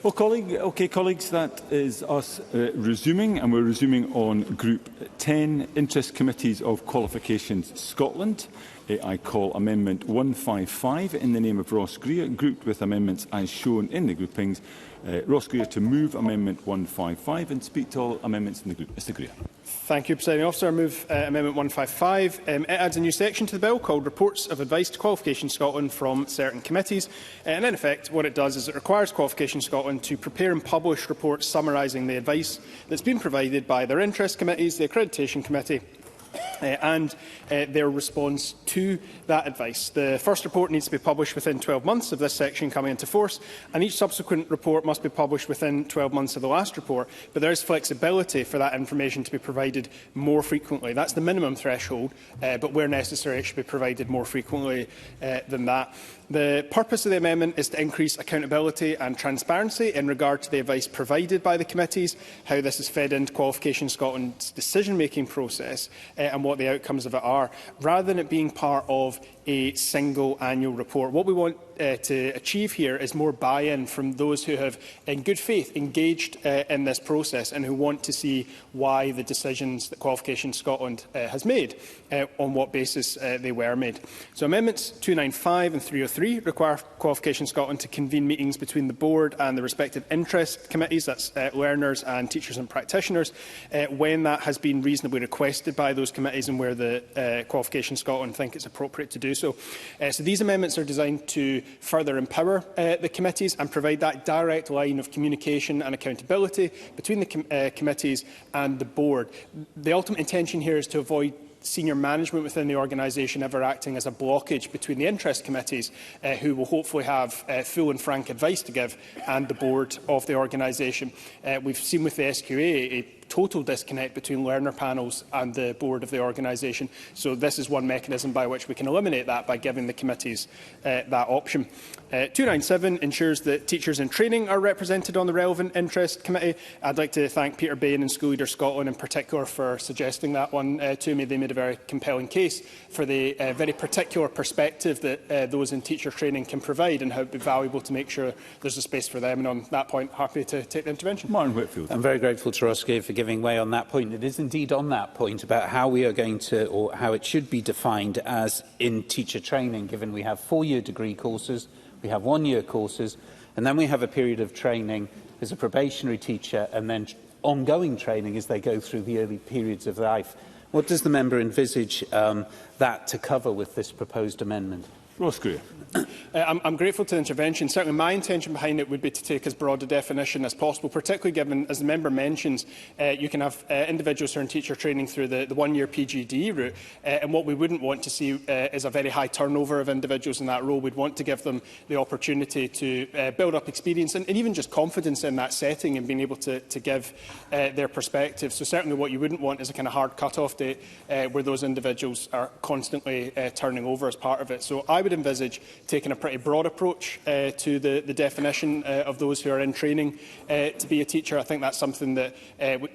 Well, colleagues, that is us resuming, and we're resuming on Group 10, Interest Committees of Qualifications Scotland. I call Amendment 155 in the name of Ross Greer, grouped with amendments as shown in the groupings. Ross Greer to move Amendment 155 and speak to all amendments in the group. Mr Greer. Thank you, Presiding Officer. I move Amendment 155. It adds a new section to the bill called Reports of Advice to Qualifications Scotland from certain committees. And in effect, what it does is it requires Qualifications Scotland to prepare and publish reports summarising the advice that's been provided by their interest committees, the accreditation committee, and their response to that advice. The first report needs to be published within 12 months of this section coming into force, and each subsequent report must be published within 12 months of the last report. But there is flexibility for that information to be provided more frequently. That's the minimum threshold, but where necessary it should be provided more frequently than that. The purpose of the amendment is to increase accountability and transparency in regard to the advice provided by the committees, how this is fed into Qualifications Scotland's decision-making process, and what the outcomes of it are, rather than it being part of a single annual report. What we want to achieve here is more buy-in from those who have, in good faith, engaged in this process and who want to see why the decisions that Qualifications Scotland has made, on what basis they were made. So Amendments 295 and 303 require Qualifications Scotland to convene meetings between the board and the respective interest committees, that's learners and teachers and practitioners, when that has been reasonably requested by those committees and where the Qualifications Scotland think it's appropriate to do so. So these amendments are designed to further empower the committees and provide that direct line of communication and accountability between the committees and the board. The ultimate intention here is to avoid senior management within the organisation ever acting as a blockage between the interest committees, who will hopefully have full and frank advice to give, and the board of the organisation. We've seen with the SQA a total disconnect between learner panels and the board of the organisation. So this is one mechanism by which we can eliminate that, by giving the committees that option. 297 ensures that teachers in training are represented on the relevant interest committee. I'd like to thank Peter Bain and School Leaders Scotland in particular for suggesting that one to me. They made a very compelling case for the very particular perspective that those in teacher training can provide, and how it would be valuable to make sure there's a space for them. And on that point, happy to take the intervention. Martin Whitfield. I'm very grateful to Ross Greer for giving way on that point. It is indeed on that point about how we are going to, or how it should be defined as in teacher training, given we have 4-year degree courses, we have 1-year courses, and then we have a period of training as a probationary teacher, and then ongoing training as they go through the early periods of life. What does the member envisage that to cover with this proposed amendment? Ross Greer. I'm grateful to the intervention. Certainly my intention behind it would be to take as broad a definition as possible, particularly given, as the member mentions, you can have individuals who are in teacher training through the 1-year PGDE route, and what we wouldn't want to see is a very high turnover of individuals in that role. We'd want to give them the opportunity to build up experience and even just confidence in that setting and being able to give their perspective. So certainly what you wouldn't want is a kind of hard cut-off date where those individuals are constantly turning over as part of it. So I would envisage taking a pretty broad approach to the definition of those who are in training to be a teacher. I think that's something that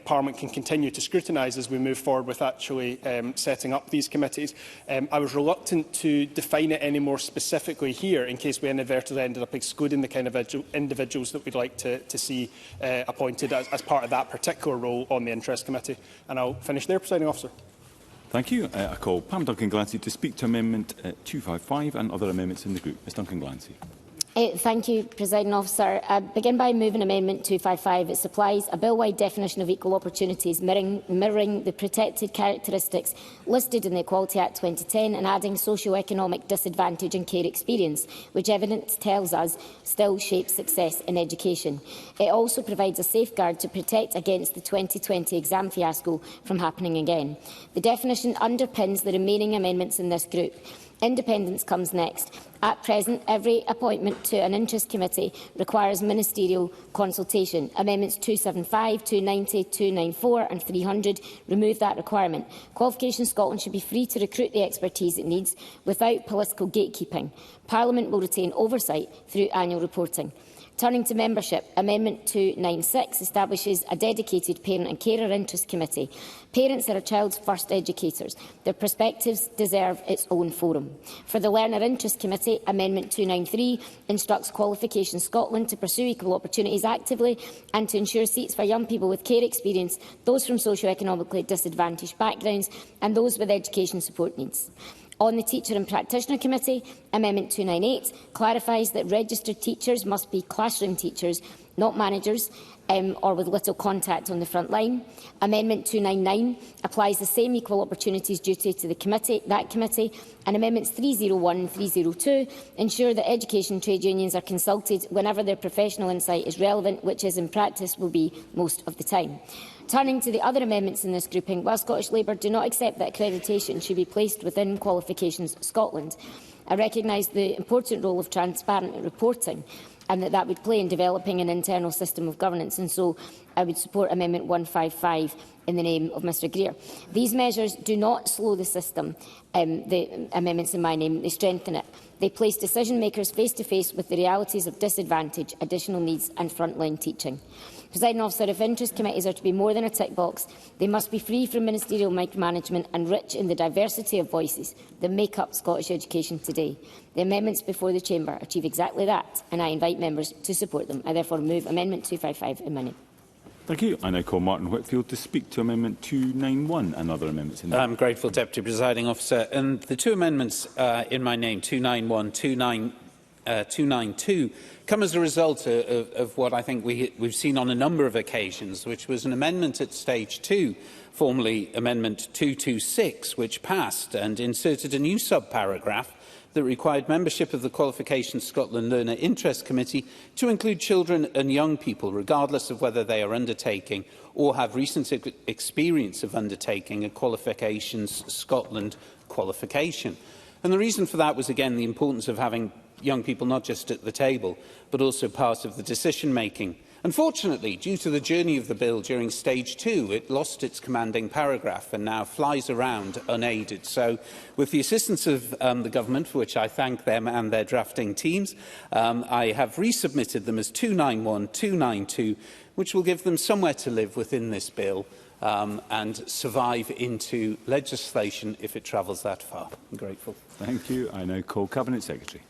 Parliament can continue to scrutinise as we move forward with actually setting up these committees. I was reluctant to define it any more specifically here, in case we inadvertently ended up excluding the kind of individuals that we'd like to see appointed as part of that particular role on the Interest Committee. And I'll finish there, Presiding Officer. Thank you. I call Pam Duncan-Glancy to speak to Amendment 255 and other amendments in the group. Ms Duncan-Glancy. Thank you, Presiding Officer. I begin by moving Amendment 255. It supplies a bill-wide definition of equal opportunities, mirroring the protected characteristics listed in the Equality Act 2010 and adding socio-economic disadvantage and care experience, which evidence tells us still shapes success in education. It also provides a safeguard to protect against the 2020 exam fiasco from happening again. The definition underpins the remaining amendments in this group. Independence comes next. At present, every appointment to an interest committee requires ministerial consultation. Amendments 275, 290, 294 and 300 remove that requirement. Qualifications Scotland should be free to recruit the expertise it needs without political gatekeeping. Parliament will retain oversight through annual reporting. Turning to membership, Amendment 296 establishes a dedicated Parent and Carer Interest Committee. Parents are a child's first educators. Their perspectives deserve its own forum. For the Learner Interest Committee, Amendment 293 instructs Qualifications Scotland to pursue equal opportunities actively and to ensure seats for young people with care experience, those from socio-economically disadvantaged backgrounds and those with education support needs. On the Teacher and Practitioner Committee, Amendment 298 clarifies that registered teachers must be classroom teachers, not managers, or with little contact on the front line. Amendment 299 applies the same equal opportunities duty to that committee, and Amendments 301 and 302 ensure that education trade unions are consulted whenever their professional insight is relevant, which is in practice will be most of the time. Turning to the other amendments in this grouping, while Scottish Labour do not accept that accreditation should be placed within Qualifications Scotland, I recognise the important role of transparent reporting and that would play in developing an internal system of governance, and so I would support Amendment 155 in the name of Mr Greer. These measures do not slow the system, the amendments in my name, they strengthen it. They place decision makers face to face with the realities of disadvantage, additional needs and frontline teaching. Presiding Officer, if interest committees are to be more than a tick box, they must be free from ministerial micromanagement and rich in the diversity of voices that make up Scottish education today. The amendments before the Chamber achieve exactly that, and I invite members to support them. I therefore move Amendment 255 in my name. Thank you. I now call Martin Whitfield to speak to Amendment 291 and other amendments. I'm grateful, Deputy Presiding Officer. And the two amendments in my name, 291, 292, come as a result of what I think we've seen on a number of occasions, which was an amendment at stage 2, formerly Amendment 226, which passed and inserted a new subparagraph that required membership of the Qualifications Scotland Learner Interest Committee to include children and young people, regardless of whether they are undertaking or have recent experience of undertaking a Qualifications Scotland qualification. And the reason for that was, again, the importance of having young people not just at the table, but also part of the decision-making. Unfortunately, due to the journey of the bill during stage 2, it lost its commanding paragraph and now flies around unaided. So, with the assistance of the government, for which I thank them and their drafting teams, I have resubmitted them as 291, 292, which will give them somewhere to live within this bill and survive into legislation if it travels that far. I'm grateful. Thank you. I now call Cabinet Secretary.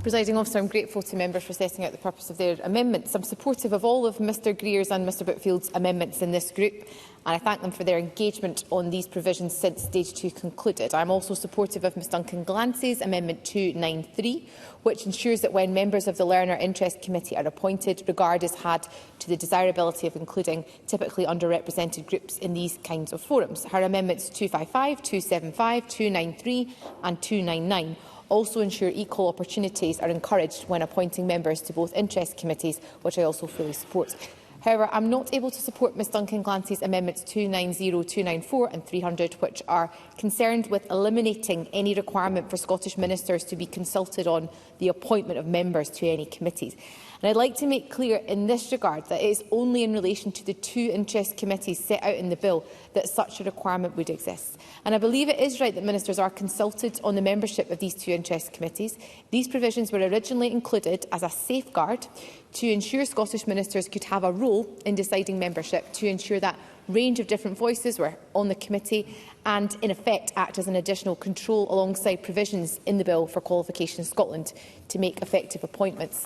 Presiding Officer, I am grateful to members for setting out the purpose of their amendments. I am supportive of all of Mr Greer's and Mr Whitfield's amendments in this group, and I thank them for their engagement on these provisions since stage 2 concluded. I am also supportive of Ms Duncan Glancy's Amendment 293, which ensures that when members of the Learner Interest Committee are appointed, regard is had to the desirability of including typically underrepresented groups in these kinds of forums. Her amendments 255, 275, 293 and 299 also ensure equal opportunities are encouraged when appointing members to both interest committees, which I also fully support. However, I am not able to support Ms Duncan Glancy's amendments 290, 294 and 300, which are concerned with eliminating any requirement for Scottish ministers to be consulted on the appointment of members to any committees. And I'd like to make clear in this regard that it is only in relation to the 2 interest committees set out in the bill that such a requirement would exist. And I believe it is right that ministers are consulted on the membership of these 2 interest committees. These provisions were originally included as a safeguard to ensure Scottish ministers could have a role in deciding membership, to ensure that range of different voices were on the committee and, in effect, act as an additional control alongside provisions in the bill for Qualifications Scotland to make effective appointments.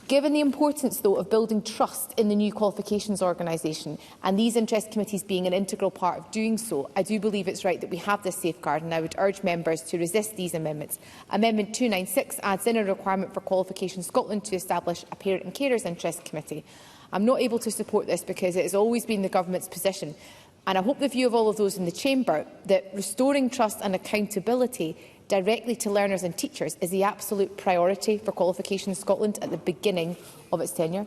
Given the importance, though, of building trust in the new qualifications organisation and these interest committees being an integral part of doing so, I do believe it's right that we have this safeguard, and I would urge members to resist these amendments. Amendment 296 adds in a requirement for Qualifications Scotland to establish a Parent and Carers Interest Committee. I'm not able to support this because it has always been the Government's position, and I hope the view of all of those in the Chamber, that restoring trust and accountability directly to learners and teachers is the absolute priority for Qualifications Scotland at the beginning of its tenure.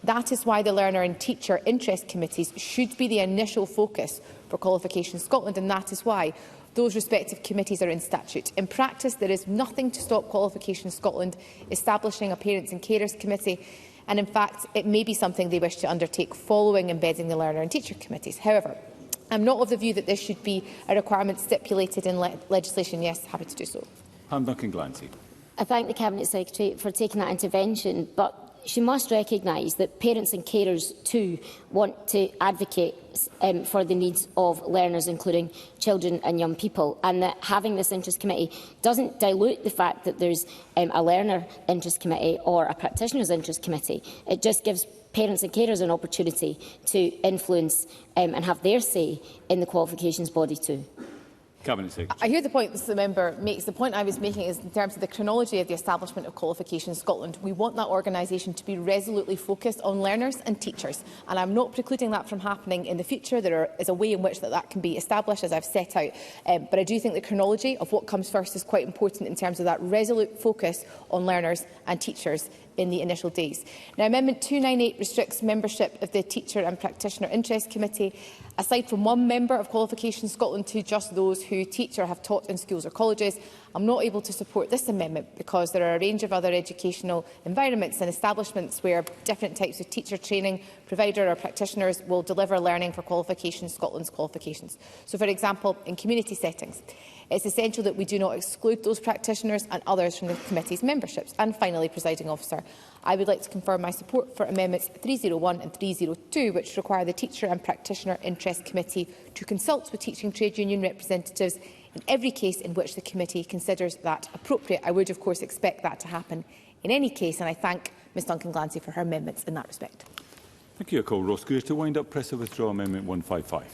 That is why the Learner and Teacher Interest Committees should be the initial focus for Qualifications Scotland, and that is why those respective committees are in statute. In practice, there is nothing to stop Qualifications Scotland establishing a Parents and Carers Committee, and in fact it may be something they wish to undertake following embedding the Learner and Teacher Committees. However, I am not of the view that this should be a requirement stipulated in legislation. Yes, happy to do so. Duncan Glancy. I thank the Cabinet Secretary for taking that intervention, but she must recognise that parents and carers too want to advocate for the needs of learners, including children and young people, and that having this interest committee doesn't dilute the fact that there's a learner interest committee or a practitioners interest committee. It just gives parents and carers an opportunity to influence and have their say in the qualifications body too. Cabinet Secretary. I hear the point the member makes. The point I was making is in terms of the chronology of the establishment of Qualifications Scotland. We want that organisation to be resolutely focused on learners and teachers, and I'm not precluding that from happening in the future. There is a way in which that can be established, as I've set out, but I do think the chronology of what comes first is quite important in terms of that resolute focus on learners and teachers in the initial days. Now, Amendment 298 restricts membership of the Teacher and Practitioner Interest Committee, aside from one member of Qualifications Scotland, to just those who teach or have taught in schools or colleges. I'm not able to support this amendment because there are a range of other educational environments and establishments where different types of teacher training provider or practitioners will deliver learning for Qualifications Scotland's qualifications. So, for example, in community settings, it's essential that we do not exclude those practitioners and others from the committee's memberships. And finally, Presiding Officer, I would like to confirm my support for Amendments 301 and 302, which require the Teacher and Practitioner Interest Committee to consult with teaching trade union representatives in every case in which the committee considers that appropriate. I would, of course, expect that to happen in any case, and I thank Ms Duncan Glancy for her amendments in that respect. Thank you. I call Ross Greer to wind up. Press to withdraw Amendment 155.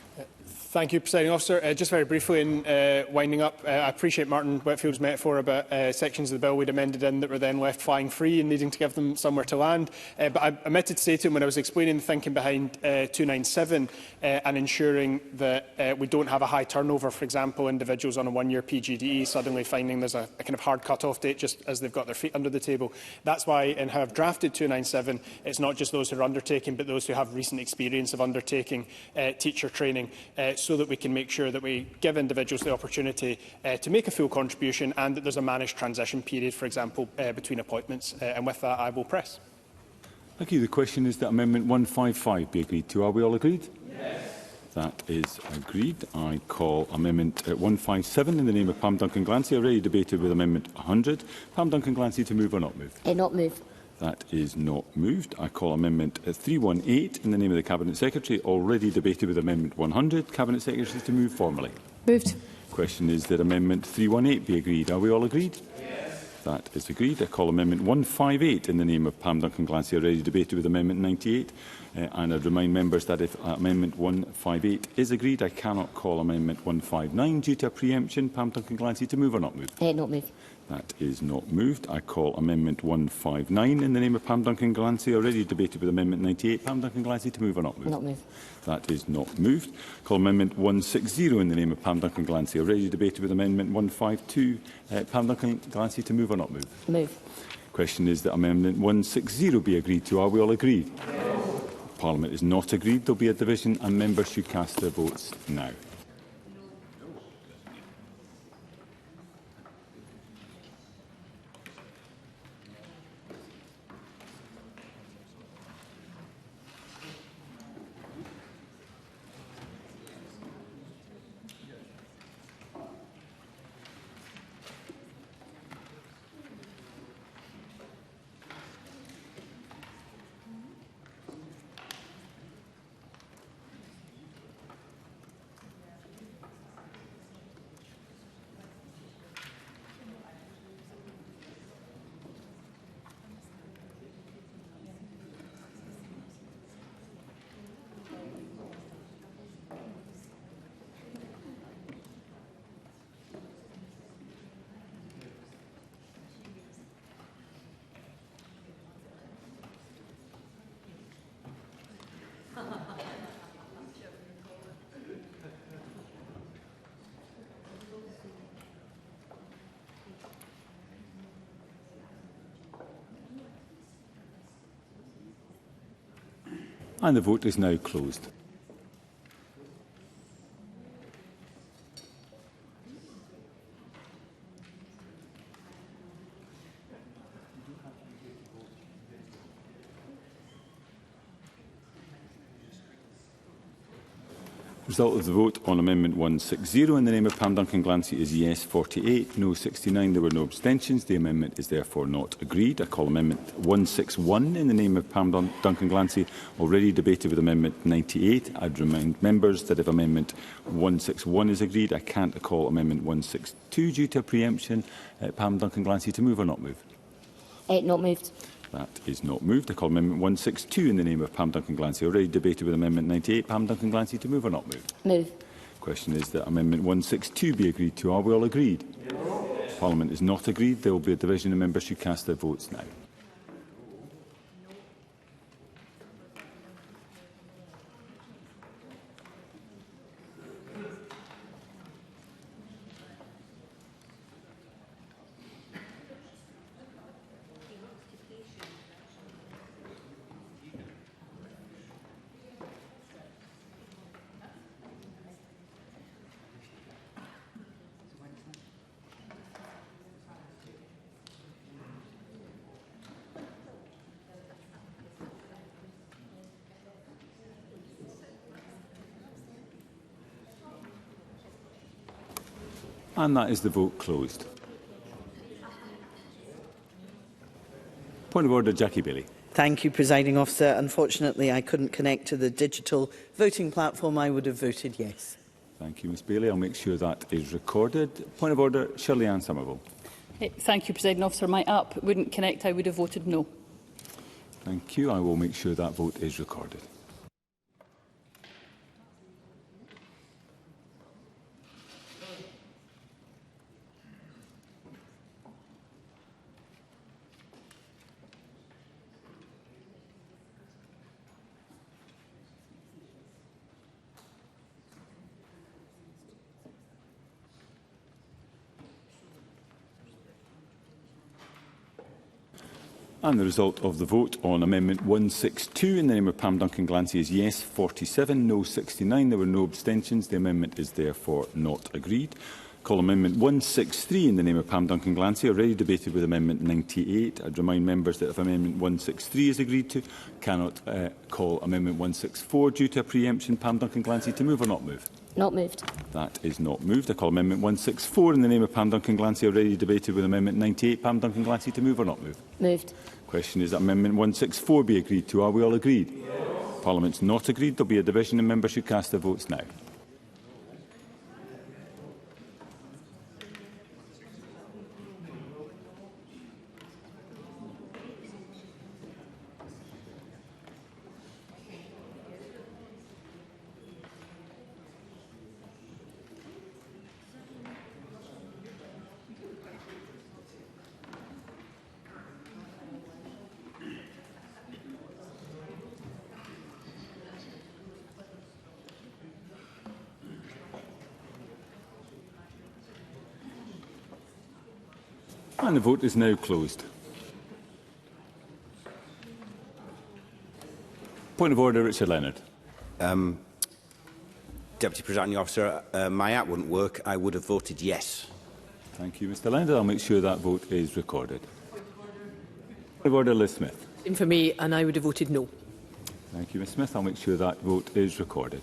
Thank you, Presiding Officer. Just very briefly in winding up, I appreciate Martin Whitfield's metaphor about sections of the bill we'd amended in that were then left flying free and needing to give them somewhere to land. But I omitted to say to him when I was explaining the thinking behind 297 and ensuring that we don't have a high turnover, for example, individuals on a one-year PGDE suddenly finding there's a kind of hard cut-off date just as they've got their feet under the table. That's why in how I've drafted 297, it's not just those who are undertaking, but those who have recent experience of undertaking teacher training, so that we can make sure that we give individuals the opportunity to make a full contribution and that there's a managed transition period, for example, between appointments. And with that, I will press. Thank you. The question is that Amendment 155 be agreed to. Are we all agreed? Yes. That is agreed. I call Amendment 157 in the name of Pam Duncan Glancy, already debated with Amendment 100. Pam Duncan Glancy to move or not move? Not move. That is not moved. I call Amendment 318 in the name of the Cabinet Secretary, already debated with Amendment 100. Cabinet Secretary to move formally. Moved. Question is that Amendment 318 be agreed. Are we all agreed? Yes. That is agreed. I call Amendment 158 in the name of Pam Duncan Glancy, already debated with Amendment 98. And I'd remind members that if Amendment 158 is agreed, I cannot call Amendment 159 due to a preemption. Pam Duncan Glancy to move or not move? Not move. That is not moved. I call Amendment 159 in the name of Pam Duncan Glancy, already debated with Amendment 98. Pam Duncan Glancy to move or not move? Not move. That is not moved. I call Amendment 160 in the name of Pam Duncan Glancy, already debated with Amendment 152. Pam Duncan Glancy to move or not move? Move. Question is that Amendment 160 be agreed to. Are we all agreed? Yes. Parliament is not agreed. There will be a division and members should cast their votes now. And the vote is now closed. Result of the vote on Amendment 160 in the name of Pam Duncan-Glancy is yes 48, no 69. There were no abstentions. The amendment is therefore not agreed. I call Amendment 161 in the name of Pam Duncan-Glancy, already debated with Amendment 98. I'd remind members that if Amendment 161 is agreed, I can't call Amendment 162 due to preemption. Pam Duncan-Glancy, to move or not move? Not moved. That is not moved. I call Amendment 162 in the name of Pam Duncan-Glancy, already debated with Amendment 98. Pam Duncan-Glancy, to move or not move? Move. Question is that Amendment 162 be agreed to. Are we all agreed? Yes. Parliament is not agreed. There will be a division and members should cast their votes now. And that is the vote closed. Point of order, Jackie Bailey. Thank you, Presiding Officer. Unfortunately, I couldn't connect to the digital voting platform. I would have voted yes. Thank you, Ms Bailey. I'll make sure that is recorded. Point of order, Shirley-Ann Somerville. Thank you, Presiding Officer. My app wouldn't connect. I would have voted no. Thank you. I will make sure that vote is recorded. And the result of the vote on Amendment 162 in the name of Pam Duncan-Glancy is yes 47, no 69. There were no abstentions. The amendment is therefore not agreed. Call Amendment 163 in the name of Pam Duncan-Glancy, already debated with Amendment 98. I'd remind members that if Amendment 163 is agreed to, cannot call Amendment 164 due to a preemption. Pam Duncan-Glancy, to move or not move? Not moved. That is not moved. I call Amendment 164 in the name of Pam Duncan-Glancy, already debated with Amendment 98. Pam Duncan-Glancy, to move or not move? Moved. Question is that Amendment 164 be agreed to. Are we all agreed? Yes. Parliament's not agreed. There will be a division and members should cast their votes now. And the vote is now closed. Point of order, Richard Leonard. Deputy Presiding Officer, my app wouldn't work. I would have voted yes. Thank you, Mr Leonard. I'll make sure that vote is recorded. Point of order, Liz Smith. Same for me, and I would have voted no. Thank you, Ms Smith. I'll make sure that vote is recorded.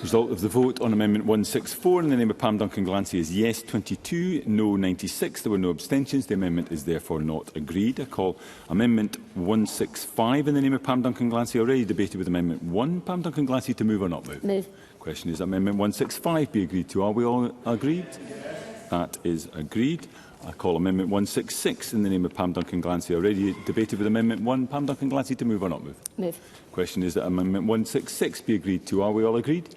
Result of the vote on Amendment 164 in the name of Pam Duncan-Glancy is yes 22, no 96. There were no abstentions. The amendment is therefore not agreed. I call Amendment 165 in the name of Pam Duncan-Glancy, already debated with Amendment 1. Pam Duncan-Glancy, to move or not move? Move. Question is Amendment 165 be agreed to. Are we all agreed? Yes. That is agreed. I call Amendment 166 in the name of Pam Duncan-Glancy, already debated with Amendment 1. Pam Duncan-Glancy, to move or not move? Move. Question is that Amendment 166 be agreed to. Are we all agreed?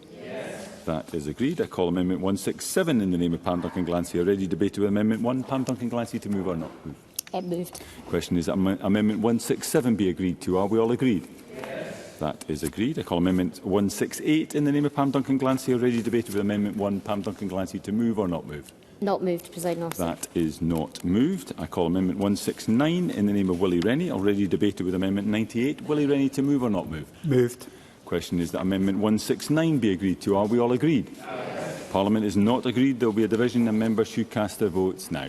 That is agreed. I call Amendment 167 in the name of Pam Duncan-Glancy, already debated with Amendment 1. Pam Duncan-Glancy, to move or not move? Moved. Question is that Amendment 167 be agreed to. Are we all agreed? Yes. That is agreed. I call Amendment 168 in the name of Pam Duncan-Glancy, already debated with Amendment 1. Pam Duncan-Glancy, to move or not move? Not moved, Presiding Officer. That is not moved. I call Amendment 169 in the name of Willie Rennie, already debated with Amendment 98. Willie Rennie, to move or not move? Moved. Question is that Amendment 169 be agreed to. Are we all agreed? Yes. Parliament is not agreed. There will be a division and members should cast their votes now.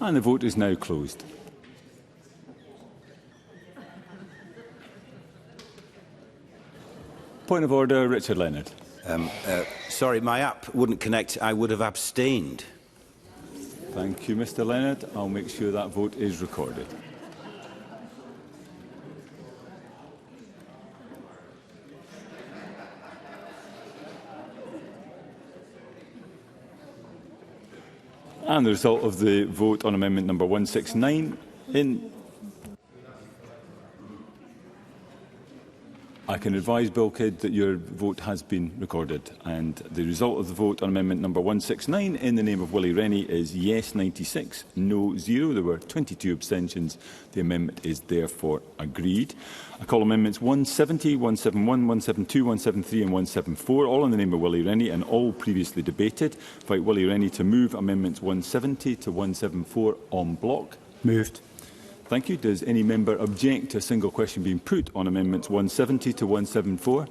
And the vote is now closed. Point of order, Richard Leonard. Sorry, my app wouldn't connect. I would have abstained. Thank you, Mr Leonard. I'll make sure that vote is recorded. And the result of the vote on amendment number 169 in... I can advise Bill Kidd that your vote has been recorded, and the result of the vote on amendment number 169 in the name of Willie Rennie is yes 96, no 0. There were 22 abstentions. The amendment is therefore agreed. I call amendments 170, 171, 172, 173 and 174, all in the name of Willie Rennie and all previously debated. Invite Willie Rennie to move amendments 170 to 174 en bloc. Moved. Thank you. Does any member object to a single question being put on amendments 170 to 174?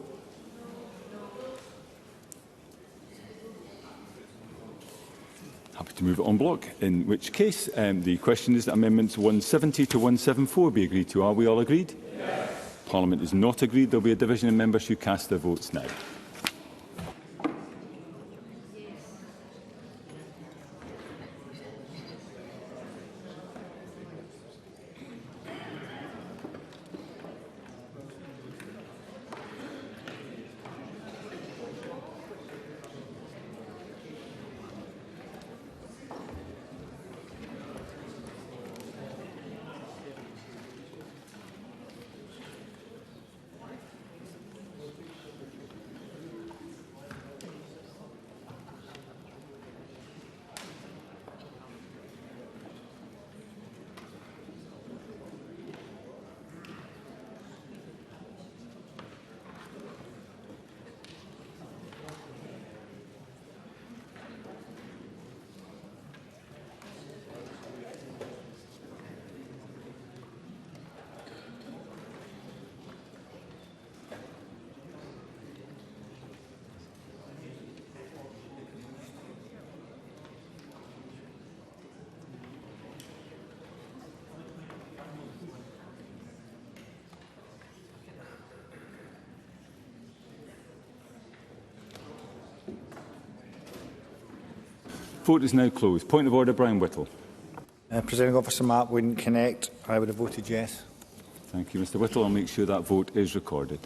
Happy to move it en bloc, in which case the question is that amendments 170 to 174 be agreed to. Are we all agreed? Yes. Parliament is not agreed. There will be a division in members who cast their votes now. Vote is now closed. Point of order, Brian Whittle. Presiding officer, my app wouldn't connect. I would have voted yes. Thank you, Mr Whittle. I'll make sure that vote is recorded.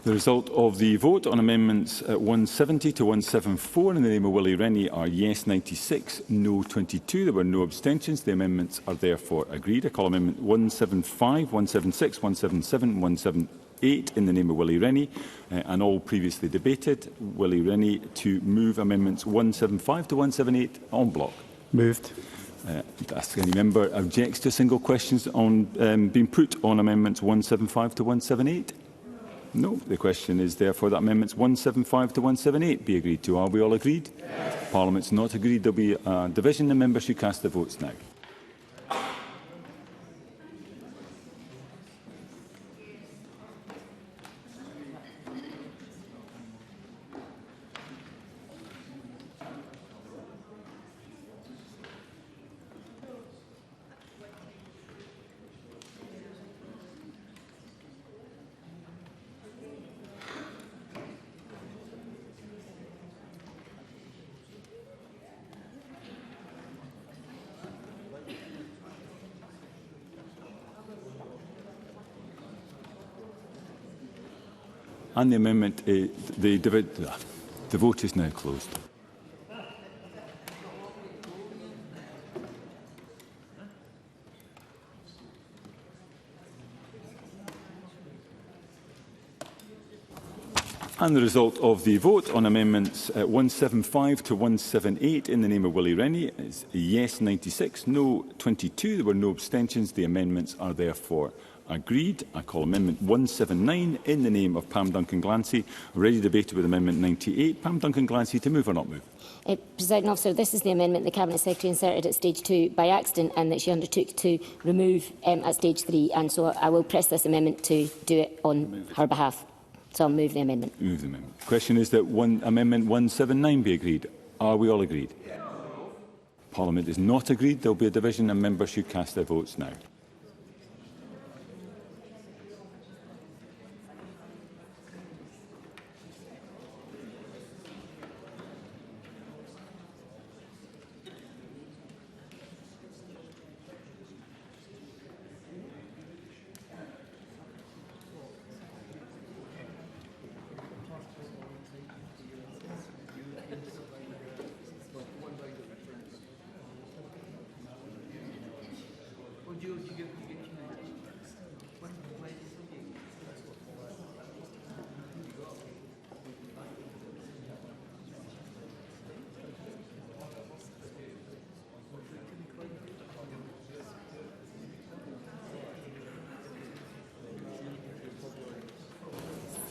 The result of the vote on amendments 170 to 174 in the name of Willie Rennie are yes 96, no 22. There were no abstentions. The amendments are therefore agreed. I call amendment 175, 176, 177, 178 in the name of Willie Rennie and all previously debated. Willie Rennie to move amendments 175 to 178 en bloc. Moved. Ask any member objects to single questions on being put on amendments 175 to 178. No. The question is therefore that amendments 175 to 178 be agreed to. Are we all agreed? Yes. Parliament's not agreed. There will be a division in members who cast their votes now. And the amendment, the vote is now closed. And the result of the vote on amendments 175 to 178 in the name of Willie Rennie is yes 96, no 22. There were no abstentions. The amendments are therefore agreed. I call Amendment 179 in the name of Pam Duncan-Glancy. Already debated with Amendment 98. Pam Duncan-Glancy, to move or not move? Presiding Officer, this is the amendment the Cabinet Secretary inserted at stage 2 by accident and that she undertook to remove at stage 3. And so I will press this amendment to do it on her behalf. So I'll move the amendment. Move the amendment. The question is that Amendment 179 be agreed. Are we all agreed? Yes. Parliament is not agreed. There will be a division and members should cast their votes now.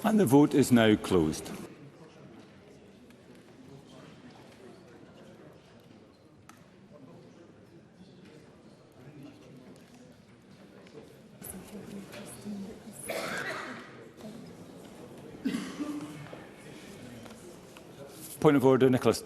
And the vote is now closed. Point of order, Nicholas.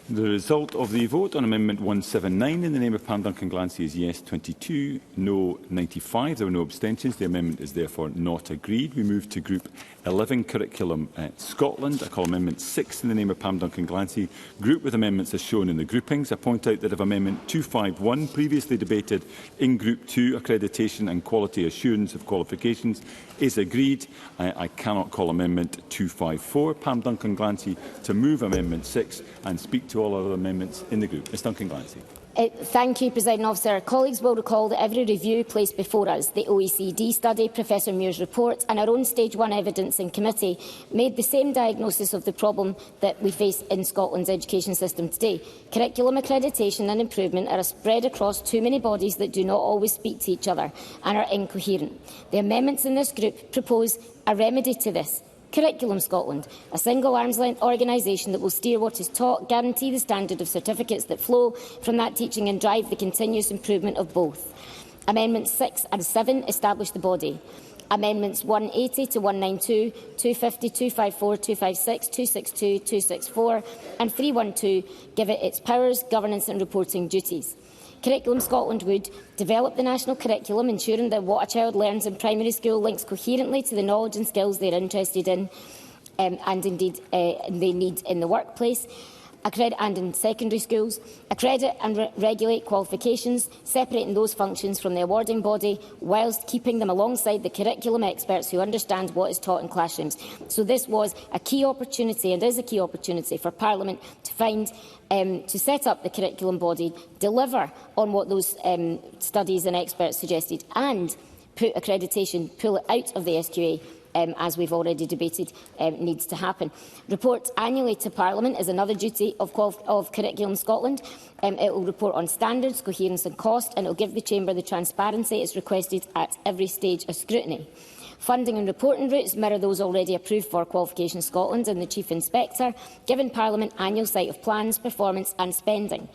The result of the vote on Amendment 179 in the name of Pam Duncan-Glancy is yes 22, no 95. There were no abstentions. The amendment is therefore not agreed. We move to Group 11, Curriculum Scotland. I call Amendment 6 in the name of Pam Duncan-Glancy. Group with amendments as shown in the groupings. I point out that if Amendment 251, previously debated in Group 2, Accreditation and Quality Assurance of Qualifications, is agreed, I cannot call Amendment 254. Pam Duncan-Glancy to move Amendment 6 and speak to all other amendments in the group. Ms Duncan-Glancy. Thank you, Presiding Officer. Colleagues will recall that every review placed before us, the OECD study, Professor Muir's report and our own Stage 1 evidence in committee, made the same diagnosis of the problem that we face in Scotland's education system today. Curriculum accreditation and improvement are spread across too many bodies that do not always speak to each other and are incoherent. The amendments in this group propose a remedy to this. Curriculum Scotland, a single arm's-length organisation that will steer what is taught, guarantee the standard of certificates that flow from that teaching and drive the continuous improvement of both. Amendments 6 and 7 establish the body. Amendments 180 to 192, 250, 254, 256, 262, 264 and 312 give it its powers, governance and reporting duties. Curriculum Scotland would develop the national curriculum, ensuring that what a child learns in primary school links coherently to the knowledge and skills they are interested in and indeed they need in the workplace and in secondary schools, accredit and regulate qualifications, separating those functions from the awarding body, whilst keeping them alongside the curriculum experts who understand what is taught in classrooms. So this was a key opportunity and is a key opportunity for Parliament to find to set up the curriculum body, deliver on what those studies and experts suggested and pull it out of the SQA as we've already debated, needs to happen. Reports annually to Parliament is another duty of Curriculum Scotland. It will report on standards, coherence and cost, and it will give the Chamber the transparency it is requested at every stage of scrutiny. Funding and reporting routes mirror those already approved for Qualification Scotland and the Chief Inspector, giving Parliament annual sight of plans, performance and spending.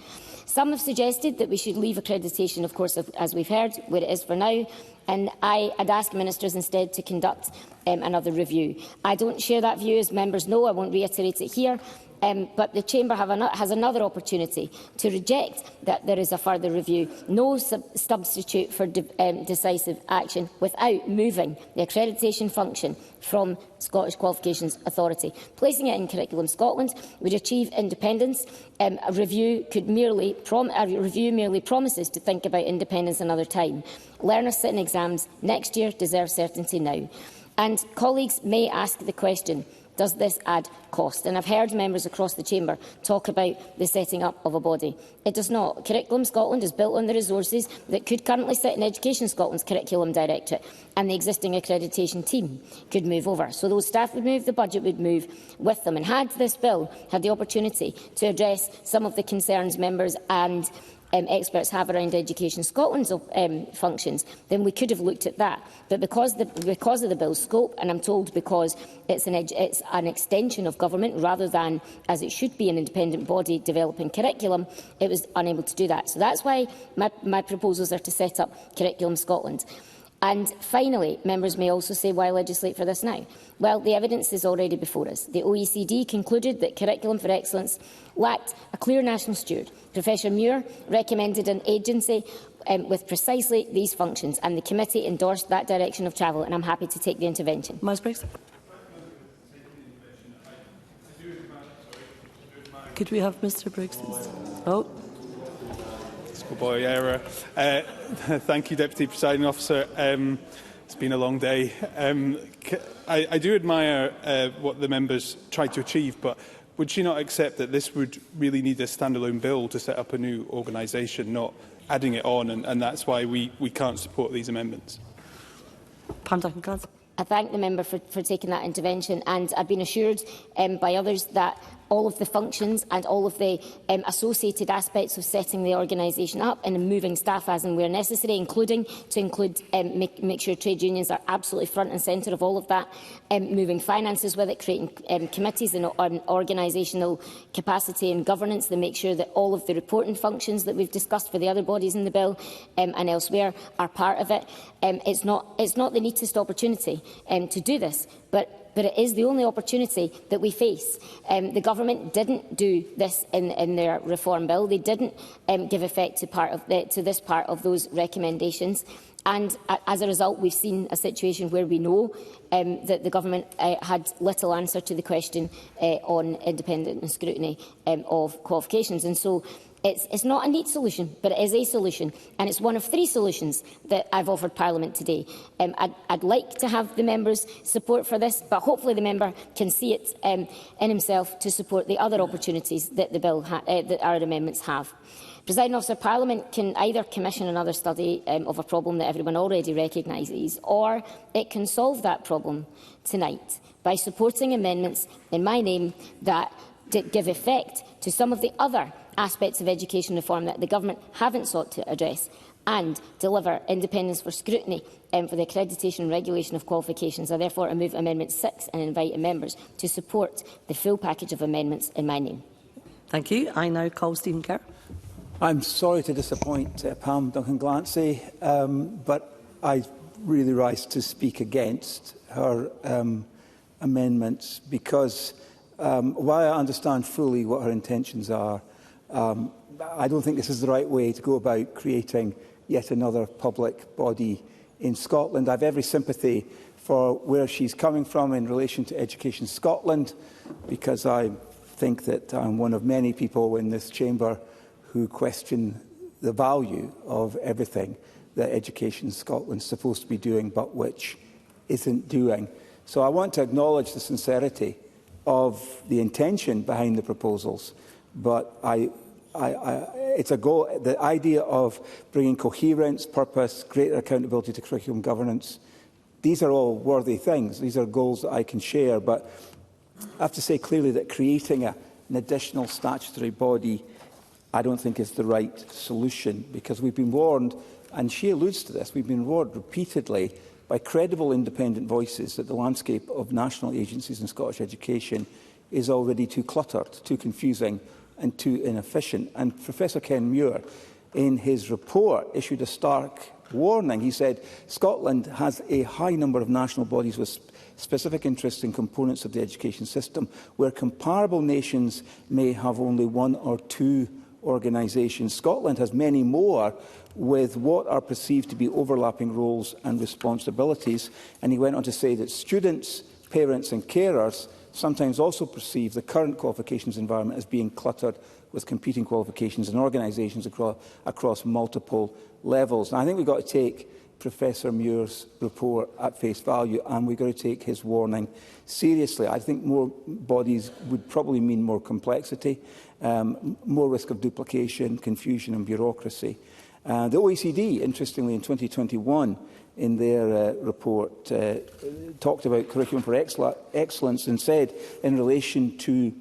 Some have suggested that we should leave accreditation, of course, as we've heard, where it is for now, and I'd ask Ministers instead to conduct another review. I don't share that view, as members know. I won't reiterate it here. But the Chamber has another opportunity to reject that there is a further review. No substitute for decisive action without moving the accreditation function from Scottish Qualifications Authority. Placing it in Curriculum Scotland would achieve independence. A review merely promises to think about independence another time. Learners sitting exams next year deserve certainty now. And colleagues may ask the question, does this add cost? And I've heard members across the chamber talk about the setting up of a body. It does not. Curriculum Scotland is built on the resources that could currently sit in Education Scotland's Curriculum Directorate, and the existing accreditation team could move over. So those staff would move, the budget would move with them. And had this bill had the opportunity to address some of the concerns members and experts have around Education Scotland's functions, then we could have looked at that. But because of the bill's scope, and I'm told because it's an extension of government rather than, as it should be, an independent body developing curriculum, it was unable to do that. So that's why my proposals are to set up Curriculum Scotland. And finally, members may also say, why legislate for this now? Well, the evidence is already before us. The OECD concluded that Curriculum for Excellence lacked a clear national steward. Professor Muir recommended an agency with precisely these functions, and the committee endorsed that direction of travel, and I'm happy to take the intervention. Briggs. Could we have Mr Briggs? Oh. Boy error. Thank you, Deputy Presiding Officer. It's been a long day. I do admire what the members tried to achieve, but would she not accept that this would really need a standalone bill to set up a new organisation, not adding it on, and that's why we can't support these amendments? I thank the member for taking that intervention, and I've been assured by others that all of the functions and all of the associated aspects of setting the organisation up and moving staff as and where necessary, including make sure trade unions are absolutely front and centre of all of that, moving finances with it, creating committees and organisational capacity and governance that make sure that all of the reporting functions that we've discussed for the other bodies in the bill and elsewhere are part of it. It's not the neatest opportunity to do this, but it is the only opportunity that we face. The government didn't do this in their reform bill. They didn't give effect to this part of those recommendations. And as a result, we've seen a situation where we know that the government had little answer to the question on independent scrutiny of qualifications. And so it's not a neat solution, but it is a solution, and it's one of 3 solutions that I've offered Parliament today. I'd like to have the members' support for this, but hopefully the member can see it in himself to support the other opportunities that the bill that our amendments have. Presiding Officer, Parliament can either commission another study of a problem that everyone already recognises, or it can solve that problem tonight by supporting amendments in my name that give effect to some of the other aspects of education reform that the government haven't sought to address, and deliver independence for scrutiny for the accreditation and regulation of qualifications. I therefore move Amendment 6 and invite members to support the full package of amendments in my name. Thank you. I now call Stephen Kerr. I'm sorry to disappoint Pam Duncan-Glancy, but I really rise to speak against her amendments because while I understand fully what her intentions are, I don't think this is the right way to go about creating yet another public body in Scotland. I have every sympathy for where she's coming from in relation to Education Scotland, because I think that I'm one of many people in this chamber who question the value of everything that Education Scotland is supposed to be doing, but which isn't doing. So I want to acknowledge the sincerity of the intention behind the proposals, but it's a goal. The idea of bringing coherence, purpose, greater accountability to curriculum governance, these are all worthy things. These are goals that I can share, but I have to say clearly that creating an additional statutory body I don't think is the right solution, because we've been warned, and she alludes to this, we've been warned repeatedly by credible independent voices that the landscape of national agencies in Scottish education is already too cluttered, too confusing and too inefficient. And Professor Ken Muir, in his report, issued a stark warning. He said Scotland has a high number of national bodies with specific interests in components of the education system, where comparable nations may have only 1 or 2 organisations. Scotland has many more with what are perceived to be overlapping roles and responsibilities. And he went on to say that students, parents and carers sometimes also perceive the current qualifications environment as being cluttered with competing qualifications and organisations across multiple levels. And I think we've got to take Professor Muir's report at face value, and we've got to take his warning seriously. I think more bodies would probably mean more complexity, more risk of duplication, confusion and bureaucracy. The OECD, interestingly, in 2021, in their report, talked about curriculum for excellence and said, in relation to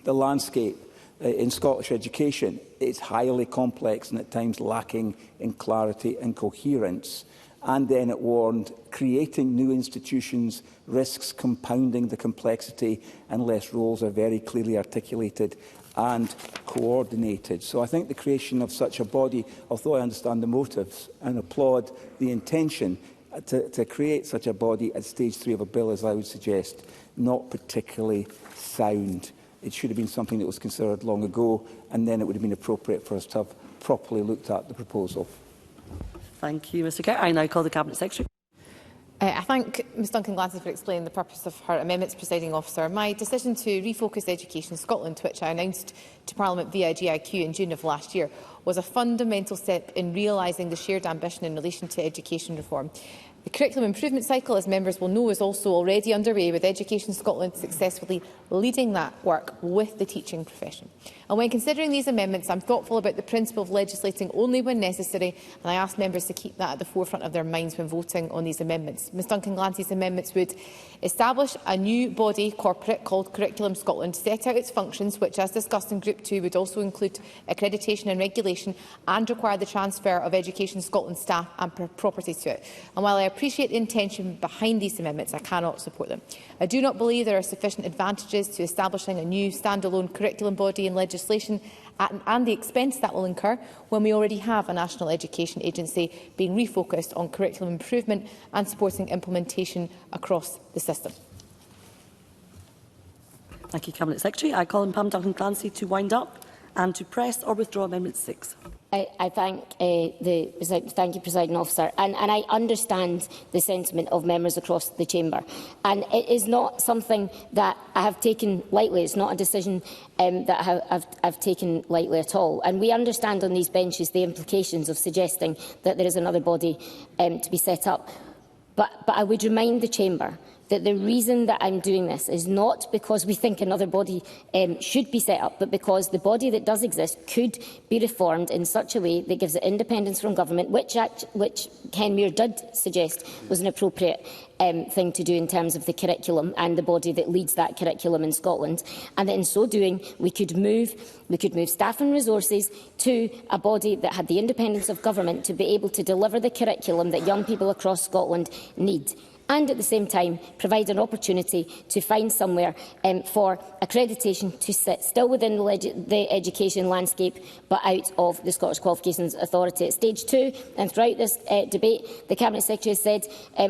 the landscape in Scottish education, it's highly complex and at times lacking in clarity and coherence. And then it warned, creating new institutions risks compounding the complexity unless roles are very clearly articulated and coordinated. So I think the creation of such a body, although I understand the motives and applaud the intention to create such a body at stage 3 of a bill, as I would suggest, not particularly sound. It should have been something that was considered long ago, and then it would have been appropriate for us to have properly looked at the proposal. Thank you, Mr Kerr. I now call the Cabinet Secretary. I thank Ms Duncan Glancy for explaining the purpose of her amendments, Presiding Officer. My decision to refocus Education Scotland, which I announced to Parliament via GIQ in June of last year, was a fundamental step in realising the shared ambition in relation to education reform. The curriculum improvement cycle, as members will know, is also already underway, with Education Scotland successfully leading that work with the teaching profession. And when considering these amendments, I am thoughtful about the principle of legislating only when necessary, and I ask members to keep that at the forefront of their minds when voting on these amendments. Ms Duncan Glancy's amendments would establish a new body corporate called Curriculum Scotland, set out its functions, which, as discussed in Group 2, would also include accreditation and regulation, and require the transfer of Education Scotland staff and property to it. And while I appreciate the intention behind these amendments, I cannot support them. I do not believe there are sufficient advantages to establishing a new standalone curriculum body in legislation and the expense that will incur when we already have a National Education Agency being refocused on curriculum improvement and supporting implementation across the system. Thank you, Cabinet Secretary. I call on Pam Duncan Clancy to wind up and to press or withdraw Amendment 6. I thank thank you, Presiding Officer, and I understand the sentiment of members across the chamber. And it is not something that I have taken lightly. It's not a decision that I've taken lightly at all. And we understand on these benches the implications of suggesting that there is another body to be set up. But I would remind the chamber that the reason that I'm doing this is not because we think another body should be set up, but because the body that does exist could be reformed in such a way that gives it independence from government, which Ken Muir did suggest was an appropriate thing to do in terms of the curriculum and the body that leads that curriculum in Scotland. And that in so doing, we could move staff and resources to a body that had the independence of government to be able to deliver the curriculum that young people across Scotland need, and at the same time provide an opportunity to find somewhere for accreditation to sit still within the education landscape but out of the Scottish Qualifications Authority. At stage 2 and throughout this debate, the Cabinet Secretary has said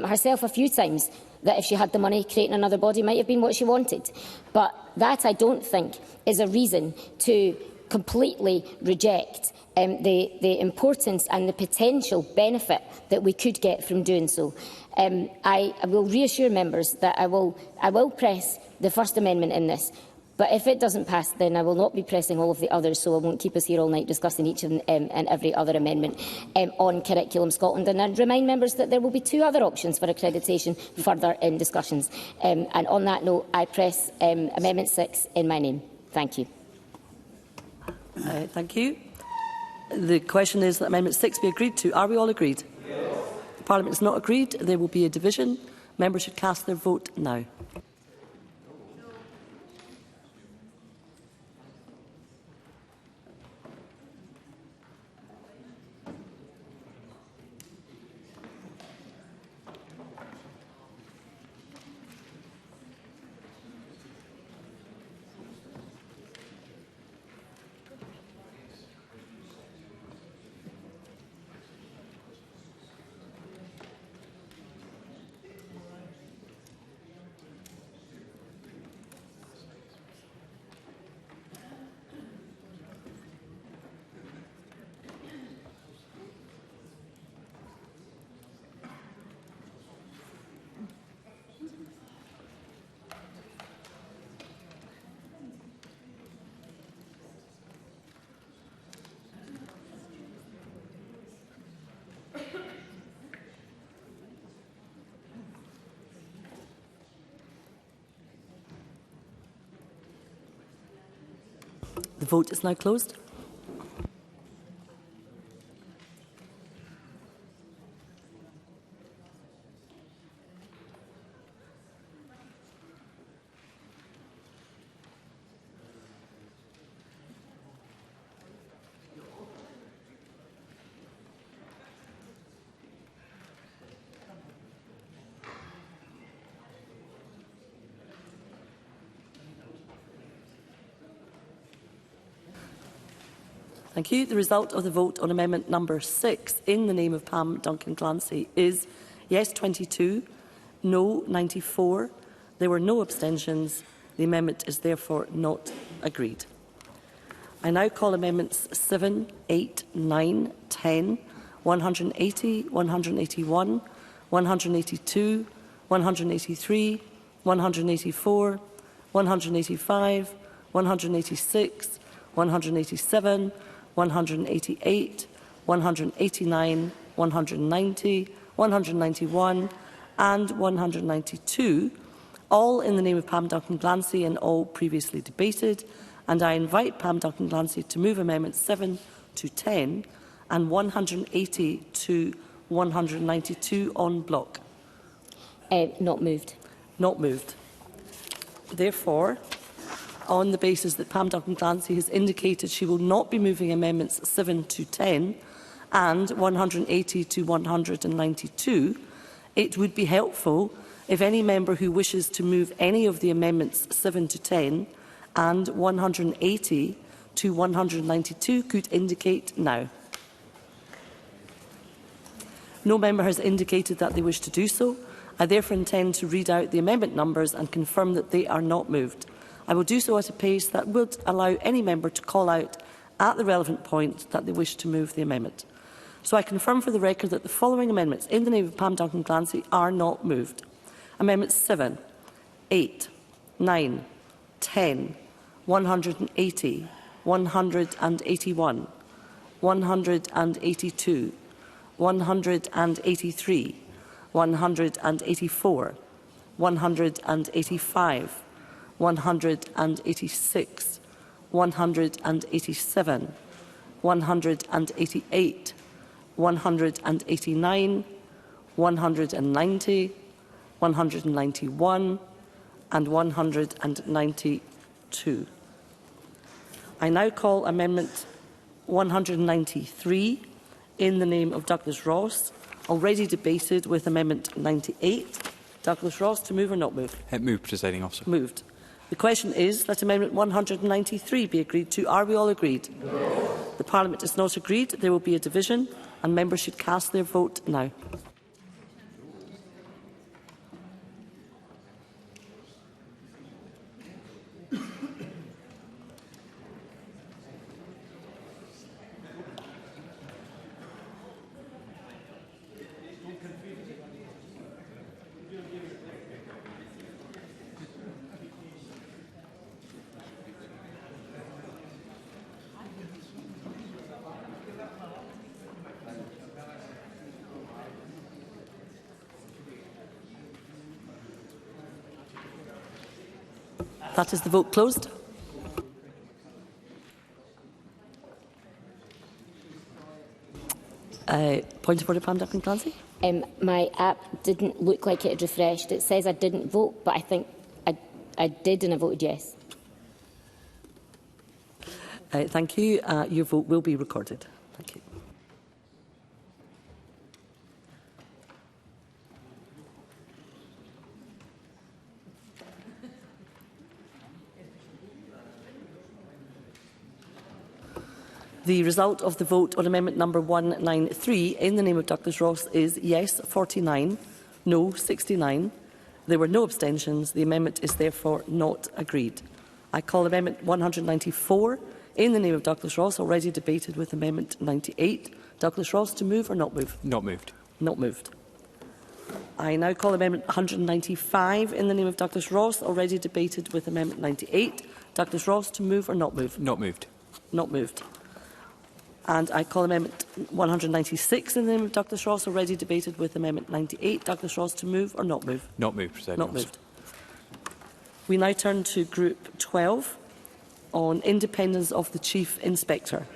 herself a few times that if she had the money, creating another body might have been what she wanted. But that, I don't think, is a reason to completely reject the importance and the potential benefit that we could get from doing so. I will reassure members that I will press the First Amendment in this, but if it doesn't pass, then I will not be pressing all of the others, so I won't keep us here all night discussing each and every other amendment on Curriculum Scotland. And I remind members that there will be 2 other options for accreditation further in discussions. And on that note, I press Amendment 6 in my name. Thank you. Thank you. The question is that Amendment 6 be agreed to. Are we all agreed? Yes. If Parliament is not agreed, there will be a division. Members should cast their vote now. The vote is now closed. Thank you. The result of the vote on amendment number 6 in the name of Pam Duncan Clancy is yes 22, no 94. There were no abstentions. The amendment is therefore not agreed. I now call amendments 7, 8, 9, 10, 180, 181, 182, 183, 184, 185, 186, 187, 188, 189, 190, 191 and 192, all in the name of Pam Duncan Clancy and all previously debated. And I invite Pam Duncan Clancy to move amendments 7 to 10 and 180 to 192 en bloc. Not moved. Not moved. Therefore, on the basis that Pam Duncan Clancy has indicated she will not be moving amendments 7 to 10 and 180 to 192, it would be helpful if any member who wishes to move any of the amendments 7 to 10 and 180 to 192 could indicate now. No member has indicated that they wish to do so. I therefore intend to read out the amendment numbers and confirm that they are not moved. I will do so at a pace that would allow any member to call out at the relevant point that they wish to move the amendment. So I confirm for the record that the following amendments in the name of Pam Duncan Clancy are not moved. Amendments 7, 8, 9, 10, 180, 181, 182, 183, 184, 185, 186, 187, 188, 189, 190, 191 and 192. I now call Amendment 193 in the name of Douglas Ross, already debated with Amendment 98. Douglas Ross, to move or not move? Move, Presiding Officer. Moved. The question is that Amendment 193 be agreed to. Are we all agreed? No. The Parliament is not agreed. There will be a division and members should cast their vote now. That is the vote closed. Point of order, Pam Duncan Clancy. My app didn't look like it had refreshed. It says I didn't vote, but I think I did and I voted yes. Thank you. Your vote will be recorded. Thank you. The result of the vote on amendment number 193 in the name of Douglas Ross is yes 49, no 69. There were no abstentions. The amendment is therefore not agreed. I call amendment 194 in the name of Douglas Ross, already debated with amendment 98. Douglas Ross, to move or not move? Not moved. Not moved. I now call amendment 195 in the name of Douglas Ross, already debated with amendment 98. Douglas Ross, to move or not move? Not moved. Not moved. And I call amendment 196 in the name of Douglas Ross, already debated with amendment 98. Douglas Ross, to move or not move? Not moved, Presiding Not Officer. moved. We now turn to Group 12. on independence of the Chief Inspector.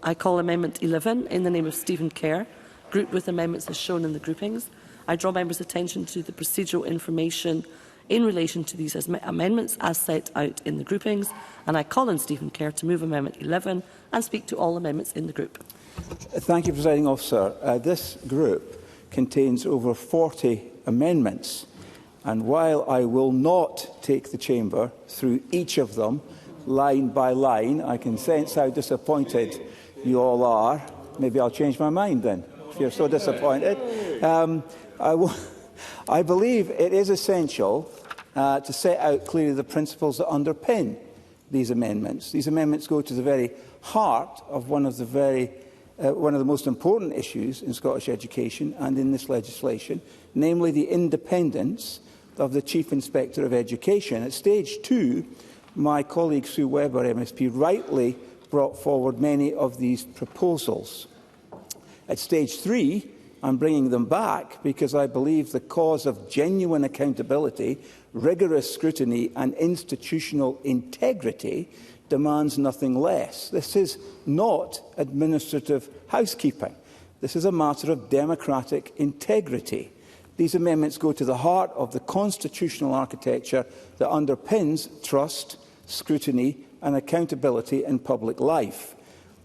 I call Amendment 11 in the name of Stephen Kerr, grouped with amendments as shown in the groupings. I draw members' attention to the procedural information in relation to these amendments as set out in the groupings, and I call on Stephen Kerr to move Amendment 11 and speak to all amendments in the group. Thank you, Presiding Officer. This group contains over 40 amendments, and while I will not take the Chamber through each of them line by line, I can sense how disappointed you all are. Maybe I'll change my mind then, if you're so disappointed. I believe it is essential to set out clearly the principles that underpin these amendments. These amendments go to the very heart of one of the most important issues in Scottish education and in this legislation, namely the independence of the Chief Inspector of Education. At stage 2, my colleague Sue Webber, MSP, rightly brought forward many of these proposals. At stage 3, I'm bringing them back because I believe the cause of genuine accountability, rigorous scrutiny and institutional integrity demands nothing less. This is not administrative housekeeping. This is a matter of democratic integrity. These amendments go to the heart of the constitutional architecture that underpins trust, scrutiny and accountability in public life.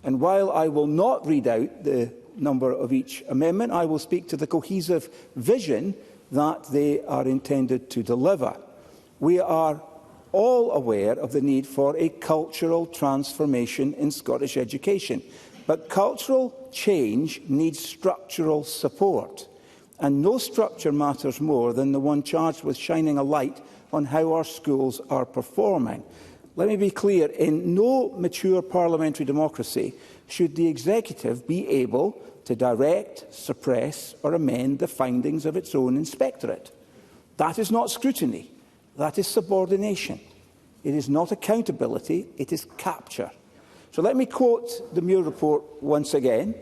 And while I will not read out the number of each amendment, I will speak to the cohesive vision that they are intended to deliver. We are all aware of the need for a cultural transformation in Scottish education, but cultural change needs structural support, and no structure matters more than the one charged with shining a light on how our schools are performing. Let me be clear, in no mature parliamentary democracy should the executive be able to direct, suppress or amend the findings of its own inspectorate. That is not scrutiny. That is subordination. It is not accountability. It is capture. So let me quote the Muir report once again.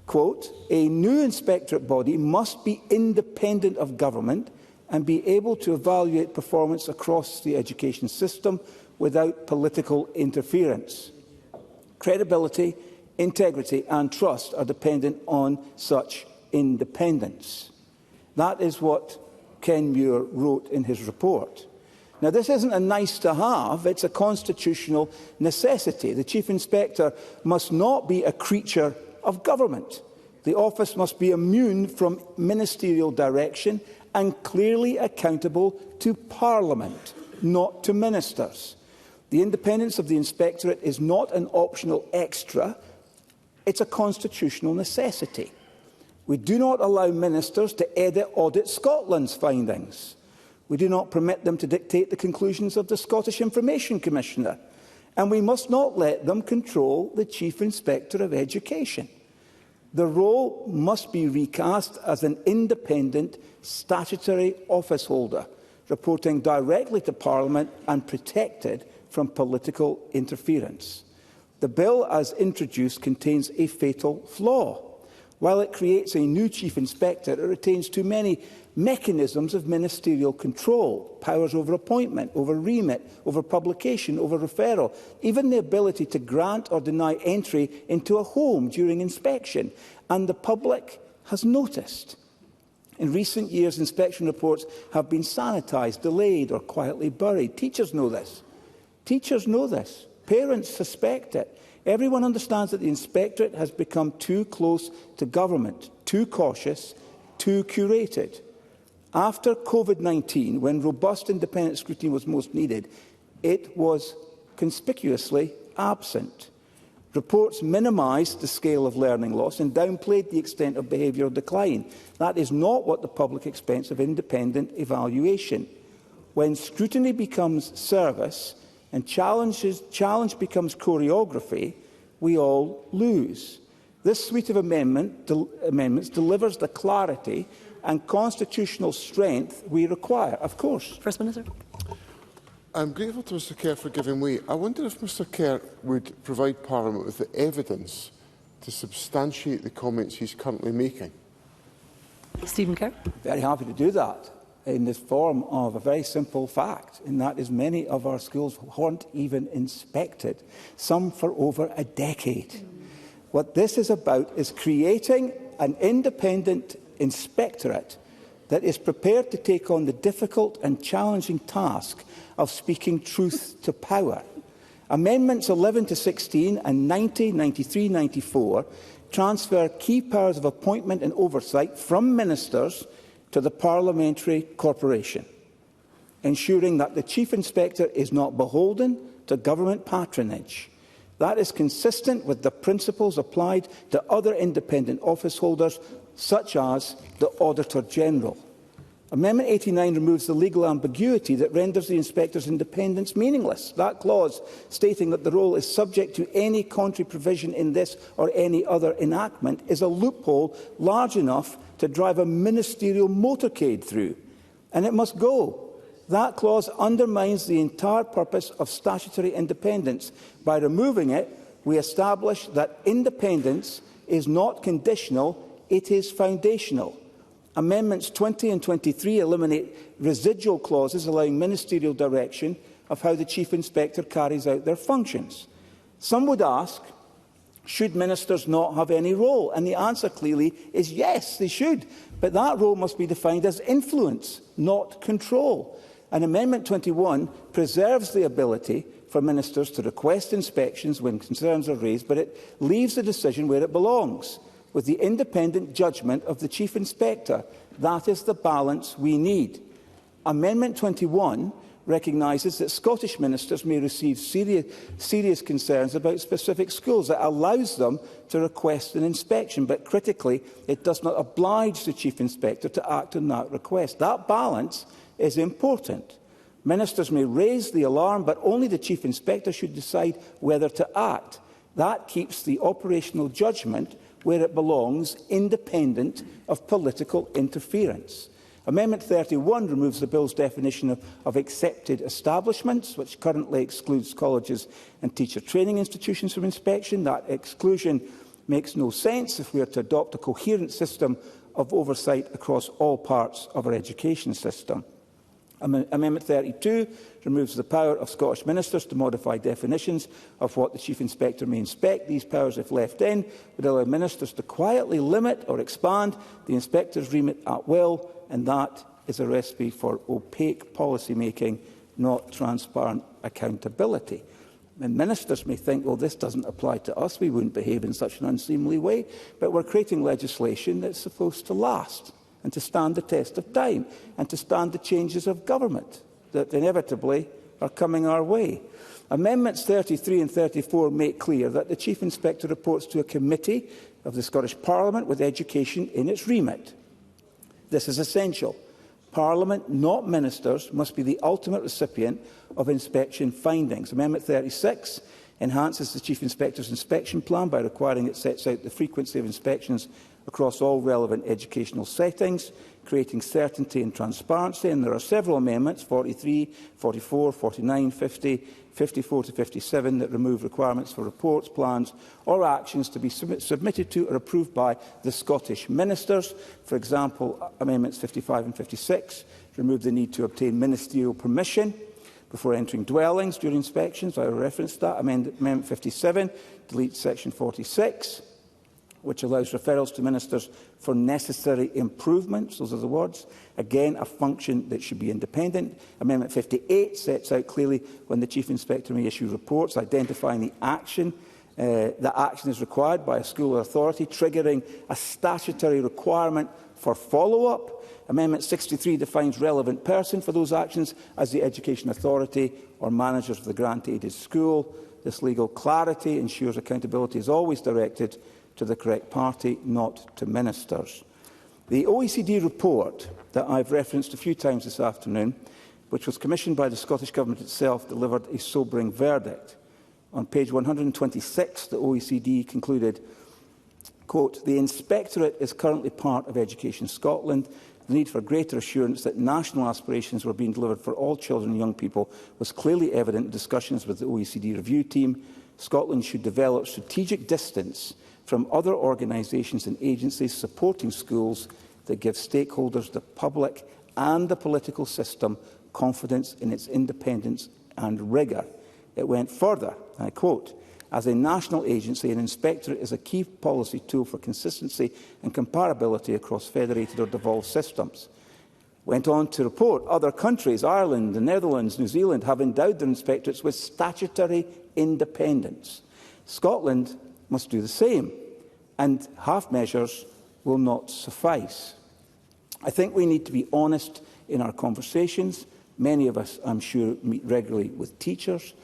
Quote, "A new inspectorate body must be independent of government and be able to evaluate performance across the education system without political interference. Credibility, integrity and trust are dependent on such independence." That is what Ken Muir wrote in his report. Now, this isn't a nice-to-have, it's a constitutional necessity. The Chief Inspector must not be a creature of government. The office must be immune from ministerial direction and clearly accountable to Parliament, not to ministers. The independence of the Inspectorate is not an optional extra, it's a constitutional necessity. We do not allow ministers to audit Scotland's findings. We do not permit them to dictate the conclusions of the Scottish Information Commissioner. And we must not let them control the Chief Inspector of Education. The role must be recast as an independent statutory office holder, reporting directly to Parliament and protected from political interference. The bill, as introduced, contains a fatal flaw. While it creates a new Chief Inspector, it retains too many mechanisms of ministerial control, powers over appointment, over remit, over publication, over referral, even the ability to grant or deny entry into a home during inspection. And the public has noticed. In recent years, inspection reports have been sanitised, delayed or quietly buried. Teachers know this. Teachers know this. Parents suspect it. Everyone understands that the Inspectorate has become too close to government, too cautious, too curated. After COVID-19, when robust independent scrutiny was most needed, it was conspicuously absent. Reports minimised the scale of learning loss and downplayed the extent of behavioural decline. That is not what the public expects of independent evaluation. When scrutiny becomes service and challenge becomes choreography, we all lose. This suite of amendments delivers the clarity and constitutional strength we require. Of course. First Minister. I'm grateful to Mr Kerr for giving way. I wonder if Mr Kerr would provide Parliament with the evidence to substantiate the comments he's currently making. Stephen Kerr. Very happy to do that. in the form of a very simple fact, and that is many of our schools weren't even inspected, some for over a decade. What this is about is creating an independent inspectorate that is prepared to take on the difficult and challenging task of speaking truth to power. Amendments 11 to 16 and 90, 93, 94 transfer key powers of appointment and oversight from ministers to the Parliamentary Corporation, ensuring that the Chief Inspector is not beholden to government patronage. That is consistent with the principles applied to other independent office holders, such as the Auditor General. Amendment 89 removes the legal ambiguity that renders the Inspector's independence meaningless. That clause, stating that the role is subject to any contrary provision in this or any other enactment, is a loophole large enough to drive a ministerial motorcade through. And it must go. That clause undermines the entire purpose of statutory independence. By removing it, we establish that independence is not conditional, it is foundational. Amendments 20 and 23 eliminate residual clauses allowing ministerial direction of how the Chief Inspector carries out their functions. Some would ask, should ministers not have any role? And the answer clearly is yes, they should. But that role must be defined as influence, not control. And Amendment 21 preserves the ability for ministers to request inspections when concerns are raised, but it leaves the decision where it belongs, with the independent judgment of the Chief Inspector. That is the balance we need. Amendment 21 recognises that Scottish ministers may receive serious concerns about specific schools. It allows them to request an inspection, but critically, it does not oblige the Chief Inspector to act on that request. That balance is important. Ministers may raise the alarm, but only the Chief Inspector should decide whether to act. That keeps the operational judgment where it belongs, independent of political interference. Amendment 31 removes the Bill's definition of accepted establishments, which currently excludes colleges and teacher training institutions from inspection. That exclusion makes no sense if we are to adopt a coherent system of oversight across all parts of our education system. Amendment 32 removes the power of Scottish ministers to modify definitions of what the Chief Inspector may inspect. These powers, if left in, would allow ministers to quietly limit or expand the Inspector's remit at will, and that is a recipe for opaque policy making, not transparent accountability. And ministers may think, well, this doesn't apply to us, we wouldn't behave in such an unseemly way, but we're creating legislation that's supposed to last and to stand the test of time, and to stand the changes of government that inevitably are coming our way. Amendments 33 and 34 make clear that the Chief Inspector reports to a committee of the Scottish Parliament with education in its remit. This is essential. Parliament, not ministers, must be the ultimate recipient of inspection findings. Amendment 36 enhances the Chief Inspector's inspection plan by requiring it sets out the frequency of inspections across all relevant educational settings, creating certainty and transparency. And there are several amendments, 43, 44, 49, 50, 54 to 57, that remove requirements for reports, plans or actions to be submitted to or approved by the Scottish ministers. For example, Amendments 55 and 56 remove the need to obtain ministerial permission before entering dwellings during inspections. I referenced that. Amendment 57 deletes section 46, which allows referrals to ministers for necessary improvements. Those are the words. Again, a function that should be independent. Amendment 58 sets out clearly when the Chief Inspector may issue reports, identifying the action is required by a school or authority, triggering a statutory requirement for follow-up. Amendment 63 defines relevant person for those actions as the education authority or managers of the grant-aided school. This legal clarity ensures accountability is always directed to the correct party, not to ministers. The OECD report that I've referenced a few times this afternoon, which was commissioned by the Scottish Government itself, delivered a sobering verdict. On page 126, the OECD concluded, quote, "The Inspectorate is currently part of Education Scotland. The need for greater assurance that national aspirations were being delivered for all children and young people was clearly evident in discussions with the OECD review team. Scotland should develop strategic distance from other organisations and agencies supporting schools that give stakeholders, the public and the political system confidence in its independence and rigour. It went further, I quote, "As a national agency, an inspectorate is a key policy tool for consistency and comparability across federated or devolved systems." Went on to report other countries, Ireland, the Netherlands, New Zealand, have endowed their inspectorates with statutory independence. Scotland must do the same, and half measures will not suffice. I think we need to be honest in our conversations. Many of us, I'm sure, meet regularly with teachers,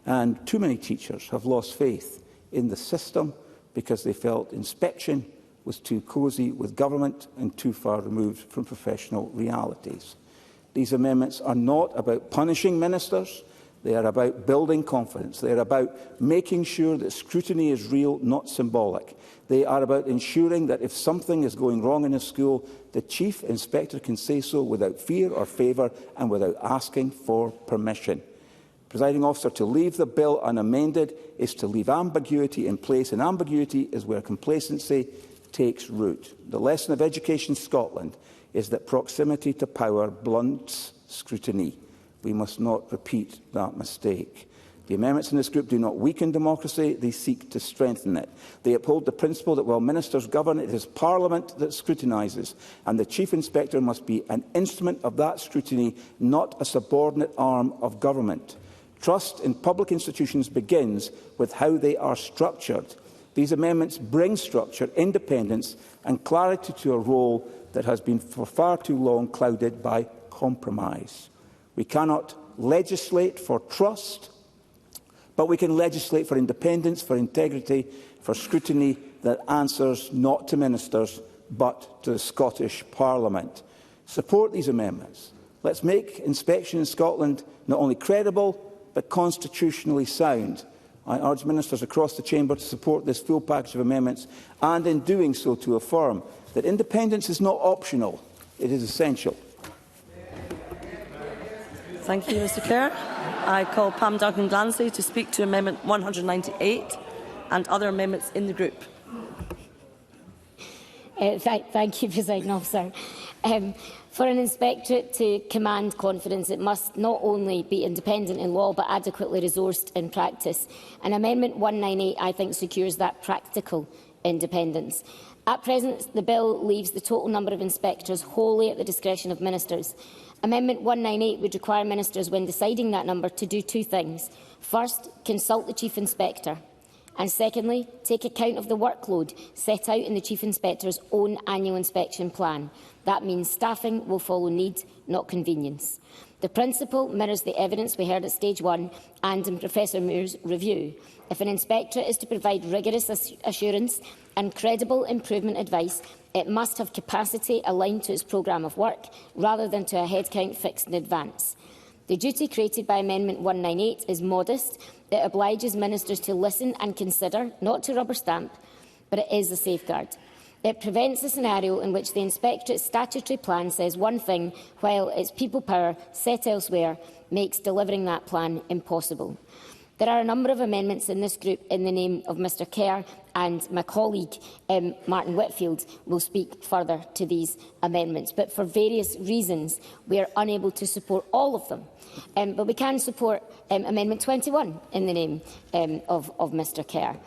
and too many teachers have lost faith in the system because they felt inspection was too cosy with government and too far removed from professional realities. These amendments are not about punishing ministers. They are about building confidence. They are about making sure that scrutiny is real, not symbolic. They are about ensuring that if something is going wrong in a school, the Chief Inspector can say so without fear or favour and without asking for permission. Presiding Officer, to leave the bill unamended is to leave ambiguity in place, and ambiguity is where complacency takes root. The lesson of Education Scotland is that proximity to power blunts scrutiny. We must not repeat that mistake. The amendments in this group do not weaken democracy, they seek to strengthen it. They uphold the principle that while ministers govern, it is Parliament that scrutinises, and the Chief Inspector must be an instrument of that scrutiny, not a subordinate arm of government. Trust in public institutions begins with how they are structured. These amendments bring structure, independence and clarity to a role that has been for far too long clouded by compromise. We cannot legislate for trust, but we can legislate for independence, for integrity, for scrutiny that answers not to ministers but to the Scottish Parliament. Support these amendments. Let's make inspection in Scotland not only credible but constitutionally sound. I urge ministers across the chamber to support this full package of amendments and, in doing so, to affirm that independence is not optional, it is essential. Thank you, Mr Kerr. I call Pam Duncan-Glancy to speak to Amendment 198 and other amendments in the group. Thank you, Presiding Officer. For an inspectorate to command confidence, it must not only be independent in law but adequately resourced in practice. And Amendment 198, I think, secures that practical independence. At present, the bill leaves the total number of inspectors wholly at the discretion of ministers. Amendment 198 would require ministers, when deciding that number, to do two things. First, consult the Chief Inspector. And secondly, take account of the workload set out in the Chief Inspector's own annual inspection plan. That means staffing will follow need, not convenience. The principle mirrors the evidence we heard at Stage 1 and in Professor Moore's review. If an inspectorate is to provide rigorous assurance and credible improvement advice, it must have capacity aligned to its programme of work, rather than to a headcount fixed in advance. The duty created by Amendment 198 is modest. It obliges ministers to listen and consider, not to rubber stamp, but it is a safeguard. It prevents a scenario in which the inspectorate's statutory plan says one thing, while its people power, set elsewhere, makes delivering that plan impossible. There are a number of amendments in this group in the name of Mr Kerr, and my colleague Martin Whitfield will speak further to these amendments. But for various reasons, we are unable to support all of them. But we can support Amendment 21 in the name of Mr Kerr.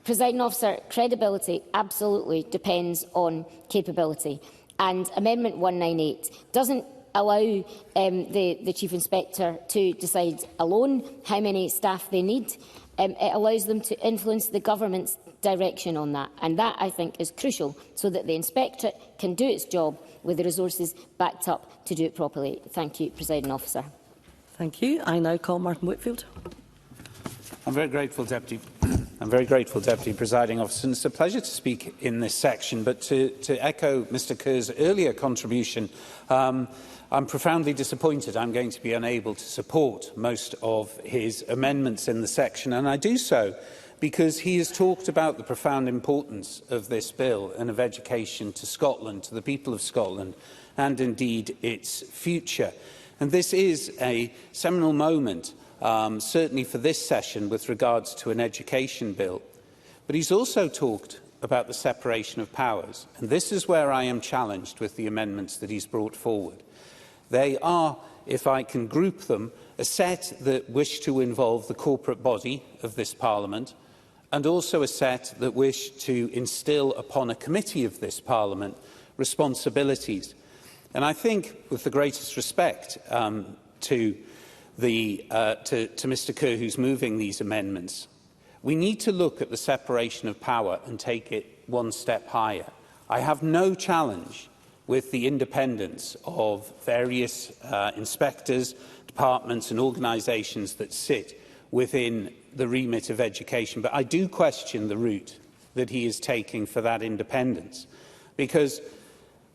Presiding Officer, credibility absolutely depends on capability, and Amendment 198 doesn't allow the Chief Inspector to decide alone how many staff they need. It allows them to influence the government's direction on that, and that, I think, is crucial so that the Inspectorate can do its job with the resources backed up to do it properly. Thank you, Presiding Officer. Thank you. I now call Martin Whitfield. I'm very grateful, Deputy. I'm very grateful, Deputy Presiding Officer. And it's a pleasure to speak in this section, but to echo Mr Kerr's earlier contribution, I'm profoundly disappointed I'm going to be unable to support most of his amendments in the section, and I do so because he has talked about the profound importance of this bill and of education to Scotland, to the people of Scotland, and indeed its future. And this is a seminal moment, certainly for this session, with regards to an education bill. But he's also talked about the separation of powers. And this is where I am challenged with the amendments that he's brought forward. They are, if I can group them, a set that wish to involve the corporate body of this Parliament, and also a set that wish to instil upon a committee of this Parliament responsibilities. And I think, with the greatest respect to Mr Kerr, who's moving these amendments, we need to look at the separation of power and take it one step higher. I have no challenge with the independence of various inspectors, departments and organisations that sit within the remit of education, but I do question the route that he is taking for that independence. Because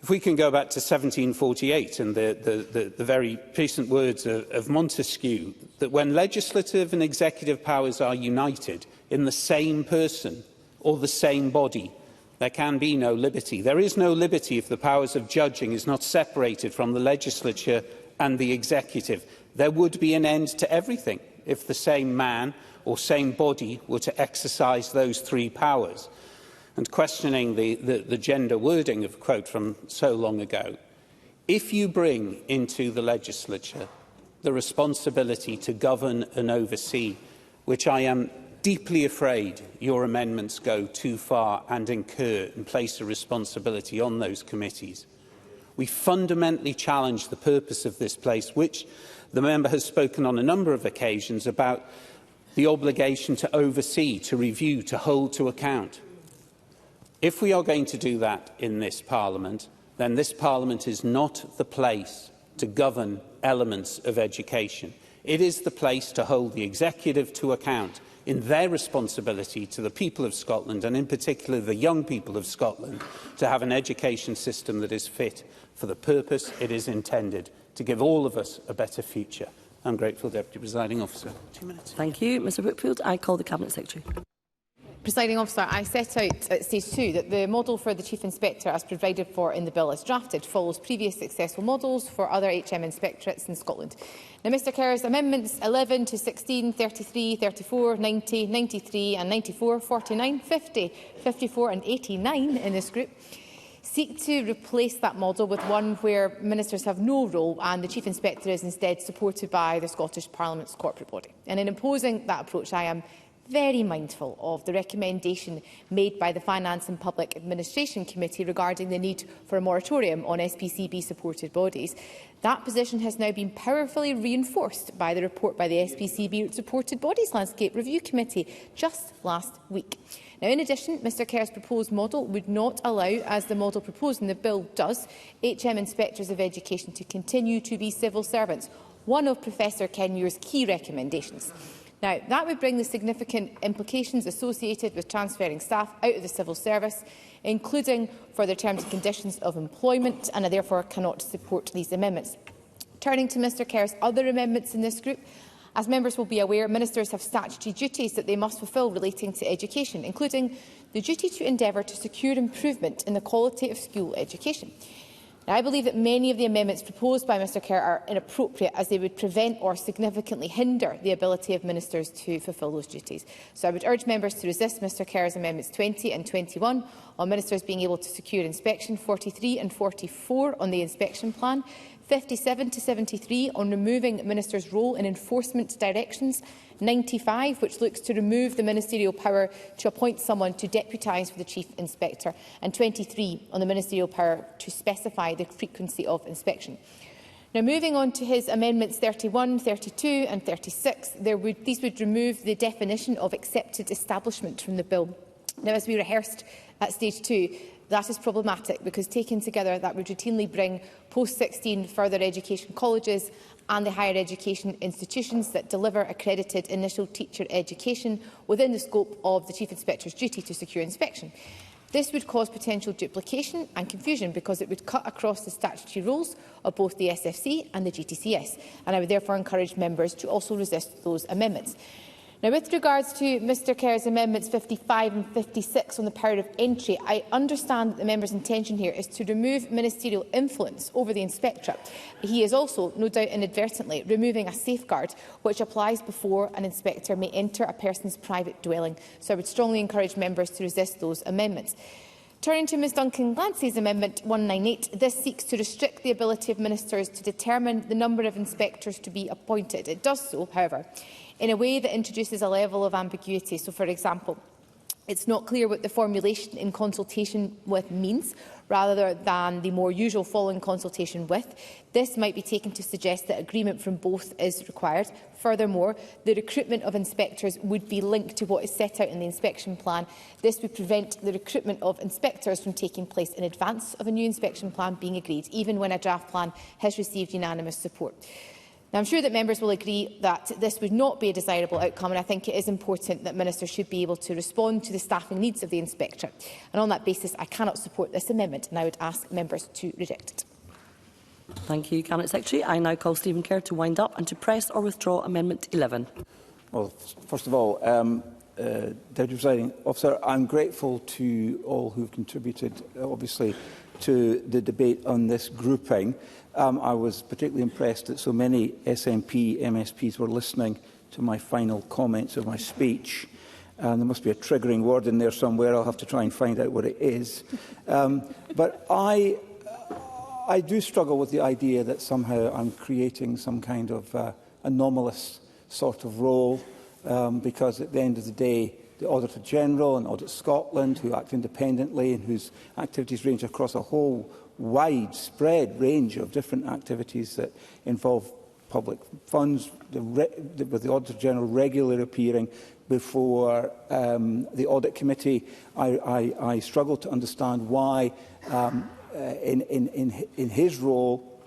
if we can go back to 1748 and the very recent words of Montesquieu, that when legislative and executive powers are united in the same person or the same body, there can be no liberty. There is no liberty if the powers of judging is not separated from the legislature and the executive. There would be an end to everything if the same man or same body were to exercise those three powers. And questioning the gender wording of a quote from so long ago, if you bring into the legislature the responsibility to govern and oversee, which I am deeply afraid your amendments go too far and incur and place a responsibility on those committees, we fundamentally challenge the purpose of this place, which the member has spoken on a number of occasions about the obligation to oversee, to review, to hold to account. If we are going to do that in this Parliament, then this Parliament is not the place to govern elements of education. It is the place to hold the executive to account in their responsibility to the people of Scotland, and in particular the young people of Scotland, to have an education system that is fit for the purpose it is intended, to give all of us a better future. I'm grateful, Deputy Presiding Officer. 2 minutes. Thank you. Mr Brookfield, I call the Cabinet Secretary. Presiding Officer, I set out at stage 2 that the model for the Chief Inspector, as provided for in the bill as drafted, follows previous successful models for other HM inspectorates in Scotland. Now, Mr Kerr's amendments 11 to 16, 33, 34, 90, 93 and 94, 49, 50, 54 and 89 in this group seek to replace that model with one where ministers have no role and the Chief Inspector is instead supported by the Scottish Parliament's corporate body. And in imposing that approach, I am very mindful of the recommendation made by the Finance and Public Administration Committee regarding the need for a moratorium on SPCB-supported bodies. That position has now been powerfully reinforced by the report by the SPCB-supported Bodies Landscape Review Committee just last week. Now, in addition, Mr Kerr's proposed model would not allow, as the model proposed in the bill does, HM Inspectors of Education to continue to be civil servants, one of Professor Kenmure's key recommendations. Now, that would bring the significant implications associated with transferring staff out of the civil service, including for their terms and conditions of employment, and I therefore cannot support these amendments. Turning to Mr Kerr's other amendments in this group, as members will be aware, ministers have statutory duties that they must fulfil relating to education, including the duty to endeavour to secure improvement in the quality of school education. Now, I believe that many of the amendments proposed by Mr Kerr are inappropriate, as they would prevent or significantly hinder the ability of ministers to fulfil those duties. So I would urge members to resist Mr Kerr's amendments 20 and 21 on ministers being able to secure inspection, 43 and 44 on the inspection plan, 57 to 73 on removing ministers' role in enforcement directions, 95 which looks to remove the ministerial power to appoint someone to deputise for the Chief Inspector, and 23 on the ministerial power to specify the frequency of inspection. Now, moving on to his amendments 31, 32 and 36, these would remove the definition of accepted establishment from the bill. Now, as we rehearsed at stage 2, that is problematic because, taken together, that would routinely bring post-16 further education colleges and the higher education institutions that deliver accredited initial teacher education within the scope of the Chief Inspector's duty to secure inspection. This would cause potential duplication and confusion because it would cut across the statutory roles of both the SFC and the GTCS, and I would therefore encourage members to also resist those amendments. Now, with regards to Mr Kerr's amendments 55 and 56 on the power of entry, I understand that the member's intention here is to remove ministerial influence over the inspectorate. He is also, no doubt inadvertently, removing a safeguard which applies before an inspector may enter a person's private dwelling. So I would strongly encourage members to resist those amendments. Turning to Ms Duncan Glancy's Amendment 198, this seeks to restrict the ability of ministers to determine the number of inspectors to be appointed. It does so, however, in a way that introduces a level of ambiguity. So, for example, it's not clear what the formulation in consultation with means, rather than the more usual following consultation with. This might be taken to suggest that agreement from both is required. Furthermore, the recruitment of inspectors would be linked to what is set out in the inspection plan. This would prevent the recruitment of inspectors from taking place in advance of a new inspection plan being agreed, even when a draft plan has received unanimous support. Now, I'm sure that members will agree that this would not be a desirable outcome, and I think it is important that ministers should be able to respond to the staffing needs of the inspectorate. And on that basis, I cannot support this amendment, and I would ask members to reject it. Thank you, Cabinet Secretary. I now call Stephen Kerr to wind up and to press or withdraw Amendment 11. Well, first of all, Deputy Presiding Officer, I'm grateful to all who have contributed, obviously, to the debate on this grouping. I was particularly impressed that so many SNP MSPs were listening to my final comments of my speech. There must be a triggering word in there somewhere. I'll have to try and find out what it is. But I do struggle with the idea that somehow I'm creating some kind of anomalous sort of role, because at the end of the day, the Auditor General and Audit Scotland, who act independently and whose activities range across a whole widespread range of different activities that involve public funds, with the Auditor General regularly appearing before the Audit Committee, I struggle to understand why, in his role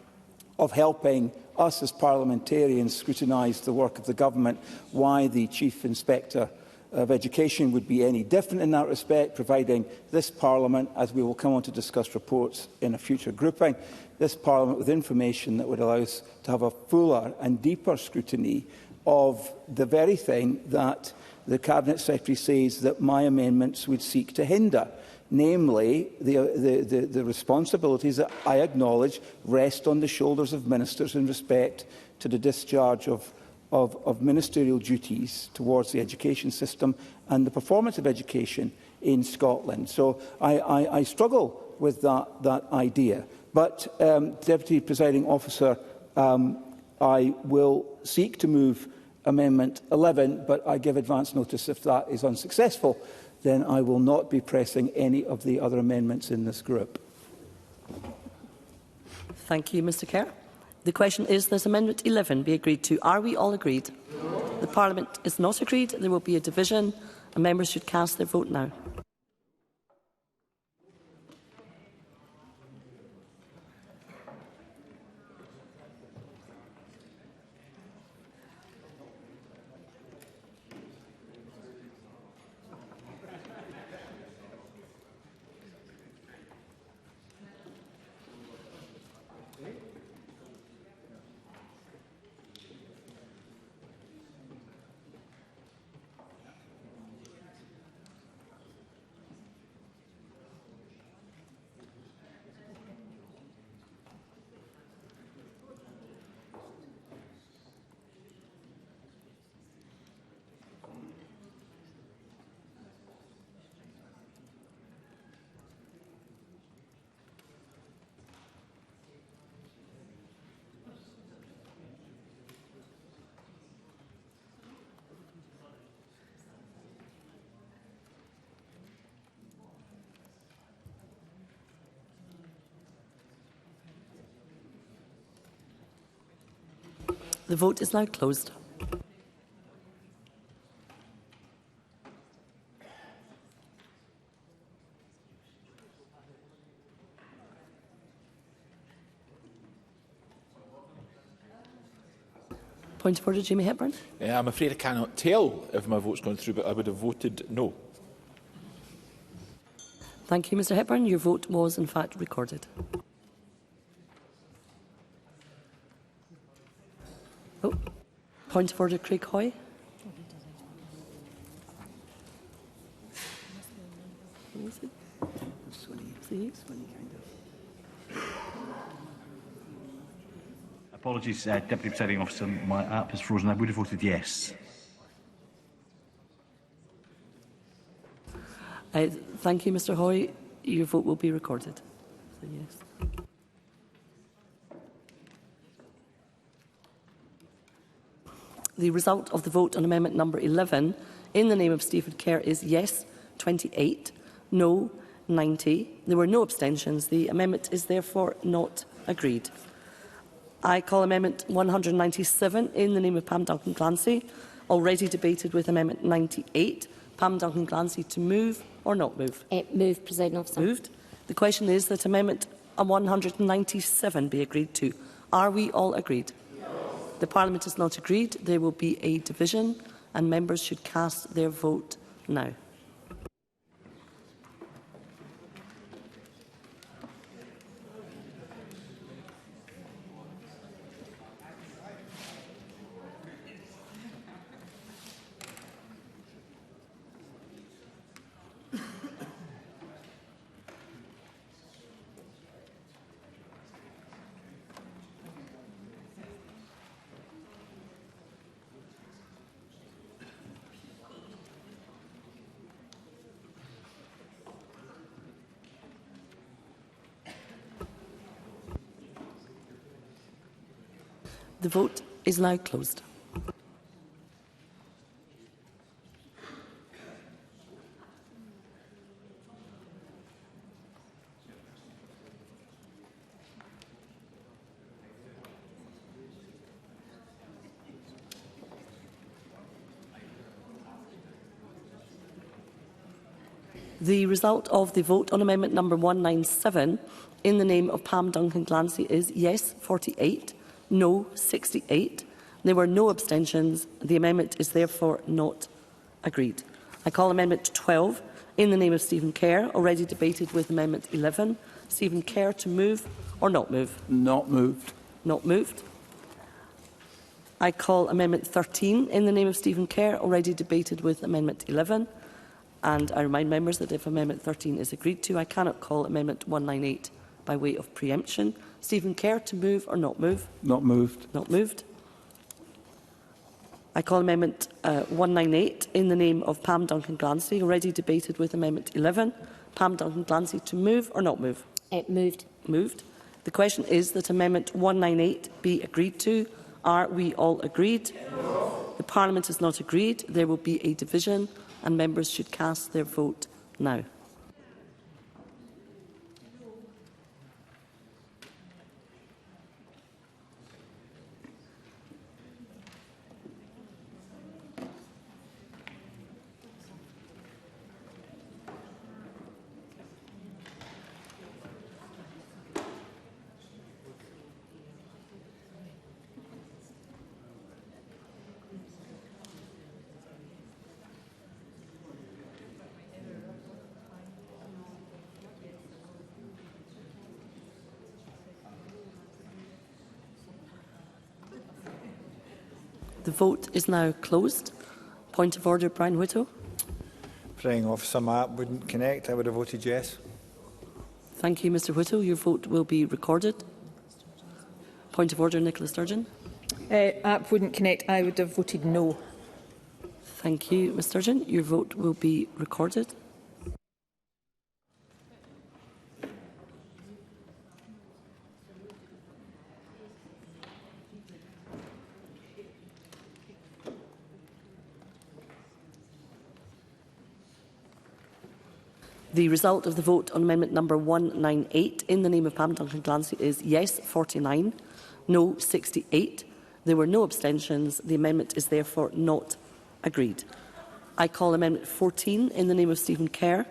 of helping us as parliamentarians scrutinise the work of the government, why the Chief Inspector of Education would be any different in that respect, providing this Parliament, as we will come on to discuss reports in a future grouping, this Parliament with information that would allow us to have a fuller and deeper scrutiny of the very thing that the Cabinet Secretary says that my amendments would seek to hinder, namely the responsibilities that I acknowledge rest on the shoulders of ministers in respect to the discharge of ministerial duties towards the education system and the performance of education in Scotland. So I struggle with that idea. But, Deputy Presiding Officer, I will seek to move Amendment 11, but I give advance notice if that is unsuccessful, then I will not be pressing any of the other amendments in this group. Thank you, Mr Kerr. The question is, does Amendment 11 be agreed to? Are we all agreed? No. The Parliament is not agreed. There will be a division, and members should cast their vote now. The vote is now closed. Point of order, Jamie Hepburn. I'm afraid I cannot tell if my vote's gone through, but I would have voted no. Thank you, Mr Hepburn. Your vote was in fact recorded. Oh. Point of order, Craig Hoy. Apologies, Deputy Presiding Officer, my app is frozen. I would have voted yes. Thank you, Mr Hoy. Your vote will be recorded. So, yes. The result of the vote on amendment number 11 in the name of Stephen Kerr is yes 28, no 90. There were no abstentions. The amendment is therefore not agreed. I call amendment 197 in the name of Pam Duncan-Glancy, already debated with amendment 98. Pam Duncan-Glancy to move or not move? Move, Presiding Officer. Moved. The question is that amendment 197 be agreed to. Are we all agreed? Yes. The Parliament is not agreed. There will be a division and members should cast their vote now. The vote is now closed. The result of the vote on amendment number 197 in the name of Pam Duncan-Glancy is yes 48, no 68. There were no abstentions. The amendment is therefore not agreed. I call amendment 12 in the name of Stephen Kerr, already debated with amendment 11. Stephen Kerr to move or not move? Not moved. Not moved. I call amendment 13 in the name of Stephen Kerr, already debated with amendment 11. And I remind members that if amendment 13 is agreed to, I cannot call amendment 198 by way of preemption. Stephen Kerr to move or not move? Not moved. Not moved. I call amendment 198 in the name of Pam Duncan-Glancy, already debated with amendment 11. Pam Duncan-Glancy to move or not move? Moved. Moved. The question is that amendment 198 be agreed to. Are we all agreed? No. The Parliament is not agreed. There will be a division and members should cast their vote now. The vote is now closed. Point of order, Brian Whittle. Presiding Officer, my app wouldn't connect. I would have voted yes. Thank you, Mr Whittle. Your vote will be recorded. Point of order, Nicola Sturgeon. App wouldn't connect. I would have voted no. Thank you, Ms Sturgeon. Your vote will be recorded. The result of the vote on amendment number 198 in the name of Pam Duncan-Glancy is yes 49, no 68. There were no abstentions. The amendment is therefore not agreed. I call amendment 14 in the name of Stephen Kerr,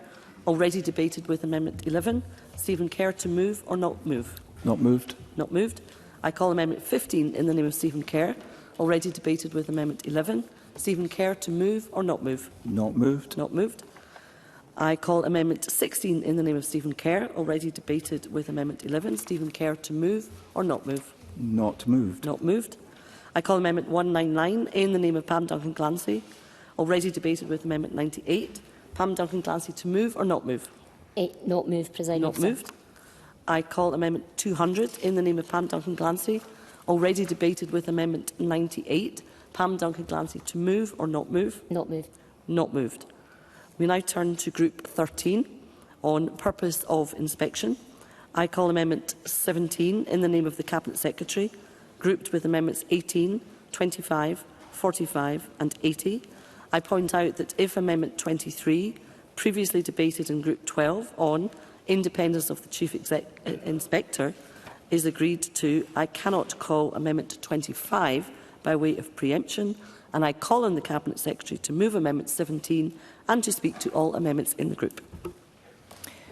already debated with amendment 11. Stephen Kerr to move or not move? Not moved. Not moved. I call amendment 15 in the name of Stephen Kerr, already debated with amendment 11. Stephen Kerr to move or not move? Not moved. Not moved. I call amendment 16 in the name of Stephen Kerr, already debated with amendment 11. Stephen Kerr to move or not move? Not moved. Not moved. I call amendment 199 in the name of Pam Duncan-Glancy, already debated with amendment 98. Pam Duncan-Glancy to move or not move? Not move, Presiding Officer. Not moved. I call Amendment 200 in the name of Pam Duncan-Glancy, already debated with Amendment 98. Pam Duncan-Glancy to move or not move? Not moved. Not moved. We now turn to Group 13 on purpose of inspection. I call Amendment 17 in the name of the Cabinet Secretary, grouped with Amendments 18, 25, 45 and 80. I point out that if Amendment 23, previously debated in Group 12 on independence of the Chief Inspector, is agreed to, I cannot call Amendment 25 by way of preemption, and I call on the Cabinet Secretary to move Amendment 17 and to speak to all amendments in the group.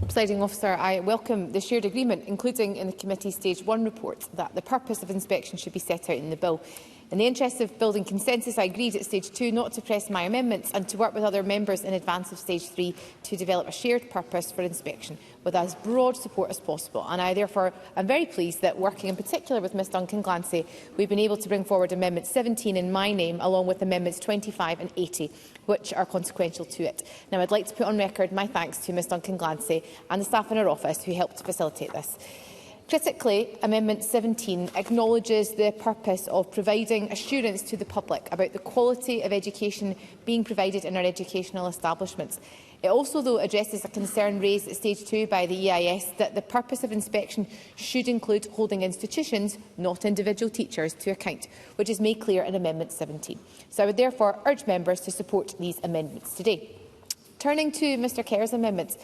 Presiding Officer, I welcome the shared agreement, including in the committee Stage 1 report, that the purpose of inspection should be set out in the bill. In the interest of building consensus, I agreed at Stage 2 not to press my amendments and to work with other members in advance of Stage 3 to develop a shared purpose for inspection with as broad support as possible. And I therefore am very pleased that, working in particular with Ms Duncan-Glancy, we've been able to bring forward Amendment 17 in my name, along with Amendments 25 and 80, which are consequential to it. Now, I'd like to put on record my thanks to Ms Duncan-Glancy and the staff in her office who helped to facilitate this. Critically, Amendment 17 acknowledges the purpose of providing assurance to the public about the quality of education being provided in our educational establishments. It also, though, addresses a concern raised at Stage 2 by the EIS that the purpose of inspection should include holding institutions, not individual teachers, to account, which is made clear in Amendment 17. So I would therefore urge members to support these amendments today. Turning to Mr Kerr's amendments,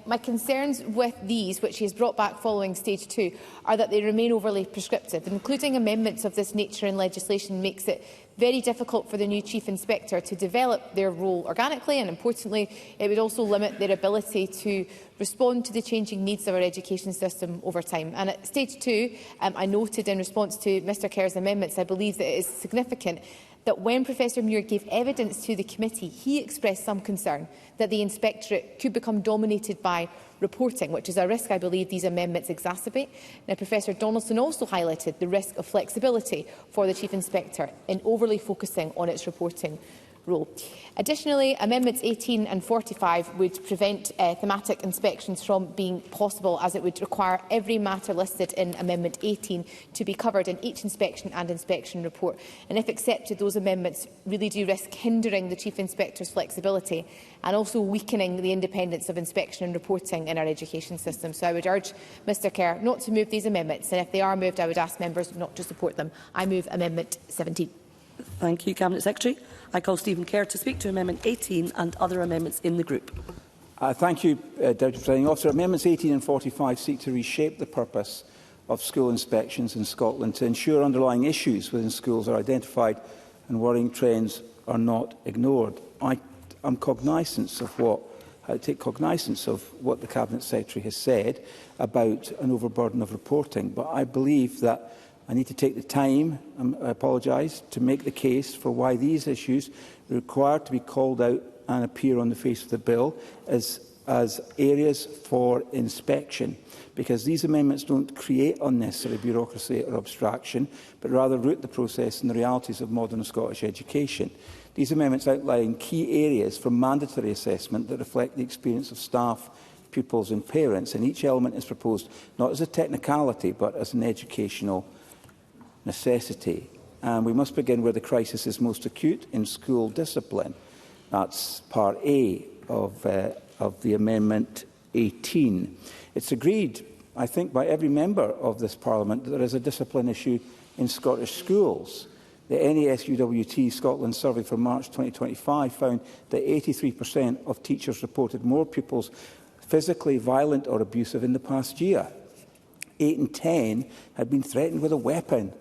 my concerns with these, which he has brought back following Stage 2, are that they remain overly prescriptive. Including amendments of this nature in legislation makes it very difficult for the new Chief Inspector to develop their role organically, and importantly, it would also limit their ability to respond to the changing needs of our education system over time. And at Stage 2, I noted in response to Mr Kerr's amendments, I believe that it is significant that when Professor Muir gave evidence to the committee, he expressed some concern that the Inspectorate could become dominated by reporting, which is a risk I believe these amendments exacerbate. Now, Professor Donaldson also highlighted the risk of flexibility for the Chief Inspector in overly focusing on its reporting role. Additionally, Amendments 18 and 45 would prevent thematic inspections from being possible, as it would require every matter listed in Amendment 18 to be covered in each inspection and inspection report. And if accepted, those amendments really do risk hindering the Chief Inspector's flexibility and also weakening the independence of inspection and reporting in our education system. So I would urge Mr Kerr not to move these amendments, and if they are moved, I would ask members not to support them. I move Amendment 17. Thank you, Cabinet Secretary. I call Stephen Kerr to speak to Amendment 18 and other amendments in the group. Thank you, Deputy Presiding Officer. Amendments 18 and 45 seek to reshape the purpose of school inspections in Scotland to ensure underlying issues within schools are identified and worrying trends are not ignored. I take cognizance of what the Cabinet Secretary has said about an overburden of reporting, but I believe that I need to take the time, I apologise, to make the case for why these issues require to be called out and appear on the face of the bill as areas for inspection, because these amendments don't create unnecessary bureaucracy or abstraction, but rather root the process in the realities of modern Scottish education. These amendments outline key areas for mandatory assessment that reflect the experience of staff, pupils and parents, and each element is proposed not as a technicality but as an educational necessity. And we must begin where the crisis is most acute, in school discipline. That's Part A of the Amendment 18. It's agreed, I think, by every member of this Parliament that there is a discipline issue in Scottish schools. The NASUWT Scotland survey for March 2025 found that 83% of teachers reported more pupils physically violent or abusive in the past year. 8 in 10 had been threatened with a weapon.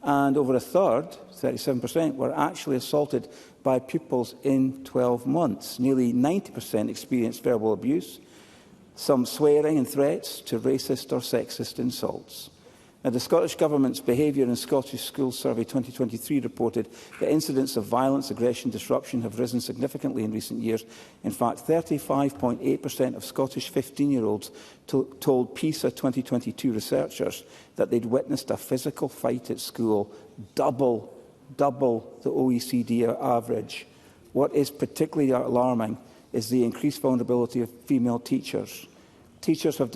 And over a third, 37%, were actually assaulted by pupils in 12 months. Nearly 90% experienced verbal abuse, some swearing and threats to racist or sexist insults. Now, the Scottish Government's Behaviour in Scottish Schools Survey 2023 reported that incidents of violence, aggression, disruption have risen significantly in recent years. In fact, 35.8% of Scottish 15-year-olds told PISA 2022 researchers that they'd witnessed a physical fight at school, double the OECD average. What is particularly alarming is the increased vulnerability of female teachers. Teachers have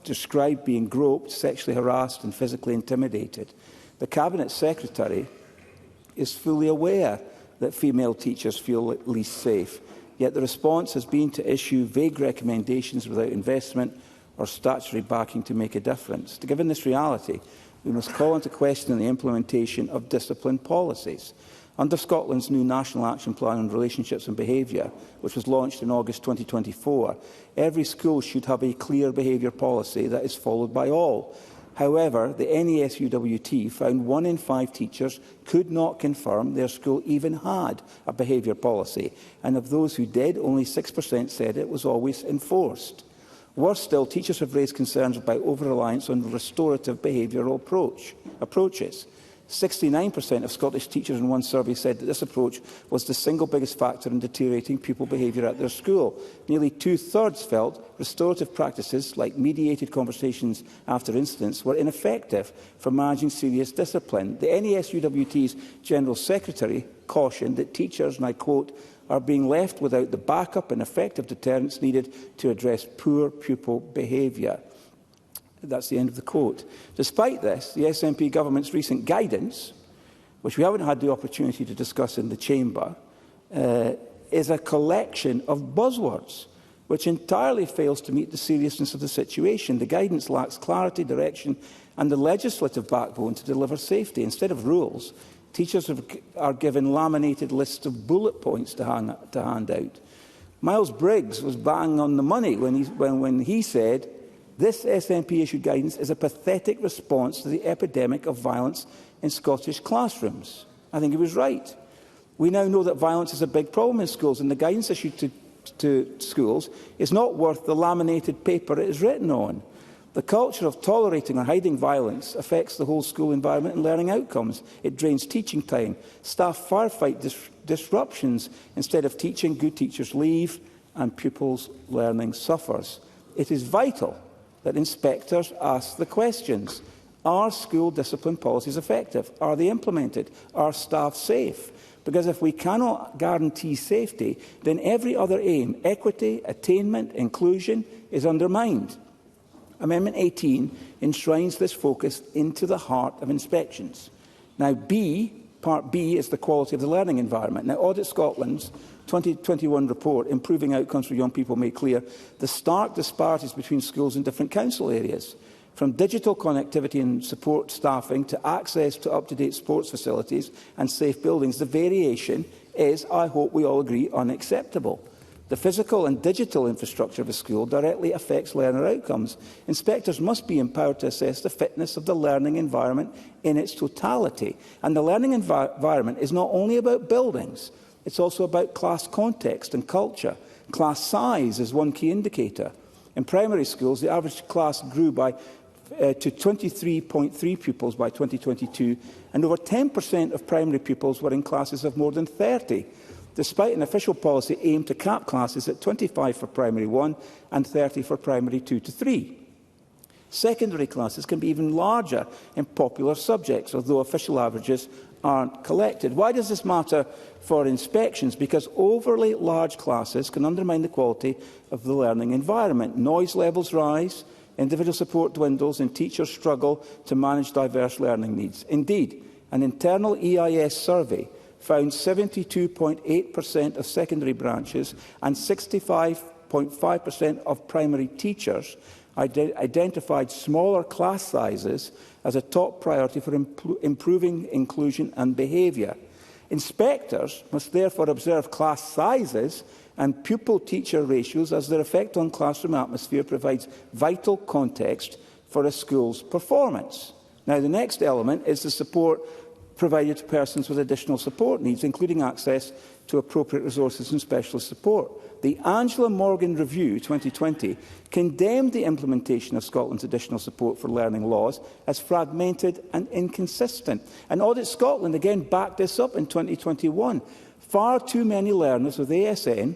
described being groped, sexually harassed and physically intimidated. The Cabinet Secretary is fully aware that female teachers feel at least safe, yet the response has been to issue vague recommendations without investment or statutory backing to make a difference. Given this reality, we must call into question the implementation of discipline policies. Under Scotland's new National Action Plan on Relationships and Behaviour, which was launched in August 2024, every school should have a clear behaviour policy that is followed by all. However, the NASUWT found 1 in 5 teachers could not confirm their school even had a behaviour policy, and of those who did, only 6% said it was always enforced. Worse still, teachers have raised concerns about over-reliance on restorative behavioural approaches. 69% of Scottish teachers in one survey said that this approach was the single biggest factor in deteriorating pupil behaviour at their school. Nearly 2/3 felt restorative practices, like mediated conversations after incidents, were ineffective for managing serious discipline. The NASUWT's General Secretary cautioned that teachers, and I quote, are being left without the backup and effective deterrents needed to address poor pupil behaviour. That's the end of the quote. Despite this, the SNP government's recent guidance, which we haven't had the opportunity to discuss in the chamber, is a collection of buzzwords, which entirely fails to meet the seriousness of the situation. The guidance lacks clarity, direction and the legislative backbone to deliver safety. Instead of rules, teachers are given laminated lists of bullet points to hand out. Miles Briggs was bang on the money when he said, "This SNP-issued guidance is a pathetic response to the epidemic of violence in Scottish classrooms." I think he was right. We now know that violence is a big problem in schools, and the guidance issued to schools is not worth the laminated paper it is written on. The culture of tolerating or hiding violence affects the whole school environment and learning outcomes. It drains teaching time. Staff firefight disruptions instead of teaching. Good teachers leave, and pupils' learning suffers. It is vital that inspectors ask the questions. Are school discipline policies effective? Are they implemented? Are staff safe? Because if we cannot guarantee safety, then every other aim, equity, attainment, inclusion, is undermined. Amendment 18 enshrines this focus into the heart of inspections. Now, Part B is the quality of the learning environment. Now, Audit Scotland's 2021 report, Improving Outcomes for Young People, made clear the stark disparities between schools in different council areas. From digital connectivity and support staffing to access to up-to-date sports facilities and safe buildings, the variation is, I hope we all agree, unacceptable. The physical and digital infrastructure of a school directly affects learner outcomes. Inspectors must be empowered to assess the fitness of the learning environment in its totality. And the learning environment is not only about buildings, it's also about class context and culture. Class size is one key indicator. In primary schools, the average class grew to 23.3 pupils by 2022, and over 10% of primary pupils were in classes of more than 30. Despite an official policy aimed to cap classes at 25 for Primary 1 and 30 for Primary 2 to 3. Secondary classes can be even larger in popular subjects, although official averages aren't collected. Why does this matter for inspections? Because overly large classes can undermine the quality of the learning environment. Noise levels rise, individual support dwindles, and teachers struggle to manage diverse learning needs. Indeed, an internal EIS survey found 72.8% of secondary branches and 65.5% of primary teachers identified smaller class sizes as a top priority for improving inclusion and behaviour. Inspectors must therefore observe class sizes and pupil-teacher ratios, as their effect on classroom atmosphere provides vital context for a school's performance. Now, the next element is the support provided to persons with additional support needs, including access to appropriate resources and specialist support. The Angela Morgan Review 2020 condemned the implementation of Scotland's additional support for learning laws as fragmented and inconsistent. And Audit Scotland again backed this up in 2021. Far too many learners with ASN,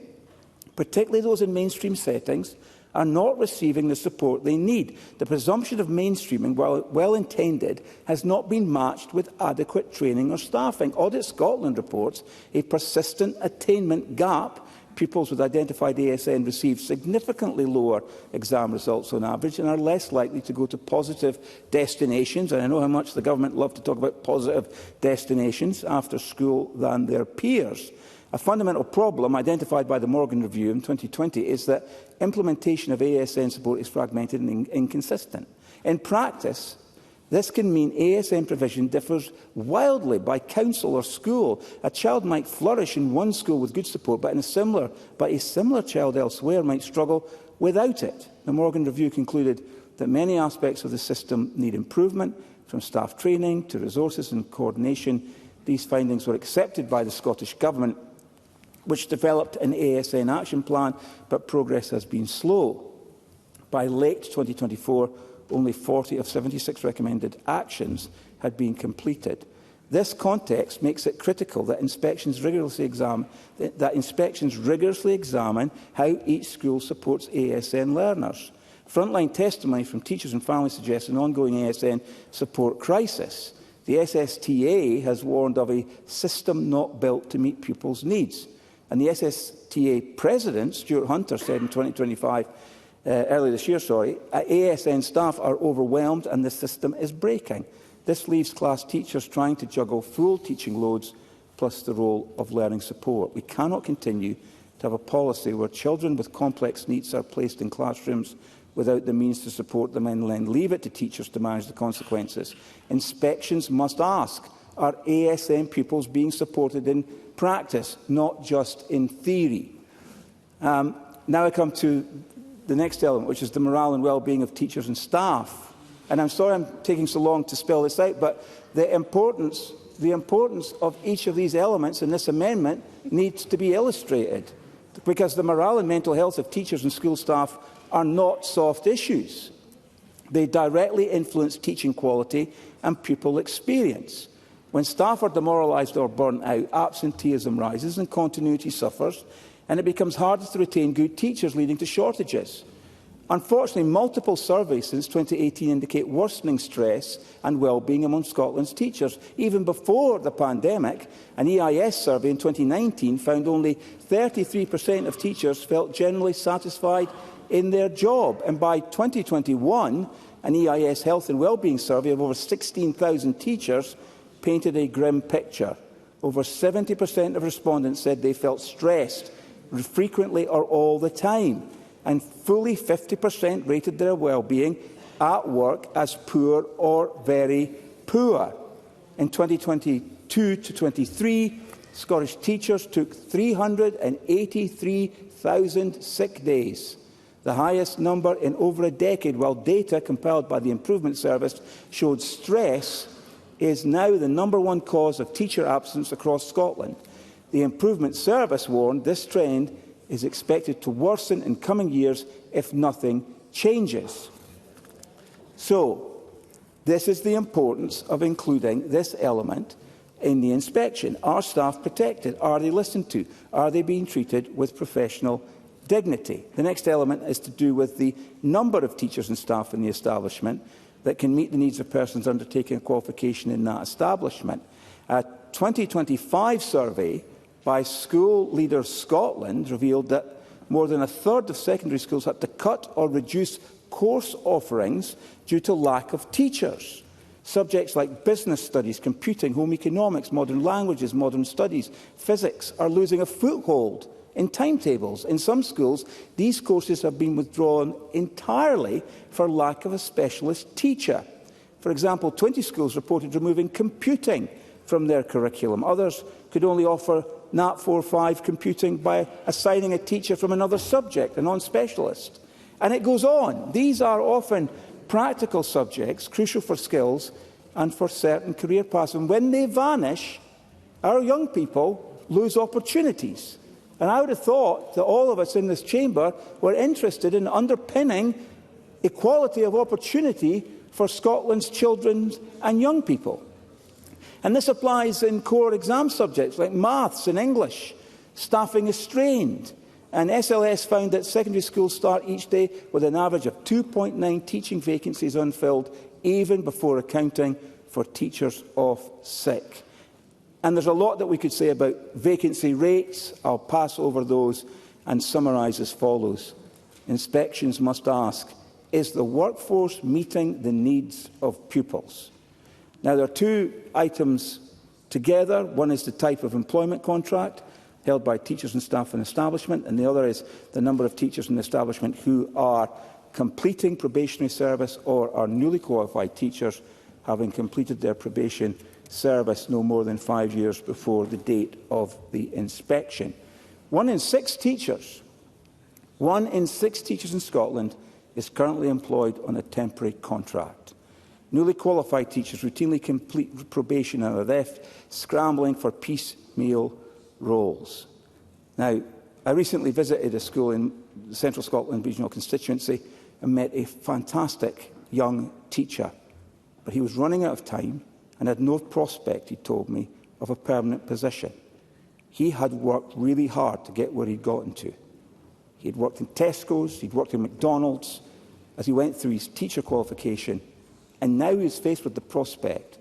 particularly those in mainstream settings, are not receiving the support they need. The presumption of mainstreaming, while well-intended, has not been matched with adequate training or staffing. Audit Scotland reports a persistent attainment gap Pupils with identified ASN receive significantly lower exam results on average and are less likely to go to positive destinations, and I know how much the government love to talk about positive destinations, after school than their peers. A fundamental problem identified by the Morgan Review in 2020 is that implementation of ASN support is fragmented and inconsistent. In practice, this can mean ASN provision differs wildly by council or school. A child might flourish in one school with good support, but a similar child elsewhere might struggle without it. The Morgan Review concluded that many aspects of the system need improvement, from staff training to resources and coordination. These findings were accepted by the Scottish Government, which developed an ASN action plan, but progress has been slow. By late 2024, only 40 of 76 recommended actions had been completed. This context makes it critical that inspections rigorously examine how each school supports ASN learners. Frontline testimony from teachers and families suggests an ongoing ASN support crisis. The SSTA has warned of a system not built to meet pupils' needs. And the SSTA President, Stuart Hunter, said in 2025, earlier this year, ASN staff are overwhelmed and the system is breaking. This leaves class teachers trying to juggle full teaching loads plus the role of learning support. We cannot continue to have a policy where children with complex needs are placed in classrooms without the means to support them and then leave it to teachers to manage the consequences. Inspections must ask, are ASN pupils being supported in practice, not just in theory? Now I come to the next element, which is the morale and well-being of teachers and staff. And I'm sorry I'm taking so long to spell this out, but the importance of each of these elements in this amendment needs to be illustrated, because the morale and mental health of teachers and school staff are not soft issues. They directly influence teaching quality and pupil experience. When staff are demoralised or burnt out, absenteeism rises and continuity suffers, and it becomes harder to retain good teachers, leading to shortages. Unfortunately, multiple surveys since 2018 indicate worsening stress and well-being among Scotland's teachers. Even before the pandemic, an EIS survey in 2019 found only 33% of teachers felt generally satisfied in their job. And by 2021, an EIS health and well-being survey of over 16,000 teachers painted a grim picture. Over 70% of respondents said they felt stressed frequently or all the time, and fully 50% rated their well-being at work as poor or very poor. In 2022 to 23, Scottish teachers took 383,000 sick days, the highest number in over a decade, while data compiled by the Improvement Service showed stress is now the #1 cause of teacher absence across Scotland. The Improvement Service warned this trend is expected to worsen in coming years if nothing changes. So, this is the importance of including this element in the inspection. Are staff protected? Are they listened to? Are they being treated with professional dignity? The next element is to do with the number of teachers and staff in the establishment that can meet the needs of persons undertaking a qualification in that establishment. A 2025 survey by School Leaders Scotland revealed that more than a third of secondary schools had to cut or reduce course offerings due to lack of teachers. Subjects like business studies, computing, home economics, modern languages, modern studies, physics are losing a foothold in timetables. In some schools, these courses have been withdrawn entirely for lack of a specialist teacher. For example, 20 schools reported removing computing from their curriculum. Others could only offer Nat 4-5 computing by assigning a teacher from another subject, a non-specialist. And it goes on. These are often practical subjects, crucial for skills and for certain career paths. And when they vanish, our young people lose opportunities. And I would have thought that all of us in this chamber were interested in underpinning equality of opportunity for Scotland's children and young people. And this applies in core exam subjects like maths and English. Staffing is strained. And SLS found that secondary schools start each day with an average of 2.9 teaching vacancies unfilled, even before accounting for teachers off sick. And there's a lot that we could say about vacancy rates. I'll pass over those and summarise as follows. Inspections must ask, is the workforce meeting the needs of pupils? Now, there are two items together. One is the type of employment contract held by teachers and staff in establishment, and the other is the number of teachers in the establishment who are completing probationary service or are newly qualified teachers having completed their probation service no more than 5 years before the date of the inspection. 1 in 6 teachers in Scotland is currently employed on a temporary contract. Newly qualified teachers routinely complete probation and are left scrambling for piecemeal roles. Now, I recently visited a school in the Central Scotland Regional Constituency and met a fantastic young teacher. But he was running out of time and had no prospect, he told me, of a permanent position. He had worked really hard to get where he'd gotten to. He had worked in Tesco's, he'd worked in McDonald's as he went through his teacher qualification, and now he is faced with the prospect,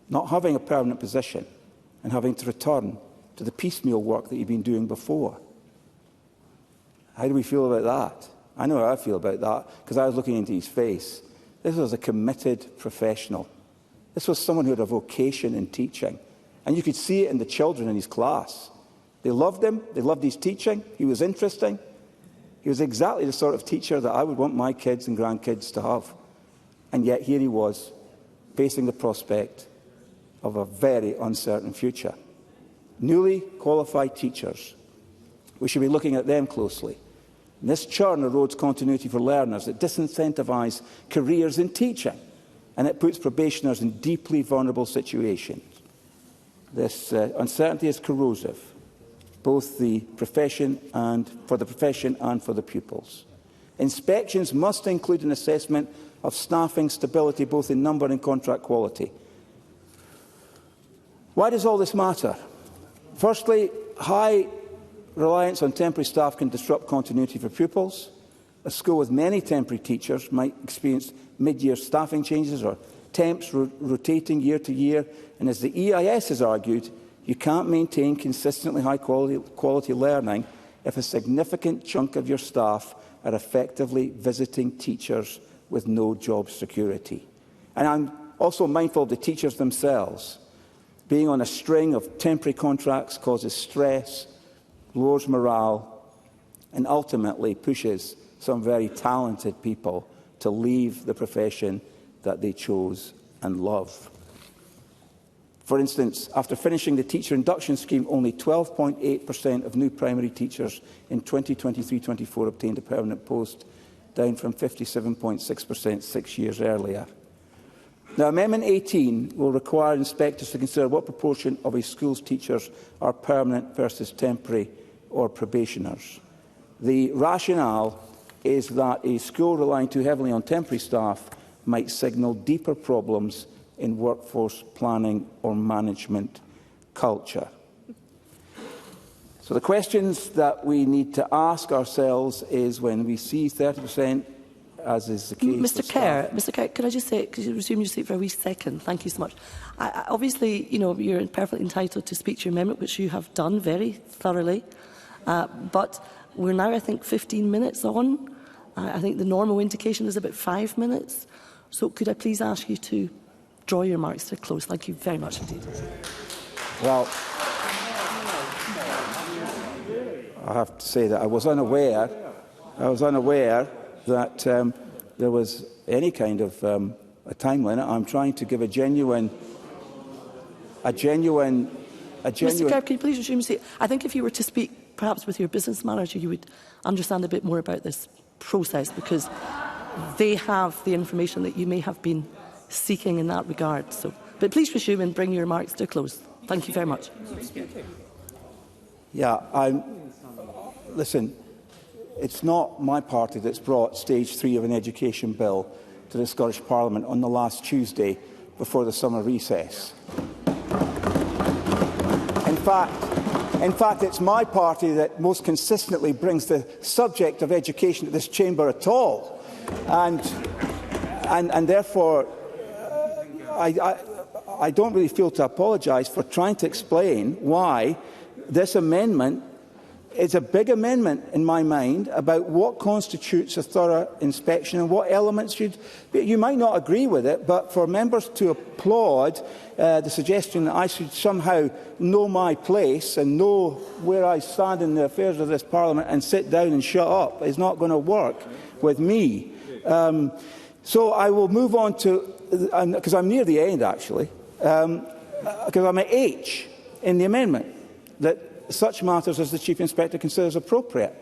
not having a permanent position and having to return to the piecemeal work that he'd been doing before. How do we feel about that? I know how I feel about that, because I was looking into his face. This was a committed professional. This was someone who had a vocation in teaching. And you could see it in the children in his class. They loved him. They loved his teaching. He was interesting. He was exactly the sort of teacher that I would want my kids and grandkids to have. And yet here he was, facing the prospect of a very uncertain future. Newly qualified teachers. We should be looking at them closely. And this churn erodes continuity for learners. It disincentivises careers in teaching, and it puts probationers in deeply vulnerable situations. This uncertainty is corrosive, both the profession and for the pupils. Inspections must include an assessment of staffing stability, both in number and contract quality. Why does all this matter? Firstly, high reliance on temporary staff can disrupt continuity for pupils. A school with many temporary teachers might experience mid-year staffing changes or temps rotating year to year. And as the EIS has argued, you can't maintain consistently high quality learning if a significant chunk of your staff are effectively visiting teachers with no job security. And I'm also mindful of the teachers themselves. Being on a string of temporary contracts causes stress, lowers morale, and ultimately pushes some very talented people to leave the profession that they chose and love. For instance, after finishing the teacher induction scheme, only 12.8% of new primary teachers in 2023-24 obtained a permanent post, down from 57.6% 6 years earlier. Now, Amendment 18 will require inspectors to consider what proportion of a school's teachers are permanent versus temporary or probationers. The rationale is that a school relying too heavily on temporary staff might signal deeper problems in workforce planning or management culture. So the questions that we need to ask ourselves is, when we see 30%, as is the case Mr. Kerr, could I just say, could you resume your seat for a wee second? Thank you so much. Obviously, you're perfectly entitled to speak to your amendment, which you have done very thoroughly. But we're now, I think, 15 minutes on. I think the normal indication is about 5 minutes. So could I please ask you to draw your marks to a close? Thank you very much indeed. Well, I have to say that I was unaware that there was any kind of a time limit. I'm trying to give a genuine. Mr. Kerr, can you please resume your seat? I think if you were to speak perhaps with your business manager, you would understand a bit more about this process, because they have the information that you may have been seeking in that regard. So, but please resume and bring your remarks to a close. Thank you very much. Yeah, listen, it's not my party that's brought stage 3 of an education bill to the Scottish Parliament on the last Tuesday before the summer recess. In fact, it's my party that most consistently brings the subject of education to this chamber at all. And therefore, I don't really feel to apologise for trying to explain why this amendment It's a big amendment in my mind about what constitutes a thorough inspection and what elements should. You might not agree with it, but for members to applaud the suggestion that I should somehow know my place and know where I stand in the affairs of this Parliament and sit down and shut up is not going to work with me. So I will move on to, because I'm near the end actually, because I'm at H in the amendment, that such matters as the Chief Inspector considers appropriate.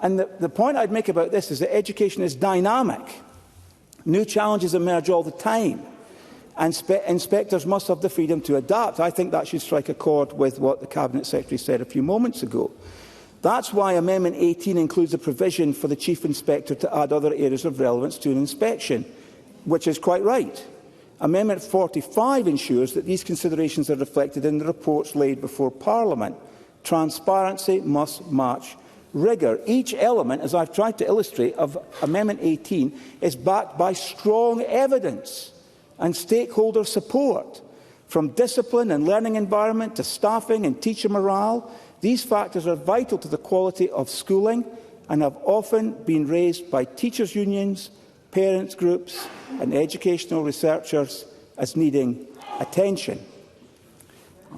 And the point I'd make about this is that education is dynamic. New challenges emerge all the time, and inspectors must have the freedom to adapt. I think that should strike a chord with what the Cabinet Secretary said a few moments ago. That's why Amendment 18 includes a provision for the Chief Inspector to add other areas of relevance to an inspection, which is quite right. Amendment 45 ensures that these considerations are reflected in the reports laid before Parliament. Transparency must match rigour. Each element, as I've tried to illustrate, of Amendment 18 is backed by strong evidence and stakeholder support. From discipline and learning environment to staffing and teacher morale, these factors are vital to the quality of schooling and have often been raised by teachers' unions, parents' groups and educational researchers as needing attention.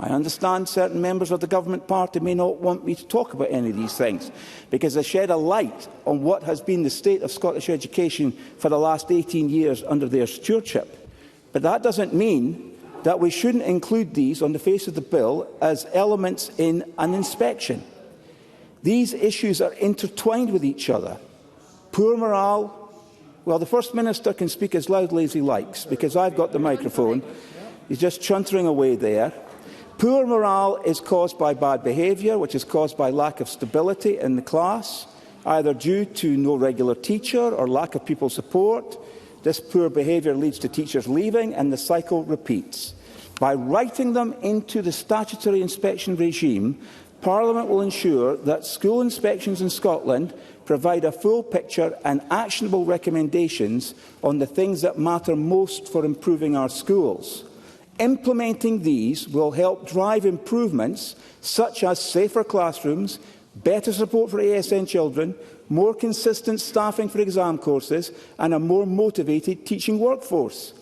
I understand certain members of the government party may not want me to talk about any of these things because they shed a light on what has been the state of Scottish education for the last 18 years under their stewardship. But that doesn't mean that we shouldn't include these on the face of the bill as elements in an inspection. These issues are intertwined with each other. Poor morale, well, the First Minister can speak as loudly as he likes because I've got the microphone. He's just chuntering away there. Poor morale is caused by bad behaviour, which is caused by lack of stability in the class, either due to no regular teacher or lack of pupil support. This poor behaviour leads to teachers leaving and the cycle repeats. By writing them into the statutory inspection regime, Parliament will ensure that school inspections in Scotland provide a full picture and actionable recommendations on the things that matter most for improving our schools. Implementing these will help drive improvements such as safer classrooms, better support for ASN children, more consistent staffing for exam courses and a more motivated teaching workforce.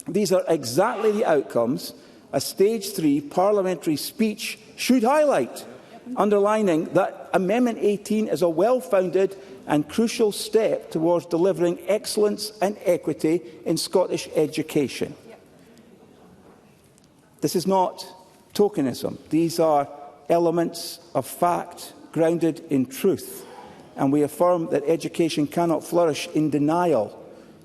These are exactly the outcomes a Stage 3 parliamentary speech should highlight, underlining that Amendment 18 is a well-founded and crucial step towards delivering excellence and equity in Scottish education. This is not tokenism. These are elements of fact grounded in truth. And we affirm that education cannot flourish in denial.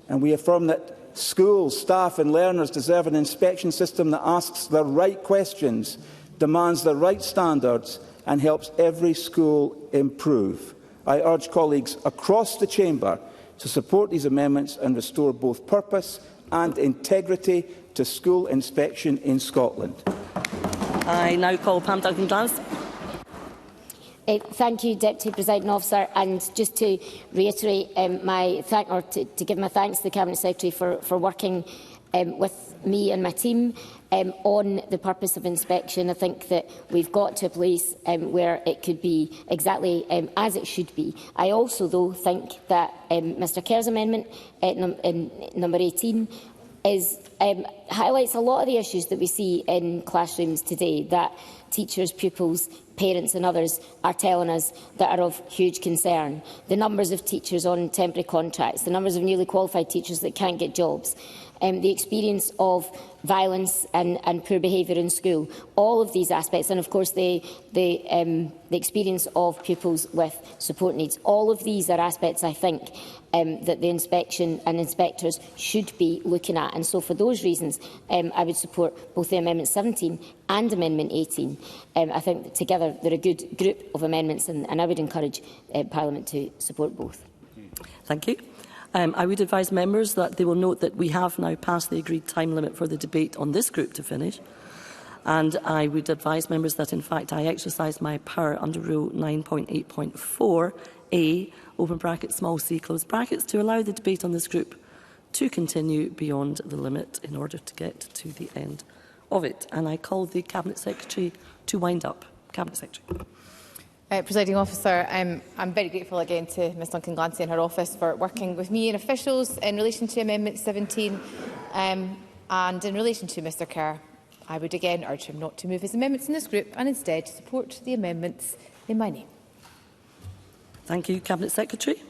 And we affirm that schools, staff and learners deserve an inspection system that asks the right questions, demands the right standards and helps every school improve. I urge colleagues across the chamber to support these amendments and restore both purpose and integrity to school inspection in Scotland. I now call Pam Duncan-Glancy. Thank you, Deputy Presiding Officer. And just to reiterate to give my thanks to the Cabinet Secretary for working with me and my team on the purpose of inspection. I think that we've got to a place where it could be exactly as it should be. I also, though, think that Mr Kerr's amendment, number 18, highlights a lot of the issues that we see in classrooms today that teachers, pupils, parents and others are telling us that are of huge concern. The numbers of teachers on temporary contracts, the numbers of newly qualified teachers that can't get jobs, the experience of violence and poor behaviour in school, all of these aspects, and of course the experience of pupils with support needs. All of these are aspects, I think, that the inspection and inspectors should be looking at. And so for those reasons, I would support both the Amendment 17 and Amendment 18. I think that together they're a good group of amendments, and I would encourage Parliament to support both. Thank you. I would advise members that they will note that we have now passed the agreed time limit for the debate on this group to finish. And I would advise members that, in fact, I exercised my power under Rule 9.8.4a, open brackets, small c, close brackets, to allow the debate on this group to continue beyond the limit in order to get to the end of it. And I call the Cabinet Secretary to wind up. Cabinet Secretary. Presiding Officer, I'm very grateful again to Ms Duncan Glancy and her office for working with me and officials in relation to Amendment 17 and in relation to Mr Kerr. I would again urge him not to move his amendments in this group and instead support the amendments in my name. Thank you, Cabinet Secretary.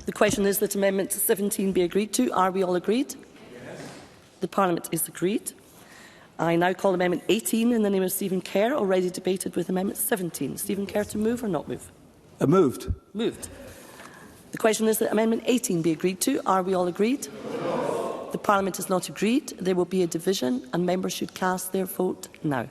The question is that Amendment 17 be agreed to. Are we all agreed? Yes. The Parliament is agreed. I now call Amendment 18 in the name of Stephen Kerr, already debated with Amendment 17. Stephen Kerr to move or not move? Moved. Moved. The question is that Amendment 18 be agreed to. Are we all agreed? No. The Parliament is not agreed. There will be a division and members should cast their vote now.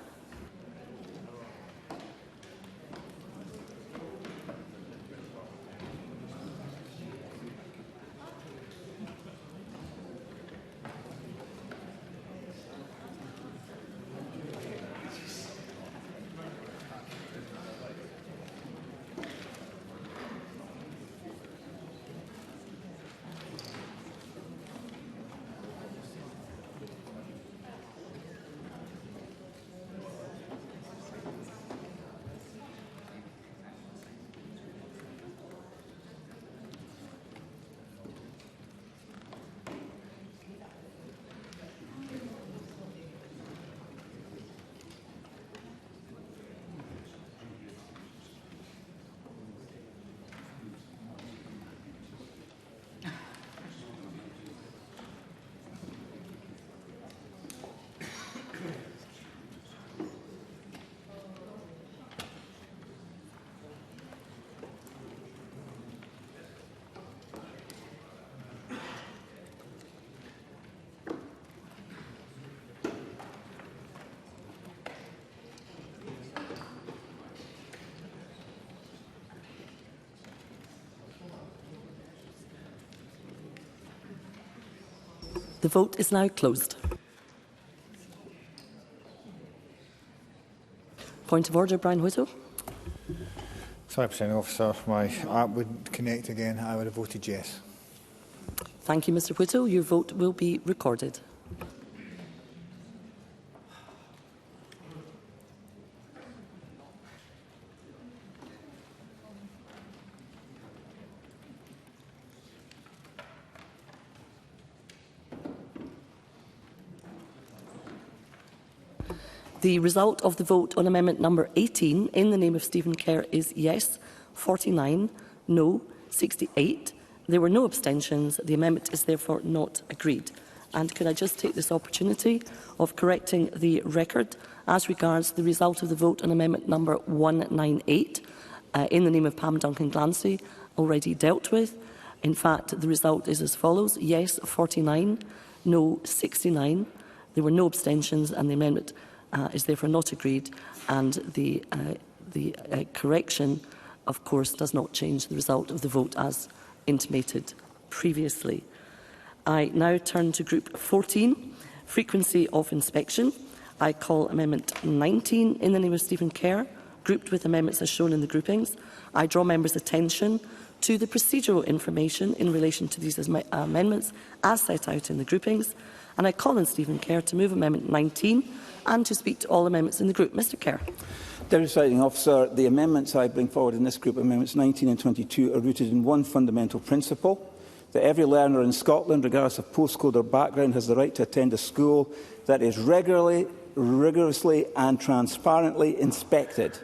The vote is now closed. Point of order, Brian Whittle. Sorry, Presiding Officer, my app wouldn't connect again. I would have voted yes. Thank you, Mr Whittle. Your vote will be recorded. The result of the vote on amendment number 18 in the name of Stephen Kerr is yes, 49, no, 68. There were no abstentions. The amendment is therefore not agreed. And could I just take this opportunity of correcting the record as regards the result of the vote on amendment number 198 in the name of Pam Duncan Glancy, already dealt with. In fact, the result is as follows: yes, 49, no, 69. There were no abstentions, and the amendment is therefore not agreed, and the correction, of course, does not change the result of the vote as intimated previously. I now turn to Group 14, Frequency of Inspection. I call Amendment 19 in the name of Stephen Kerr, grouped with amendments as shown in the groupings. I draw members' attention to the procedural information in relation to these amendments as set out in the groupings, and I call on Stephen Kerr to move Amendment 19 and to speak to all amendments in the group. Mr Kerr. Deputy Presiding Officer, the amendments I bring forward in this group, Amendments 19 and 22, are rooted in one fundamental principle: that every learner in Scotland, regardless of postcode or background, has the right to attend a school that is rigorously and transparently inspected.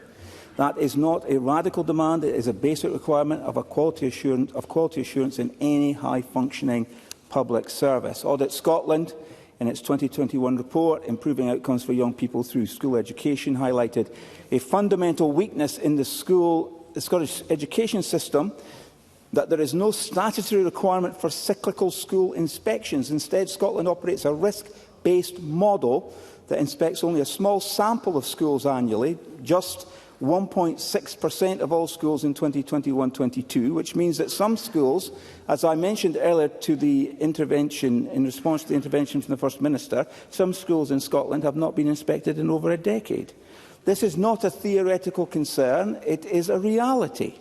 That is not a radical demand. It is a basic requirement of quality assurance in any high-functioning public service. Audit Scotland, in its 2021 report, Improving Outcomes for Young People Through School Education, highlighted a fundamental weakness in the Scottish education system, that there is no statutory requirement for cyclical school inspections. Instead, Scotland operates a risk-based model that inspects only a small sample of schools annually, just 1.6% of all schools in 2021-22, which means that some schools, as I mentioned earlier to the intervention, in response to the intervention from the First Minister, some schools in Scotland have not been inspected in over a decade. This is not a theoretical concern, it is a reality.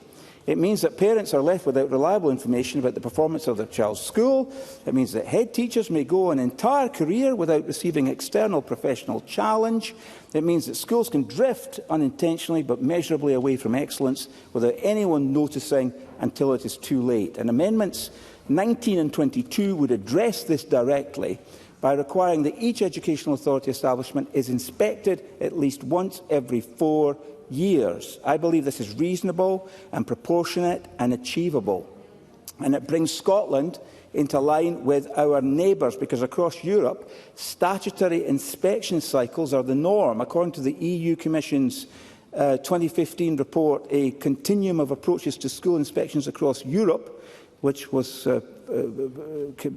It means that parents are left without reliable information about the performance of their child's school. It means that head teachers may go an entire career without receiving external professional challenge. It means that schools can drift unintentionally but measurably away from excellence without anyone noticing until it is too late. And Amendments 19 and 22 would address this directly by requiring that each educational authority establishment is inspected at least once every 4 years. I believe this is reasonable and proportionate and achievable. And it brings Scotland into line with our neighbours, because across Europe, statutory inspection cycles are the norm. According to the EU Commission's 2015 report, A Continuum of Approaches to School Inspections Across Europe, which was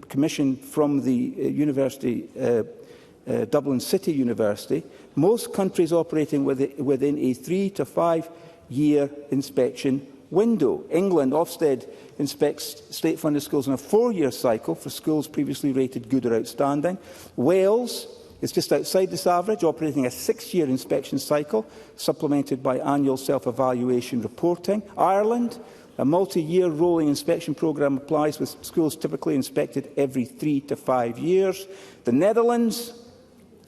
commissioned from the Dublin City University, most countries operating within a 3 to 5 year inspection window. England, Ofsted, inspects state-funded schools on a 4-year cycle for schools previously rated good or outstanding. Wales is just outside this average, operating a 6-year inspection cycle, supplemented by annual self-evaluation reporting. Ireland, a multi-year rolling inspection programme applies, with schools typically inspected every 3 to 5 years. The Netherlands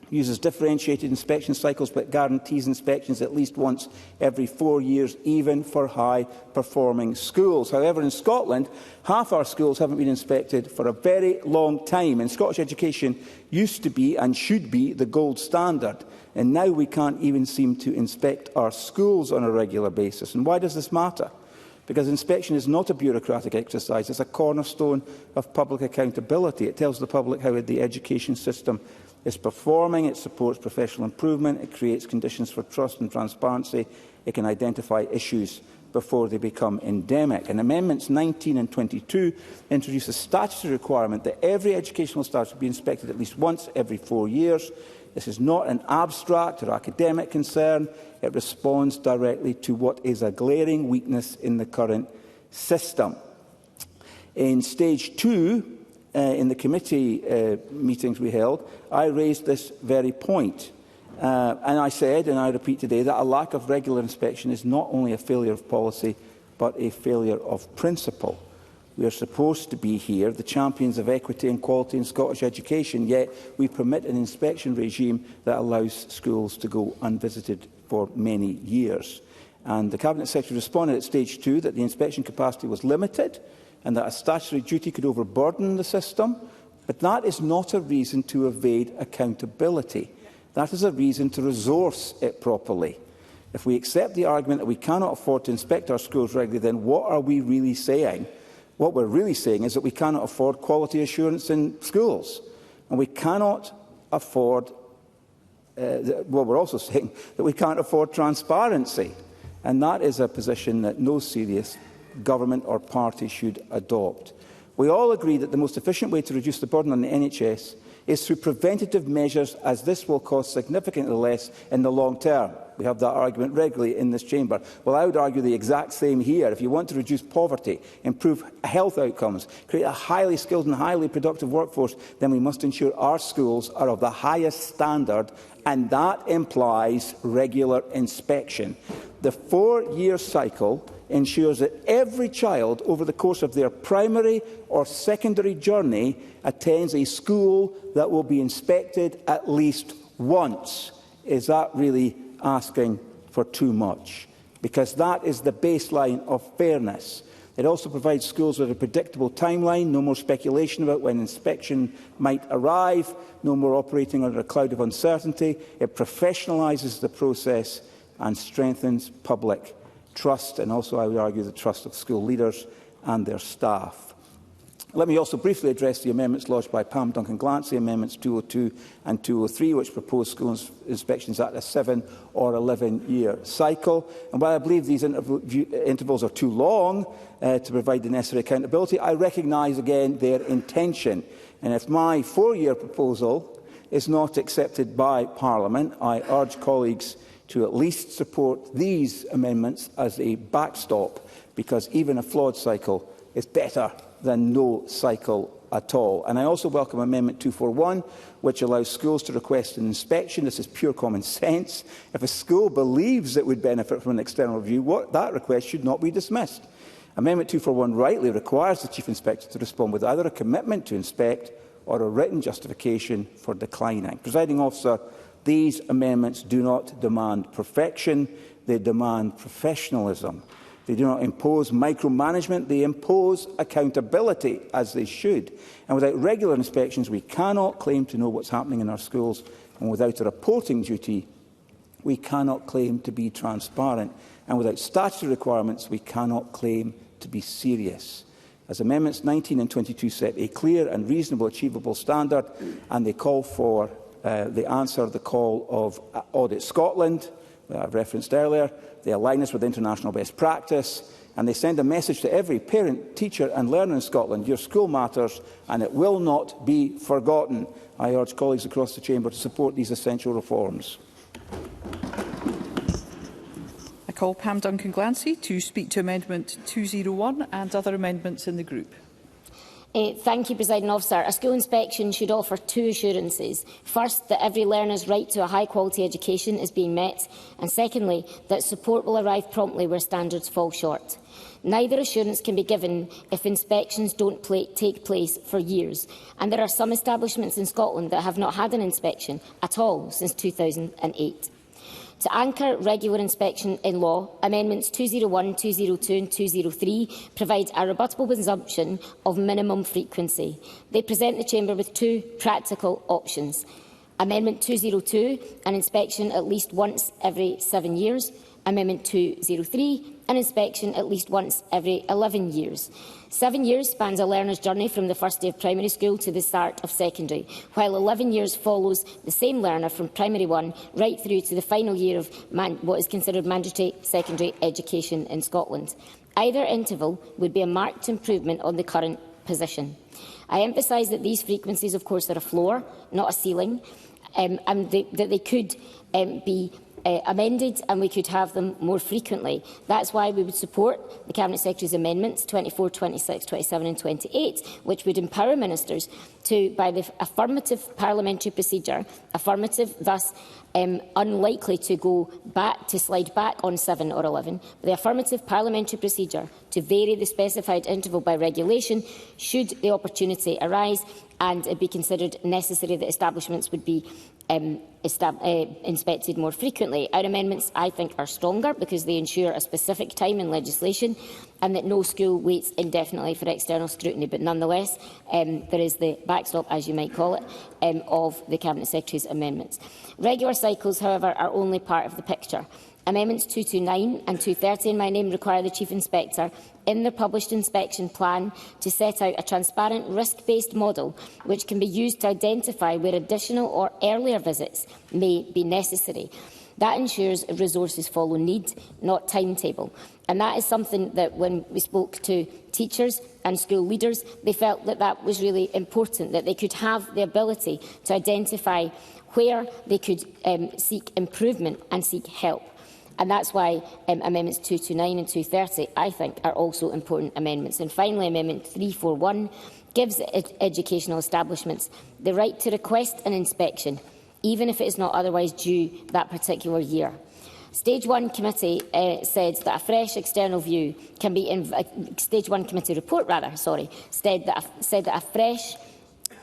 uses differentiated inspection cycles but guarantees inspections at least once every 4 years, even for high-performing schools. However, in Scotland, half our schools haven't been inspected for a very long time, and Scottish education used to be and should be the gold standard, and now we can't even seem to inspect our schools on a regular basis. And why does this matter? Because inspection is not a bureaucratic exercise, it's a cornerstone of public accountability. It tells the public how the education system is performing, it supports professional improvement, it creates conditions for trust and transparency, it can identify issues before they become endemic. And Amendments 19 and 22 introduce a statutory requirement that every educational establishment be inspected at least once every 4 years. This is not an abstract or academic concern. It responds directly to what is a glaring weakness in the current system. In Stage 2, in the committee meetings we held, I raised this very point. And I said, and I repeat today, that a lack of regular inspection is not only a failure of policy, but a failure of principle. We are supposed to be here, the champions of equity and quality in Scottish education, yet we permit an inspection regime that allows schools to go unvisited for many years. And the Cabinet Secretary responded at Stage 2 that the inspection capacity was limited and that a statutory duty could overburden the system. But that is not a reason to evade accountability. That is a reason to resource it properly. If we accept the argument that we cannot afford to inspect our schools regularly, then what are we really saying? What we're really saying is that we cannot afford quality assurance in schools. And we cannot afford, we're also saying that we can't afford transparency. And that is a position that no serious government or party should adopt. We all agree that the most efficient way to reduce the burden on the NHS is through preventative measures, as this will cost significantly less in the long term. We have that argument regularly in this chamber. Well, I would argue the exact same here. If you want to reduce poverty, improve health outcomes, create a highly skilled and highly productive workforce, then we must ensure our schools are of the highest standard, and that implies regular inspection. The 4-year cycle ensures that every child over the course of their primary or secondary journey attends a school that will be inspected at least once. Is that really asking for too much? Because that is the baseline of fairness. It also provides schools with a predictable timeline, no more speculation about when inspection might arrive, no more operating under a cloud of uncertainty. It professionalises the process and strengthens public trust, and also, I would argue, the trust of school leaders and their staff. Let me also briefly address the amendments lodged by Pam Duncan-Glancy, Amendments 202 and 203, which propose school inspections at a 7 or 11-year cycle. And while I believe these intervals are too long to provide the necessary accountability, I recognise again their intention. And if my 4-year proposal is not accepted by Parliament, I urge colleagues to at least support these amendments as a backstop, because even a flawed cycle is better than no cycle at all. And I also welcome Amendment 241, which allows schools to request an inspection. This is pure common sense. If a school believes it would benefit from an external review, that request should not be dismissed. Amendment 241 rightly requires the Chief Inspector to respond with either a commitment to inspect or a written justification for declining. Presiding Officer, these amendments do not demand perfection, they demand professionalism. They do not impose micromanagement, they impose accountability, as they should. And without regular inspections, we cannot claim to know what's happening in our schools. And without a reporting duty, we cannot claim to be transparent. And without statutory requirements, we cannot claim to be serious. As Amendments 19 and 22 set a clear and reasonable achievable standard, and they call for, they answer the call of Audit Scotland, that I've referenced earlier. They align us with international best practice, and they send a message to every parent, teacher and learner in Scotland: your school matters and it will not be forgotten. I urge colleagues across the chamber to support these essential reforms. I call Pam Duncan-Glancy to speak to Amendment 201 and other amendments in the group. Thank you, Presiding Officer. A school inspection should offer two assurances. First, that every learner's right to a high-quality education is being met, and secondly, that support will arrive promptly where standards fall short. Neither assurance can be given if inspections don't take place for years, and there are some establishments in Scotland that have not had an inspection at all since 2008. To anchor regular inspection in law, Amendments 201, 202 and 203 provide a rebuttable presumption of minimum frequency. They present the Chamber with two practical options. Amendment 202, an inspection at least once every 7 years. Amendment 203, an inspection at least once every 11 years. 7 years spans a learner's journey from the first day of primary school to the start of secondary, while 11 years follows the same learner from primary 1 right through to the final year of what is considered mandatory secondary education in Scotland. Either interval would be a marked improvement on the current position. I emphasise that these frequencies, of course, are a floor, not a ceiling, and that they could be amended and we could have them more frequently. That's why we would support the Cabinet Secretary's amendments 24, 26, 27 and 28, which would empower ministers to, by the affirmative parliamentary procedure, affirmative thus unlikely to go back, to slide back on 7 or 11, but the affirmative parliamentary procedure to vary the specified interval by regulation should the opportunity arise and it be considered necessary that establishments would be inspected more frequently. Our amendments, I think, are stronger because they ensure a specific time in legislation and that no school waits indefinitely for external scrutiny. But nonetheless, there is the backstop, as you might call it, of the Cabinet Secretary's amendments. Regular cycles, however, are only part of the picture. Amendments 229 and 230 in my name require the Chief Inspector, in the published inspection plan, to set out a transparent, risk-based model which can be used to identify where additional or earlier visits may be necessary. That ensures resources follow need, not timetable. And that is something that, when we spoke to teachers and school leaders, they felt that that was really important, that they could have the ability to identify where they could seek improvement and seek help. And that's why Amendments 229 and 230, I think, are also important amendments. And finally, Amendment 341 gives educational establishments the right to request an inspection, even if it is not otherwise due that particular year. Stage 1 committee said that a fresh external view can be Stage 1 committee report said that a fresh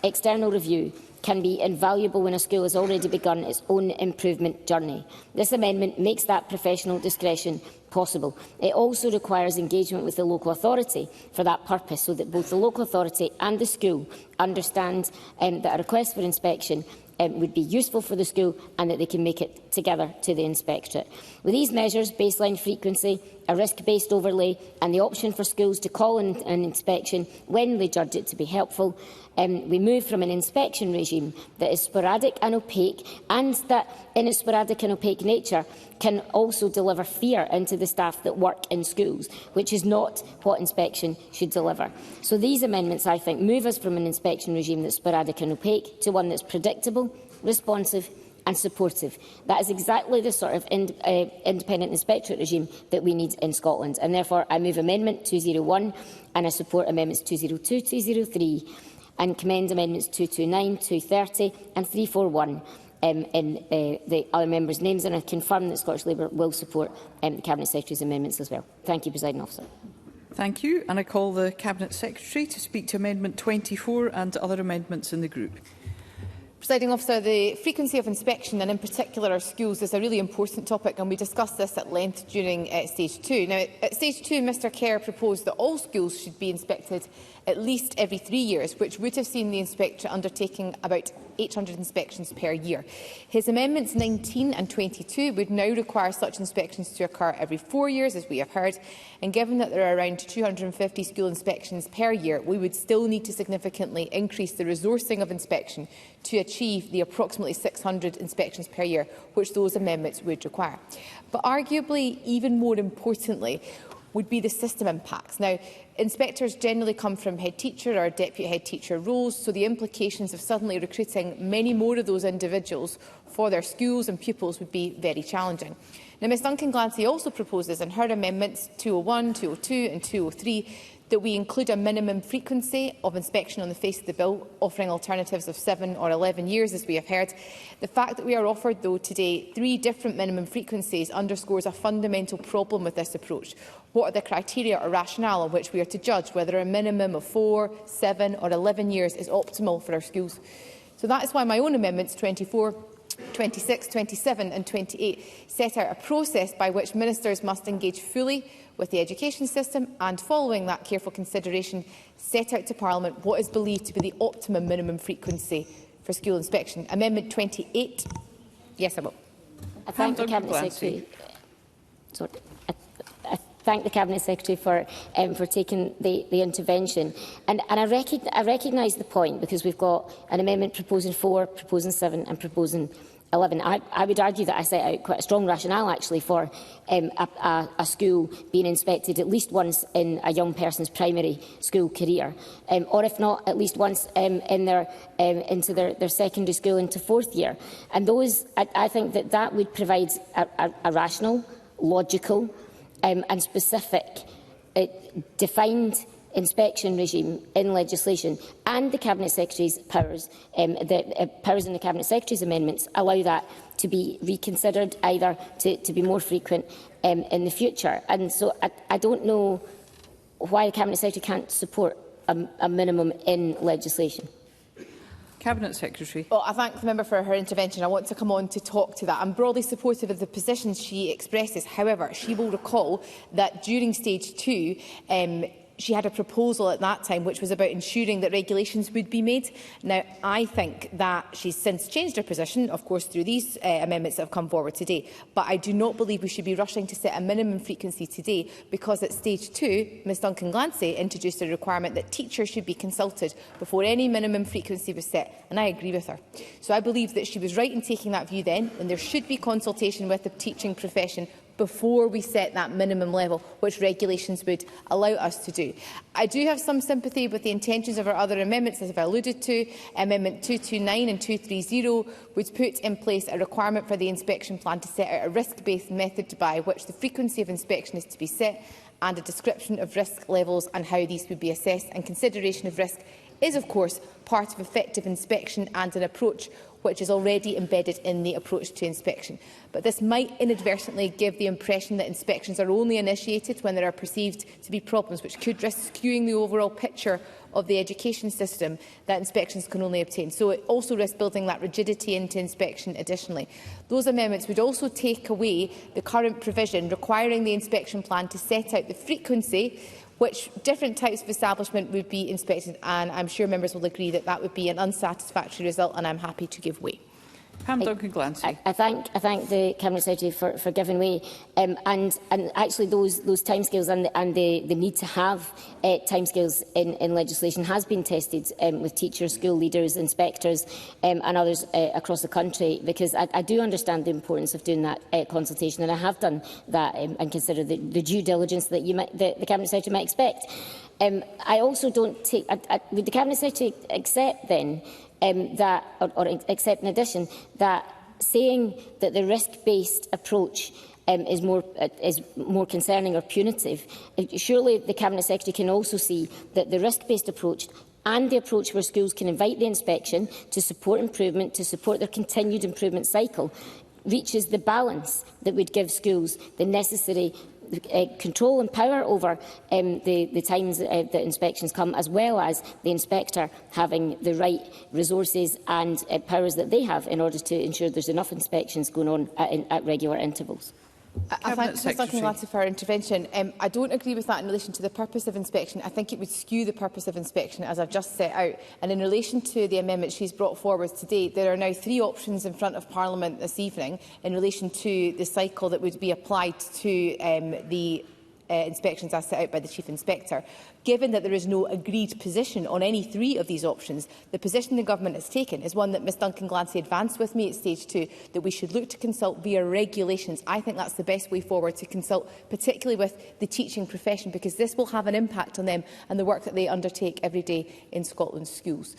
external review can be invaluable when a school has already begun its own improvement journey. This amendment makes that professional discretion possible. It also requires engagement with the local authority for that purpose, so that both the local authority and the school understand that a request for inspection would be useful for the school and that they can make it together to the inspectorate. With these measures, baseline frequency, a risk-based overlay and the option for schools to call in an inspection when they judge it to be helpful, we move from an inspection regime that is sporadic and opaque, and that, in its sporadic and opaque nature, can also deliver fear into the staff that work in schools, which is not what inspection should deliver. So these amendments, I think, move us from an inspection regime that's sporadic and opaque to one that's predictable, responsive and supportive. That is exactly the sort of independent inspectorate regime that we need in Scotland. And therefore, I move Amendment 201 and I support Amendments 202, 203 and commend amendments 229, 230 and 341 in the other members' names, and I confirm that Scottish Labour will support the Cabinet Secretary's amendments as well. Thank you, Presiding Officer. Thank you. And I call the Cabinet Secretary to speak to Amendment 24 and other amendments in the group. Presiding Officer, the frequency of inspection, and in particular our schools, is a really important topic, and we discussed this at length during Stage 2. Now, at Stage 2, Mr Kerr proposed that all schools should be inspected at least every 3 years, which would have seen the inspector undertaking about 800 inspections per year. His amendments 19 and 22 would now require such inspections to occur every 4 years, as we have heard, and given that there are around 250 school inspections per year, we would still need to significantly increase the resourcing of inspection to achieve the approximately 600 inspections per year, which those amendments would require. But arguably, even more importantly, would be the system impacts. Now, inspectors generally come from head teacher or deputy head teacher roles, so the implications of suddenly recruiting many more of those individuals for their schools and pupils would be very challenging. Now, Ms Duncan Glancy also proposes in her amendments 201, 202 and 203 that we include a minimum frequency of inspection on the face of the bill, offering alternatives of 7 or 11 years, as we have heard. The fact that we are offered, though, today 3 different minimum frequencies underscores a fundamental problem with this approach. What are the criteria or rationale on which we are to judge whether a minimum of 4, 7 or 11 years is optimal for our schools? So that is why my own amendments 24, 26, 27 and 28 set out a process by which ministers must engage fully with the education system and, following that careful consideration, set out to Parliament what is believed to be the optimum minimum frequency for school inspection. Amendment 28. Yes, I will. I thank the Cabinet Secretary. I thank the Cabinet Secretary for taking the intervention. And I recognise the point, because we've got an amendment proposing 4, proposing 7 and proposing 11. I would argue that I set out quite a strong rationale, actually, for a school being inspected at least once in a young person's primary school career, or if not, at least once into their secondary school into 4th year. And those, I think that would provide a rational, logical and specific defined inspection regime in legislation, and the Cabinet Secretary's powers, the powers in the Cabinet Secretary's amendments allow that to be reconsidered, either to be more frequent in the future. And so I don't know why the Cabinet Secretary can't support a minimum in legislation. Cabinet Secretary. Well, I thank the member for her intervention. I want to come on to talk to that. I'm broadly supportive of the positions she expresses. However, she will recall that during Stage 2, she had a proposal at that time which was about ensuring that regulations would be made. Now, I think that she's since changed her position, of course, through these amendments that have come forward today. But I do not believe we should be rushing to set a minimum frequency today, because at Stage 2, Ms Duncan Glancy introduced a requirement that teachers should be consulted before any minimum frequency was set, and I agree with her. So I believe that she was right in taking that view then, and there should be consultation with the teaching profession before we set that minimum level, which regulations would allow us to do. I do have some sympathy with the intentions of our other amendments, as I've alluded to. Amendment 229 and 230 would put in place a requirement for the inspection plan to set out a risk-based method by which the frequency of inspection is to be set, and a description of risk levels and how these would be assessed. And consideration of risk is, of course, part of effective inspection and an approach which is already embedded in the approach to inspection. But this might inadvertently give the impression that inspections are only initiated when there are perceived to be problems, which could risk skewing the overall picture of the education system that inspections can only obtain. So it also risks building that rigidity into inspection additionally. Those amendments would also take away the current provision requiring the inspection plan to set out the frequency which different types of establishment would be inspected, and I'm sure members will agree that that would be an unsatisfactory result, and I'm happy to give way. Pam Duncan-Glancy. I thank the Cabinet Secretary for giving way, and actually those timescales and the need to have timescales in legislation has been tested with teachers, school leaders, inspectors and others across the country, because I do understand the importance of doing that consultation, and I have done that and consider the due diligence that the Cabinet Secretary might expect. I also don't take. Would the Cabinet Secretary accept then that, or accept in addition, that saying that the risk-based approach is more concerning or punitive? Surely the Cabinet Secretary can also see that the risk-based approach and the approach where schools can invite the inspection to support improvement, to support their continued improvement cycle, reaches the balance that would give schools the necessary control and power over the times that inspections come, as well as the inspector having the right resources and powers that they have in order to ensure there's enough inspections going on at regular intervals. I thank Ms Duncan-Glancy for her intervention. I don't agree with that in relation to the purpose of inspection. I think it would skew the purpose of inspection, as I've just set out. And in relation to the amendment she's brought forward today, there are now 3 options in front of Parliament this evening in relation to the cycle that would be applied to the inspections as set out by the Chief Inspector. Given that there is no agreed position on any 3 of these options, the position the Government has taken is one that Ms Duncan-Glancy advanced with me at stage 2, that we should look to consult via regulations. I think that's the best way forward, to consult particularly with the teaching profession, because this will have an impact on them and the work that they undertake every day in Scotland's schools.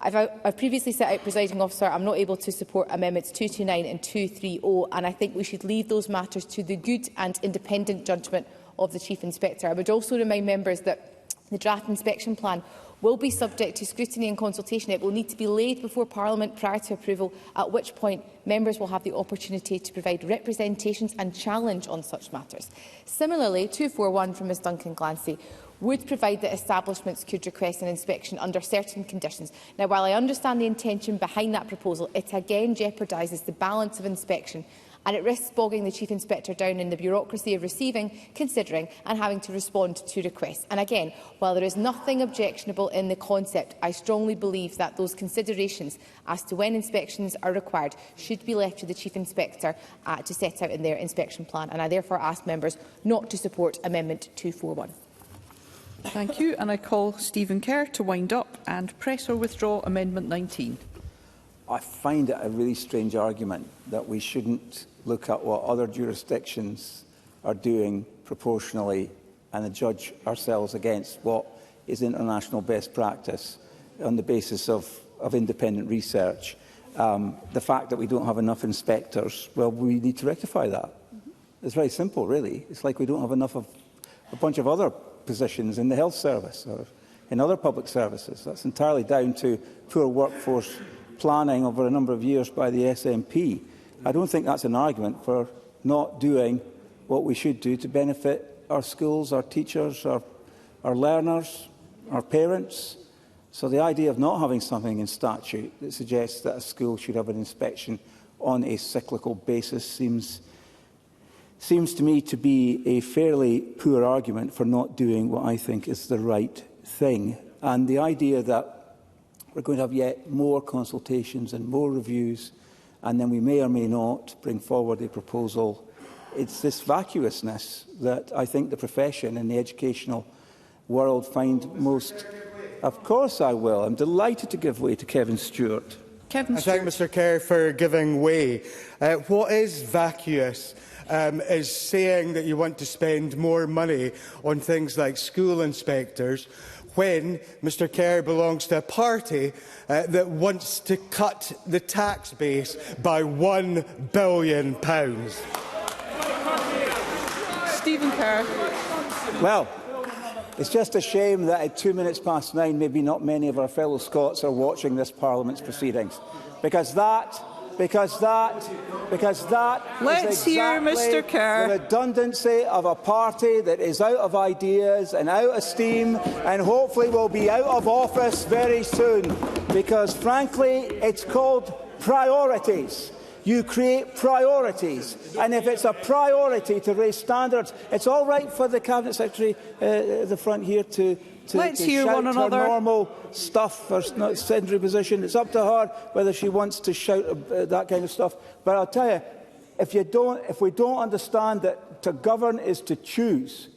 I've previously set out, Presiding Officer, I'm not able to support Amendments 229 and 230, and I think we should leave those matters to the good and independent judgment of the Chief Inspector. I would also remind members that the draft inspection plan will be subject to scrutiny and consultation. It will need to be laid before Parliament prior to approval, at which point members will have the opportunity to provide representations and challenge on such matters. Similarly, 241 from Ms Duncan-Glancy would provide that establishments could request an inspection under certain conditions. Now, while I understand the intention behind that proposal, it again jeopardises the balance of inspection, and it risks bogging the Chief Inspector down in the bureaucracy of receiving, considering and having to respond to requests. And again, while there is nothing objectionable in the concept, I strongly believe that those considerations as to when inspections are required should be left to the Chief Inspector to set out in their inspection plan, and I therefore ask members not to support Amendment 241. Thank you, and I call Stephen Kerr to wind up and press or withdraw Amendment 19. I find it a really strange argument that we shouldn't look at what other jurisdictions are doing proportionally and judge ourselves against what is international best practice on the basis of independent research. The fact that we don't have enough inspectors, well, we need to rectify that. It's very simple, really. It's like we don't have enough of a bunch of other positions in the health service or in other public services. That's entirely down to poor workforce planning over a number of years by the SNP. I don't think that's an argument for not doing what we should do to benefit our schools, our teachers, our learners, our parents. So the idea of not having something in statute that suggests that a school should have an inspection on a cyclical basis seems to me to be a fairly poor argument for not doing what I think is the right thing. And the idea that we're going to have yet more consultations and more reviews, and then we may or may not bring forward a proposal, it's this vacuousness that I think the profession and the educational world find most... Of course I will. I'm delighted to give way to Kevin Stewart. I thank Mr Kerr for giving way. What is vacuous is saying that you want to spend more money on things like school inspectors when Mr Kerr belongs to a party that wants to cut the tax base by £1 billion. Stephen Kerr. Well, it's just a shame that at 9:02, maybe not many of our fellow Scots are watching this Parliament's proceedings, because that Let's hear Mr Kerr. The redundancy of a party that is out of ideas and out of steam and hopefully will be out of office very soon, because frankly it's called priorities. You create priorities, and if it's a priority to raise standards, it's all right for the Cabinet Secretary at the front here to hear shout one another. her normal stuff, her sedentary position. It's up to her whether she wants to shout that kind of stuff. But I'll tell you, if we don't understand that to govern is to choose,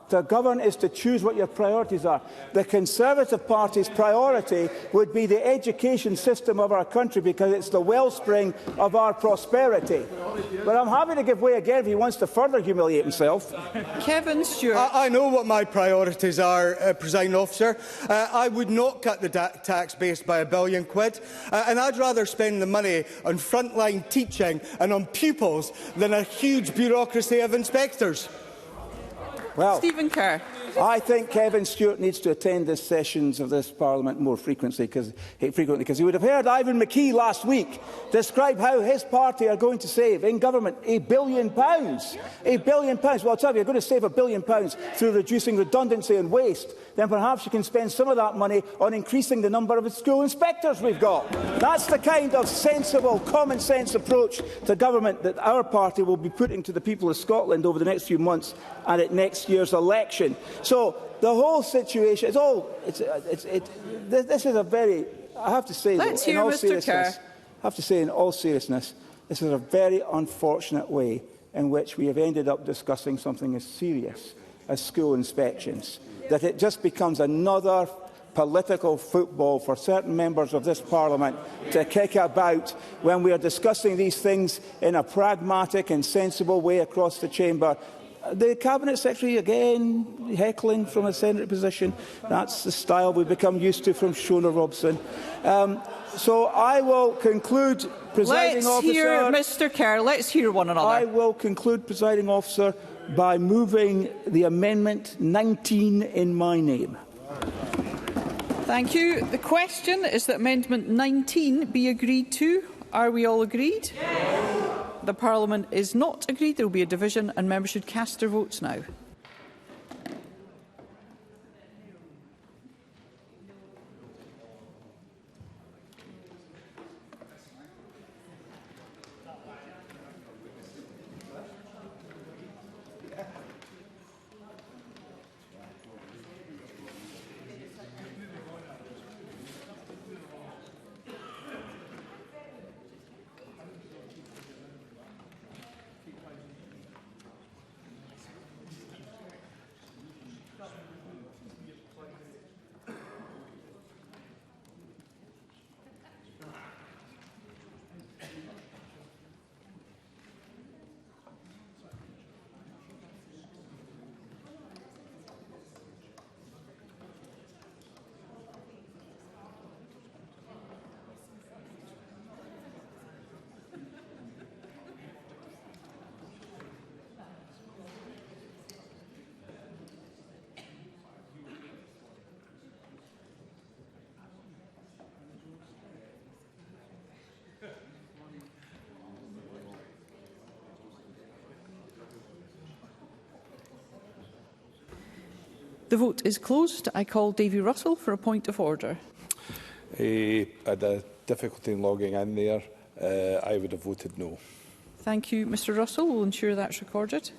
what your priorities are. The Conservative Party's priority would be the education system of our country, because it's the wellspring of our prosperity. But I'm happy to give way again if he wants to further humiliate himself. Kevin Stewart. I know what my priorities are, Presiding Officer. I would not cut the tax base by £1 billion, and I'd rather spend the money on frontline teaching and on pupils than a huge bureaucracy of inspectors. Well, Stephen Kerr. I think Kevin Stewart needs to attend the sessions of this Parliament more frequently because he would have heard Ivan McKee last week describe how his party are going to save in government £1 billion. £1 billion. Well, I'll tell you, you're going to save £1 billion through reducing redundancy and waste. Then perhaps you can spend some of that money on increasing the number of school inspectors we've got. That's the kind of sensible, common-sense approach to government that our party will be putting to the people of Scotland over the next few months and at next year's election. So the whole situation is all. This is a very. I have to say, Let's though, hear in all Mr. seriousness, Kerr. I have to say, in all seriousness, this is a very unfortunate way in which we have ended up discussing something as serious as school inspections. That it just becomes another political football for certain members of this Parliament to kick about when we are discussing these things in a pragmatic and sensible way across the chamber. The Cabinet Secretary, again, heckling from a Senate position. That's the style we've become used to from Shona Robson. So I will conclude, Presiding Officer... Let's hear Mr Kerr. Let's hear one another. I will conclude, Presiding Officer, by moving the Amendment 19 in my name. Thank you. The question is that Amendment 19 be agreed to. Are we all agreed? Yes. The Parliament is not agreed. There will be a division and members should cast their votes now. The vote is closed. I call Davy Russell for a point of order. I had a difficulty in logging in there. I would have voted no. Thank you, Mr Russell. We'll ensure that's recorded.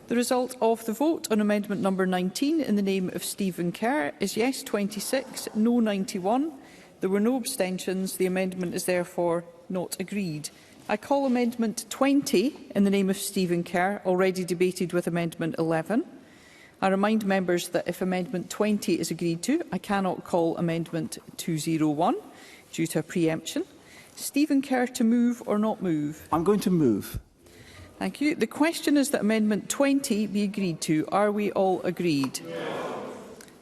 The result of the vote on amendment number 19 in the name of Stephen Kerr is yes 26, no 91. There were no abstentions. The amendment is therefore not agreed. I call amendment 20 in the name of Stephen Kerr, already debated with amendment 11. I remind members that if amendment 20 is agreed to, I cannot call amendment 201 due to a pre-emption. Stephen Kerr, to move or not move? I'm going to move. Thank you. The question is that Amendment 20 be agreed to. Are we all agreed? Yes.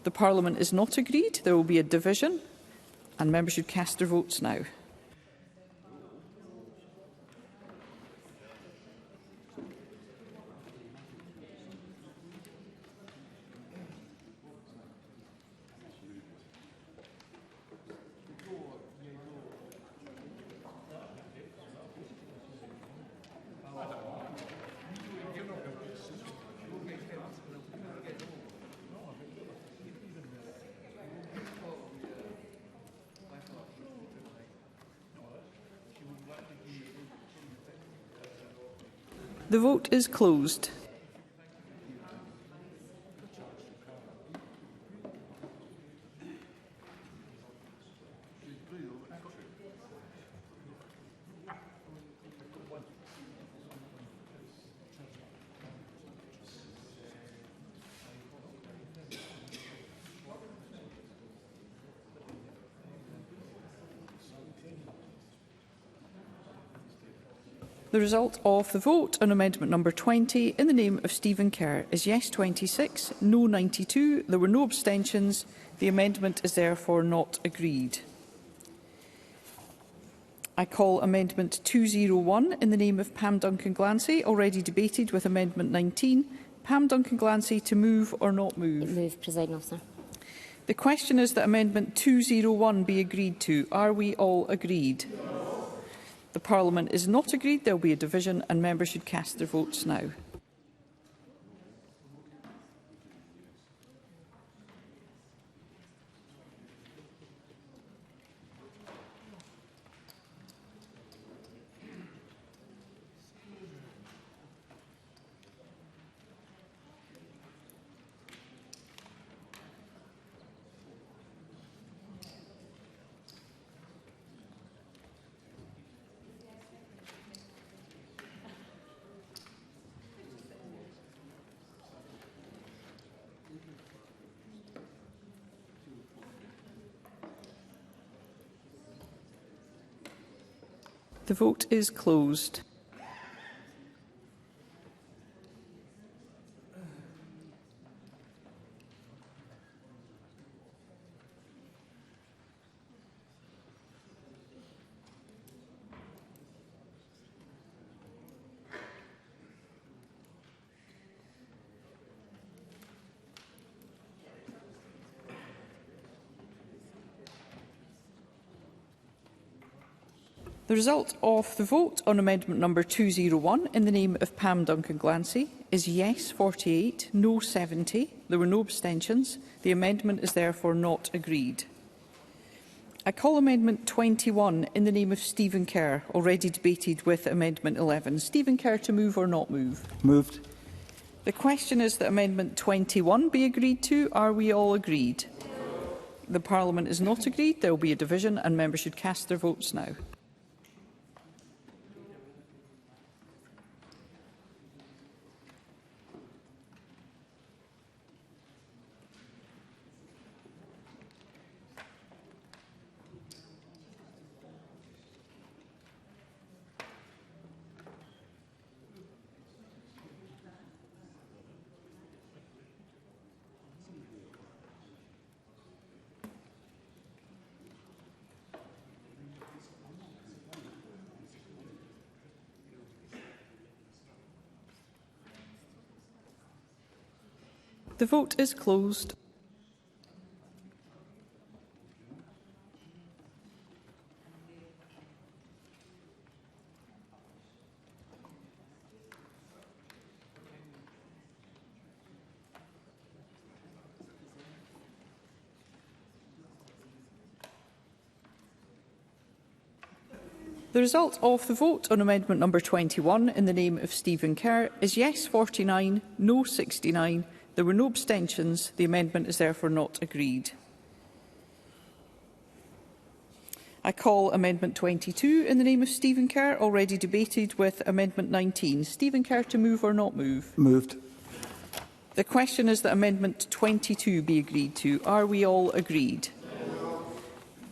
The Parliament is not agreed. There will be a division and members should cast their votes now. The vote is closed. The result of the vote on amendment number 20 in the name of Stephen Kerr is yes 26, no 92. There were no abstentions. The amendment is therefore not agreed. I call amendment 201 in the name of Pam Duncan-Glancy, already debated with amendment 19. Pam Duncan-Glancy, to move or not move? Move, Presiding Officer. The question is that amendment 201 be agreed to. Are we all agreed? No. The Parliament is not agreed. There will be a division and members should cast their votes now. The vote is closed. The result of the vote on amendment number 201 in the name of Pam Duncan-Glancy is yes 48, no 70. There were no abstentions. The amendment is therefore not agreed. I call amendment 21 in the name of Stephen Kerr, already debated with amendment 11. Stephen Kerr, to move or not move? Moved. The question is that amendment 21 be agreed to. Are we all agreed? The Parliament is not agreed. There will be a division and members should cast their votes now. The vote is closed. The result of the vote on amendment number 21 in the name of Stephen Kerr is yes 49, no 69. There were no abstentions. The amendment is therefore not agreed. I call amendment 22 in the name of Stephen Kerr, already debated with amendment 19. Stephen Kerr, to move or not move? Moved. The question is that amendment 22 be agreed to. Are we all agreed? No.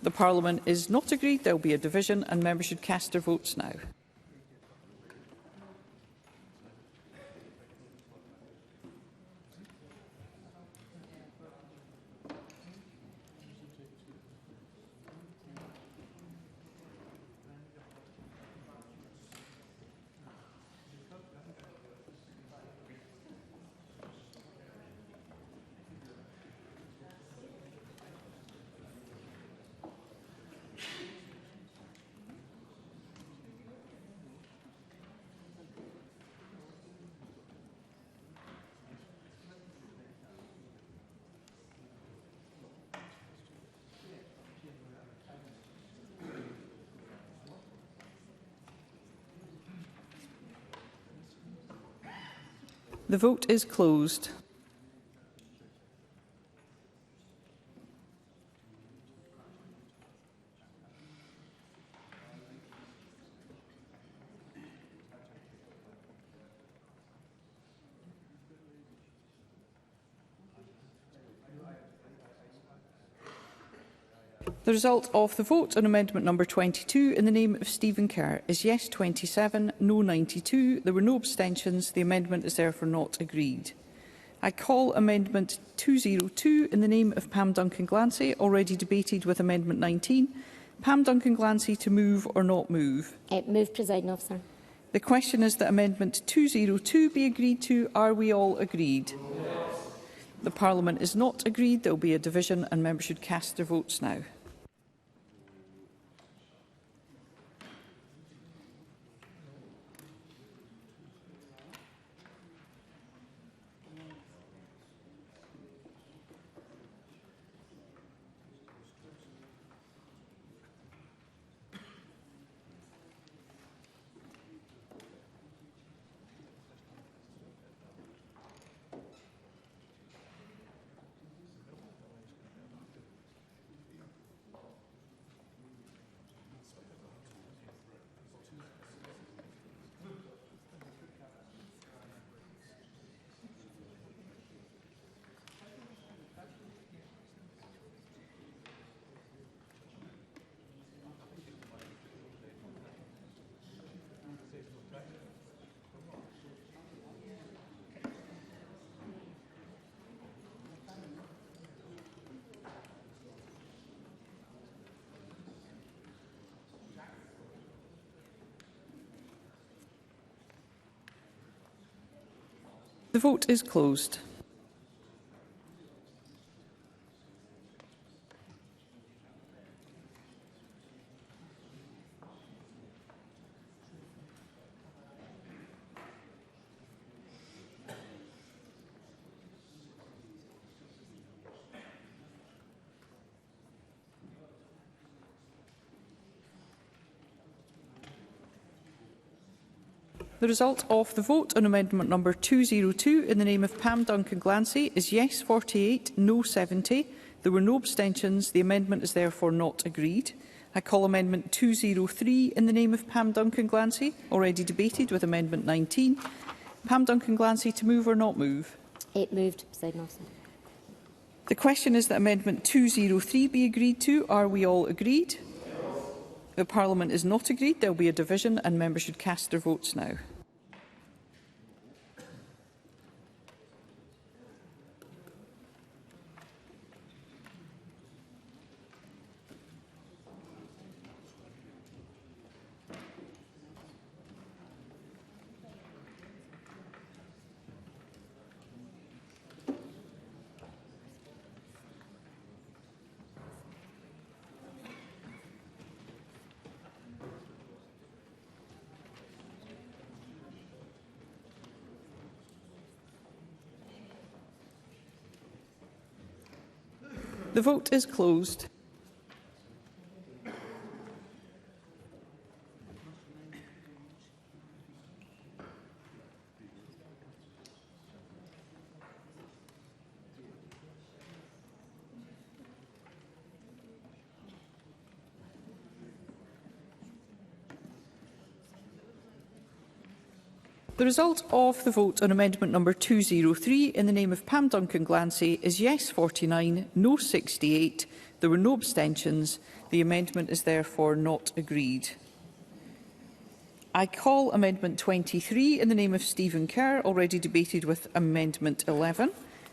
The Parliament is not agreed. There will be a division and members should cast their votes now. The vote is closed. The The result of the vote on amendment number 22 in the name of Stephen Kerr is yes 27, no 92. There were no abstentions. The amendment is therefore not agreed. I call amendment 202 in the name of Pam Duncan-Glancy, already debated with amendment 19. Pam Duncan-Glancy to move or not move? Move, Presiding Officer. The question is that amendment 202 be agreed to. Are we all agreed? Yes. The Parliament is not agreed. There will be a division and members should cast their votes now. The vote is closed. The result of the vote on amendment number 202 in the name of Pam Duncan-Glancy is yes 48, no 70. There were no abstentions. The amendment is therefore not agreed. I call amendment 203 in the name of Pam Duncan-Glancy, already debated with amendment 19. Pam Duncan-Glancy to move or not move? Moved, Presiding Officer. The question is that amendment 203 be agreed to. Are we all agreed? The Parliament is not agreed. There will be a division and members should cast their votes now. The vote is closed. The result of the vote on amendment number 203 in the name of Pam Duncan-Glancy is yes 49, no 68. There were no abstentions. The amendment is therefore not agreed. I call amendment 23 in the name of Stephen Kerr, already debated with amendment 11.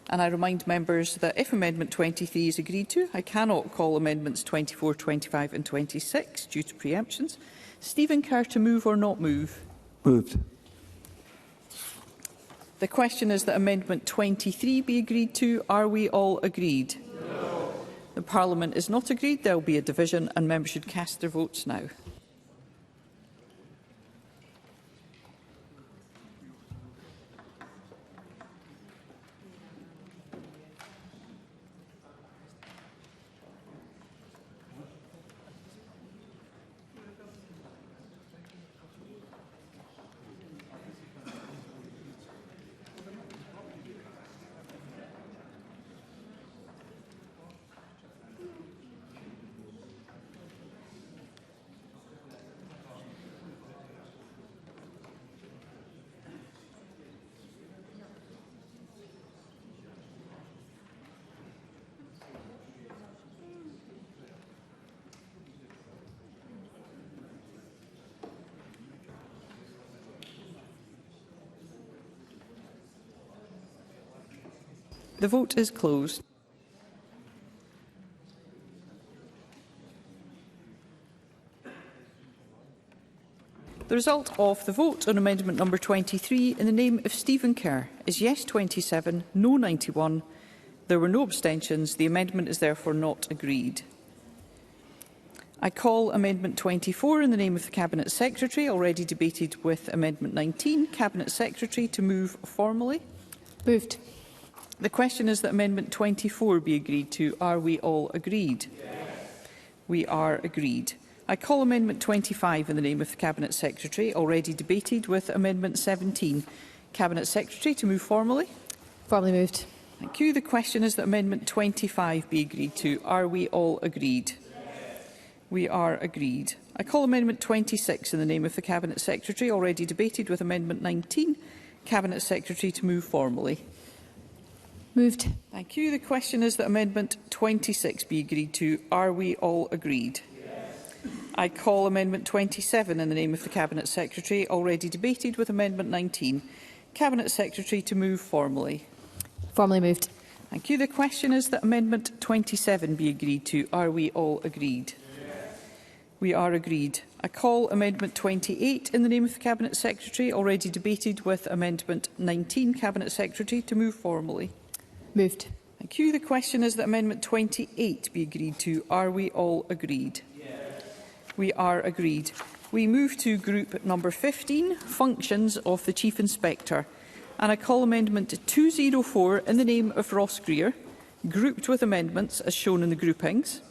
And I remind members that if amendment 23 is agreed to, I cannot call amendments 24, 25 and 26 due to preemptions. Stephen Kerr to move or not move? Moved. The question is that amendment 23 be agreed to. Are we all agreed? No. The Parliament is not agreed. There will be a division and members should cast their votes now. The vote is closed. The result of the vote on amendment number 23 in the name of Stephen Kerr is yes 27, no 91. There were no abstentions. The amendment is therefore not agreed. I call amendment 24 in the name of the Cabinet Secretary, already debated with amendment 19. Cabinet Secretary to move formally. Moved. The question is that amendment 24 be agreed to. Are we all agreed? Yes. We are agreed. I call amendment 25 in the name of the Cabinet Secretary, already debated with amendment 17. Cabinet Secretary to move formally. Formally moved. Thank you. The question is that amendment 25 be agreed to. Are we all agreed? Yes. We are agreed. I call amendment 26 in the name of the Cabinet Secretary, already debated with amendment 19. Cabinet Secretary to move formally. Moved. Thank you. The question is that amendment 26 be agreed to. Are we all agreed? I call amendment 27 in the name of the Cabinet Secretary, already debated with amendment 19. Cabinet Secretary to move formally. Formally moved. Thank you. The question is that amendment 27 be agreed to. Are we all agreed? Yes. We are agreed. I call amendment 28 in the name of the Cabinet Secretary, already debated with amendment 19. Cabinet Secretary to move formally. Moved. Thank you. The question is that amendment 28 be agreed to. Are we all agreed? We are agreed. We move to group number 15, functions of the Chief Inspector. And I call amendment 204 in the name of Ross Greer, grouped with amendments as shown in the groupings.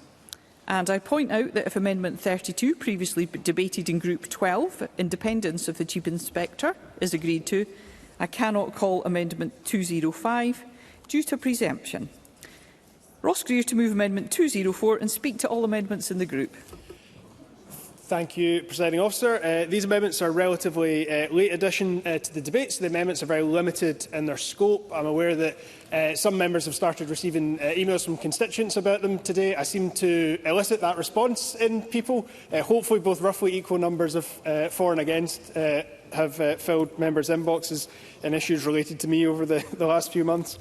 And I point out that if amendment 32, previously debated in group 12, independence of the Chief Inspector, is agreed to, I cannot call amendment 205 due to preemption. Ross Greer to move amendment 204 and speak to all amendments in the group. Thank you, Presiding Officer. These amendments are relatively late addition to the debate, so the amendments are very limited in their scope. I'm aware that some members have started receiving emails from constituents about them today. I seem to elicit that response in people. Hopefully both roughly equal numbers of for and against have filled members' inboxes in issues related to me over the last few months.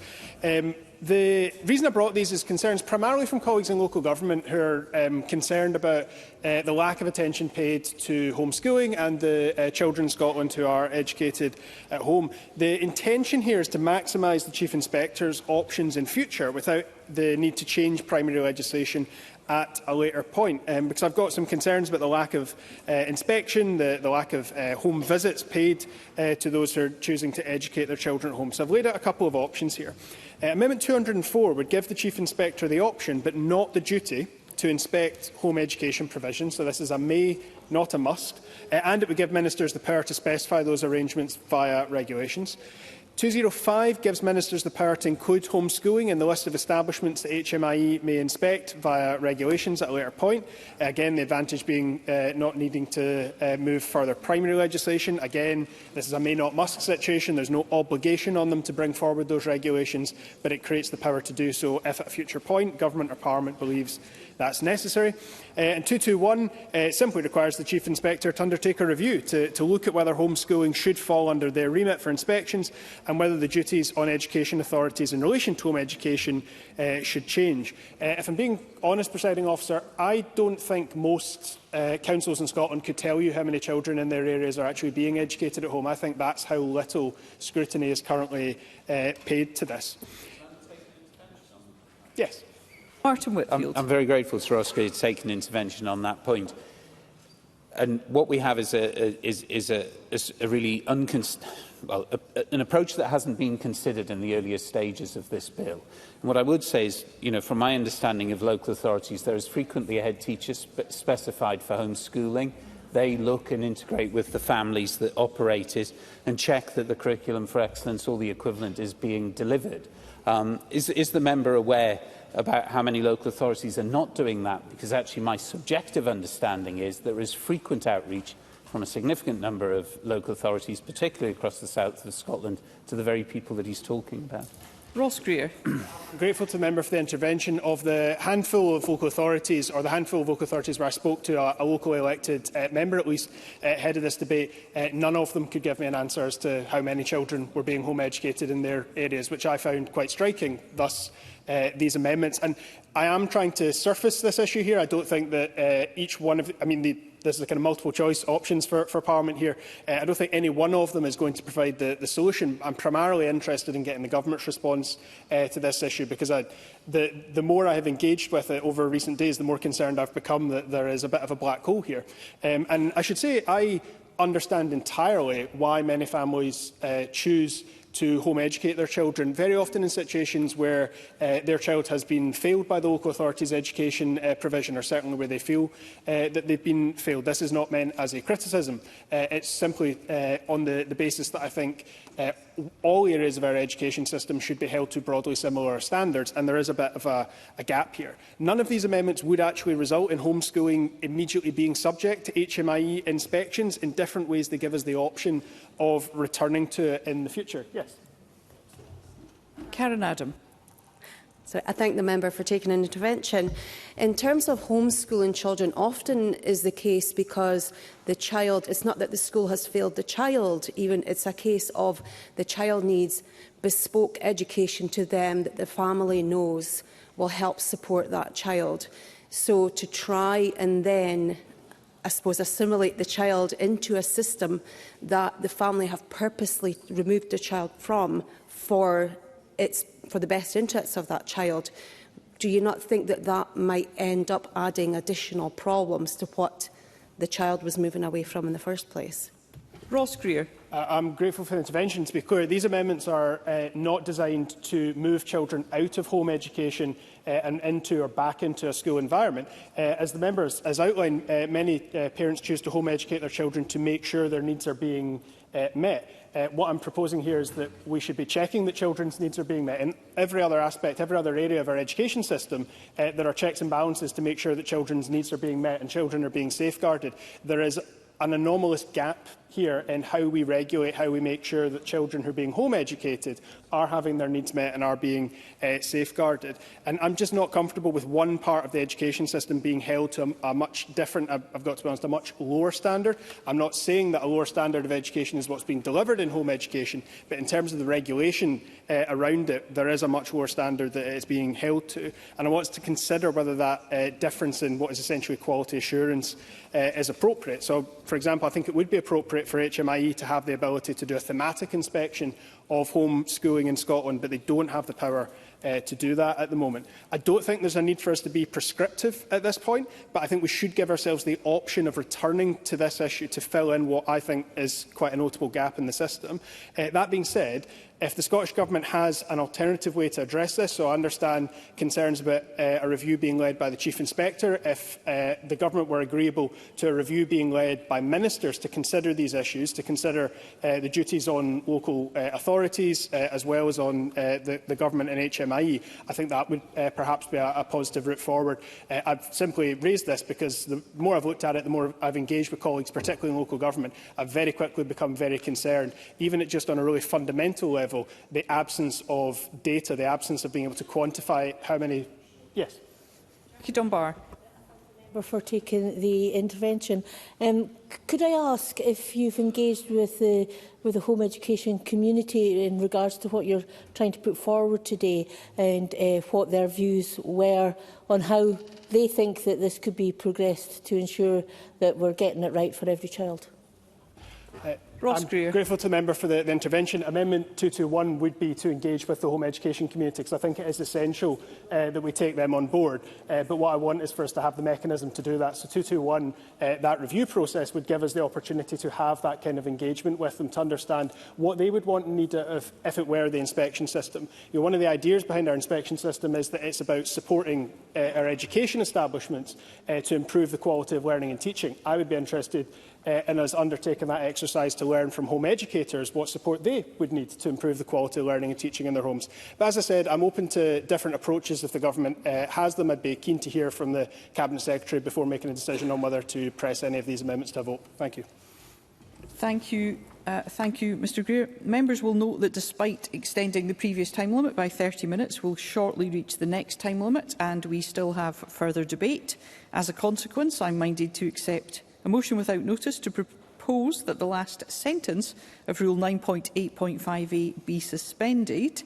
The reason I brought these is concerns primarily from colleagues in local government who are concerned about the lack of attention paid to homeschooling and the children in Scotland who are educated at home. The intention here is to maximise the Chief Inspector's options in future without the need to change primary legislation at a later point, because I've got some concerns about the lack of inspection, the lack of home visits paid to those who are choosing to educate their children at home. So I've laid out a couple of options here. Amendment 204 would give the Chief Inspector the option, but not the duty, to inspect home education provisions. So this is a may, not a must. And it would give ministers the power to specify those arrangements via regulations. 205 gives ministers the power to include homeschooling in the list of establishments that HMIE may inspect via regulations at a later point. Again, the advantage being not needing to move further primary legislation. Again, this is a may not must situation. There's no obligation on them to bring forward those regulations, but it creates the power to do so if at a future point Government or Parliament believes that's necessary. And 221 simply requires the Chief Inspector to undertake a review to look at whether homeschooling should fall under their remit for inspections and whether the duties on education authorities in relation to home education should change. If I'm being honest, Presiding Officer, I don't think most councils in Scotland could tell you how many children in their areas are actually being educated at home. I think that's how little scrutiny is currently paid to this. Yes. Martin Whitfield. I'm very grateful to Ross Greer to take an intervention on that point. And what we have is a really an approach that hasn't been considered in the earlier stages of this bill. And what I would say is, from my understanding of local authorities, there is frequently a head teacher specified for homeschooling. They look and integrate with the families that operate it and check that the curriculum for excellence or the equivalent is being delivered. Is the member aware about how many local authorities are not doing that? Because actually my subjective understanding is there is frequent outreach from a significant number of local authorities, particularly across the south of Scotland, to the very people that he's talking about. Ross Greer. I'm grateful to the member for the intervention. Of the handful of local authorities, or the handful of local authorities where I spoke to a locally elected member, at least, ahead of this debate, none of them could give me an answer as to how many children were being home educated in their areas, which I found quite striking, thus these amendments. And I am trying to surface this issue here. I don't think that each one of this is a kind of multiple choice options for Parliament here. I don't think any one of them is going to provide the solution. I'm primarily interested in getting the government's response to this issue, because the more I have engaged with it over recent days, the more concerned I've become that there is a bit of a black hole here. And I should say I understand entirely why many families choose to home educate their children, very often in situations where their child has been failed by the local authority's education provision, or certainly where they feel that they've been failed. This is not meant as a criticism. It's simply on the basis that I think all areas of our education system should be held to broadly similar standards, and there is a bit of a gap here. None of these amendments would actually result in homeschooling immediately being subject to HMIE inspections. In different ways, they give us the option of returning to it in the future. Yes. Karen Adam. So I thank the member for taking an intervention. In terms of homeschooling children, often is the case because the child, it's not that the school has failed the child, even it's a case of the child needs bespoke education to them that the family knows will help support that child. So to try and then, I suppose, assimilate the child into a system that the family have purposely removed the child from for the best interests of that child, do you not think that that might end up adding additional problems to what the child was moving away from in the first place? Ross Greer. I'm grateful for the intervention. To be clear, these amendments are not designed to move children out of home education and into or back into a school environment. As the members has outlined, many parents choose to home educate their children to make sure their needs are being met. What I'm proposing here is that we should be checking that children's needs are being met. In every other aspect, every other area of our education system, there are checks and balances to make sure that children's needs are being met and children are being safeguarded. There is an anomalous gap here in how we regulate, how we make sure that children who are being home educated are having their needs met and are being safeguarded. And I'm just not comfortable with one part of the education system being held to a much different, I've got to be honest, a much lower standard. I'm not saying that a lower standard of education is what's being delivered in home education, but in terms of the regulation around it, there is a much lower standard that it is being held to. And I want us to consider whether that difference in what is essentially quality assurance is appropriate. So, for example, I think it would be appropriate for HMIE to have the ability to do a thematic inspection of homeschooling in Scotland, but they don't have the power to do that at the moment. I don't think there's a need for us to be prescriptive at this point, but I think we should give ourselves the option of returning to this issue to fill in what I think is quite a notable gap in the system. That being said, if the Scottish Government has an alternative way to address this, so I understand concerns about a review being led by the Chief Inspector, if the Government were agreeable to a review being led by ministers to consider these issues, to consider the duties on local authorities as well as on the Government and HMIE, I think that would perhaps be a positive route forward. I've simply raised this because the more I've looked at it, the more I've engaged with colleagues, particularly in local government, I've very quickly become very concerned, even at just on a really fundamental level, the absence of data, the absence of being able to quantify how many... Yes. Dunbar. For taking the intervention. Could I ask if you've engaged with the home education community in regards to what you're trying to put forward today, and what their views were on how they think that this could be progressed to ensure that we're getting it right for every child? I'm grateful to the member for the intervention. Amendment 221 would be to engage with the home education community, because I think it is essential that we take them on board. But what I want is for us to have the mechanism to do that. So 221, that review process would give us the opportunity to have that kind of engagement with them, to understand what they would want and need if it were the inspection system. You know, one of the ideas behind our inspection system is that it's about supporting our education establishments to improve the quality of learning and teaching. I would be interested in us undertaking that exercise to learn from home educators what support they would need to improve the quality of learning and teaching in their homes. But as I said, I'm open to different approaches if the Government has them. I'd be keen to hear from the Cabinet Secretary before making a decision on whether to press any of these amendments to a vote. Thank you. Thank you, Mr Greer. Members will note that despite extending the previous time limit by 30 minutes, we'll shortly reach the next time limit and we still have further debate. As a consequence, I'm minded to accept a motion without notice to propose that the last sentence of Rule 9.8.5a be suspended.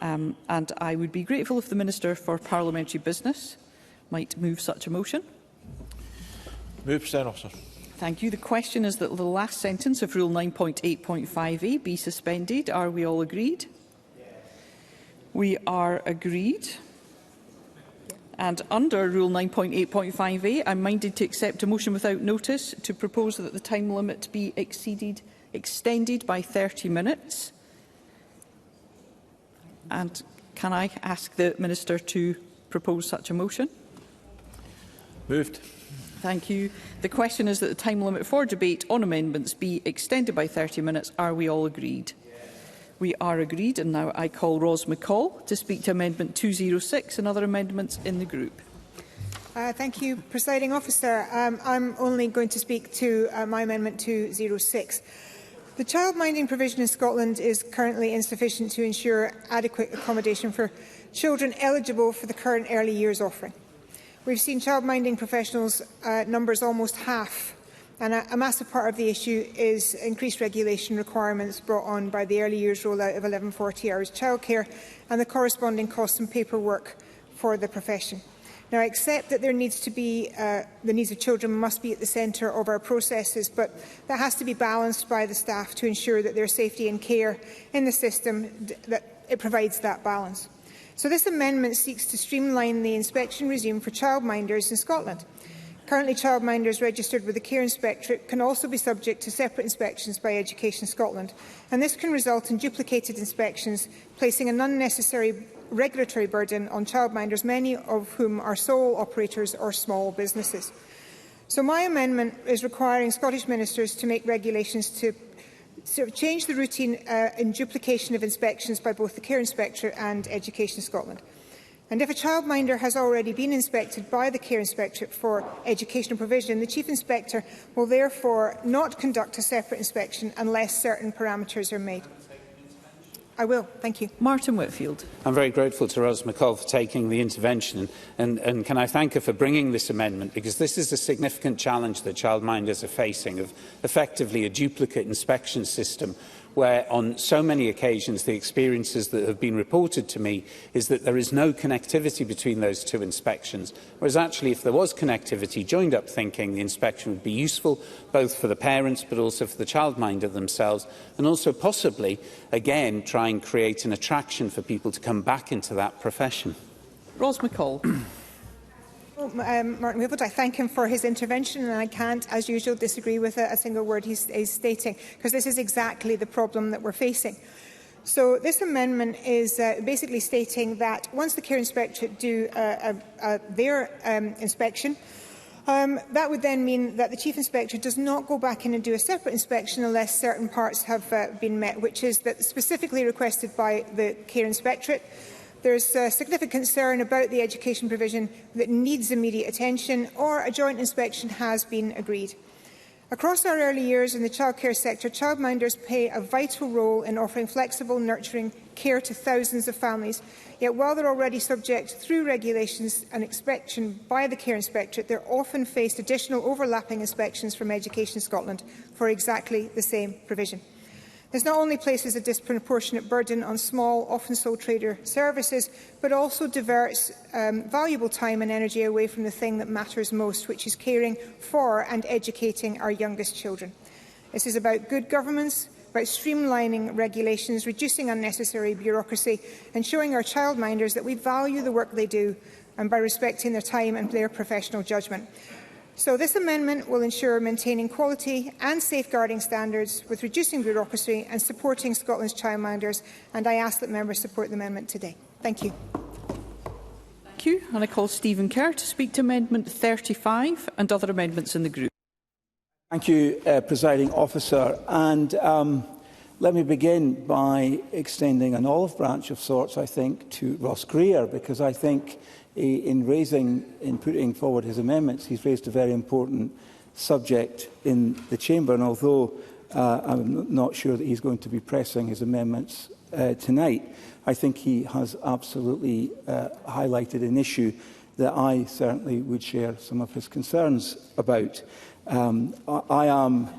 And I would be grateful if the Minister for Parliamentary Business might move such a motion. Move, Presiding Officer. Thank you. The question is that the last sentence of Rule 9.8.5a be suspended. Are we all agreed? Yes. We are agreed. And under Rule 9.8.5a, I'm minded to accept a motion without notice to propose that the time limit be extended by 30 minutes. And can I ask the Minister to propose such a motion? Moved. Thank you. The question is that the time limit for debate on amendments be extended by 30 minutes. Are we all agreed? Yes. We are agreed, and now I call Ros McCall to speak to Amendment 206 and other amendments in the group. Thank you, Presiding Officer. I'm only going to speak to my Amendment 206. The childminding provision in Scotland is currently insufficient to ensure adequate accommodation for children eligible for the current early years offering. We've seen childminding professionals' numbers almost half, and a massive part of the issue is increased regulation requirements brought on by the early years rollout of 1140 hours childcare and the corresponding costs and paperwork for the profession. Now, I accept that there needs to be the needs of children must be at the centre of our processes, but that has to be balanced by the staff to ensure that their safety and care in the system that it provides that balance. So this amendment seeks to streamline the inspection regime for childminders in Scotland. Currently, childminders registered with the Care Inspectorate can also be subject to separate inspections by Education Scotland, and this can result in duplicated inspections, placing an unnecessary regulatory burden on childminders, many of whom are sole operators or small businesses. So my amendment is requiring Scottish ministers to make regulations to change the routine in duplication of inspections by both the Care Inspectorate and Education Scotland. And if a childminder has already been inspected by the Care Inspectorate for educational provision, the Chief Inspector will therefore not conduct a separate inspection unless certain parameters are made. I will. Thank you. Martin Whitfield. I'm very grateful to Ros McCall for taking the intervention, and can I thank her for bringing this amendment, because this is a significant challenge that childminders are facing, of effectively a duplicate inspection system where on so many occasions the experiences that have been reported to me is that there is no connectivity between those two inspections, whereas actually if there was connectivity, joined up thinking, the inspection would be useful both for the parents but also for the childminder themselves, and also possibly again try and create an attraction for people to come back into that profession. Ros McCall. Martin Whitfield, I thank him for his intervention, and I can't, as usual, disagree with a single word he's stating, because this is exactly the problem that we're facing. So this amendment is basically stating that once the Care Inspectorate do their inspection, that would then mean that the Chief Inspector does not go back in and do a separate inspection unless certain parts have been met, which is that specifically requested by the Care Inspectorate. There is significant concern about the education provision that needs immediate attention, or a joint inspection has been agreed. Across our early years in the childcare sector, childminders play a vital role in offering flexible, nurturing care to thousands of families. Yet while they're already subject through regulations and inspection by the Care Inspectorate, they're often faced additional overlapping inspections from Education Scotland for exactly the same provision. This not only places a disproportionate burden on small, often sole trader services, but also diverts valuable time and energy away from the thing that matters most, which is caring for and educating our youngest children. This is about good governance, about streamlining regulations, reducing unnecessary bureaucracy, and showing our childminders that we value the work they do, and by respecting their time and their professional judgment. So this amendment will ensure maintaining quality and safeguarding standards with reducing bureaucracy and supporting Scotland's childminders, and I ask that members support the amendment today. Thank you. Thank you. And I call Stephen Kerr to speak to Amendment 35 and other amendments in the group. Thank you, Presiding Officer. And let me begin by extending an olive branch of sorts, I think, to Ross Greer, because I think in putting forward his amendments, he's raised a very important subject in the Chamber. And although I'm not sure that he's going to be pressing his amendments tonight, I think he has absolutely highlighted an issue that I certainly would share some of his concerns about. I am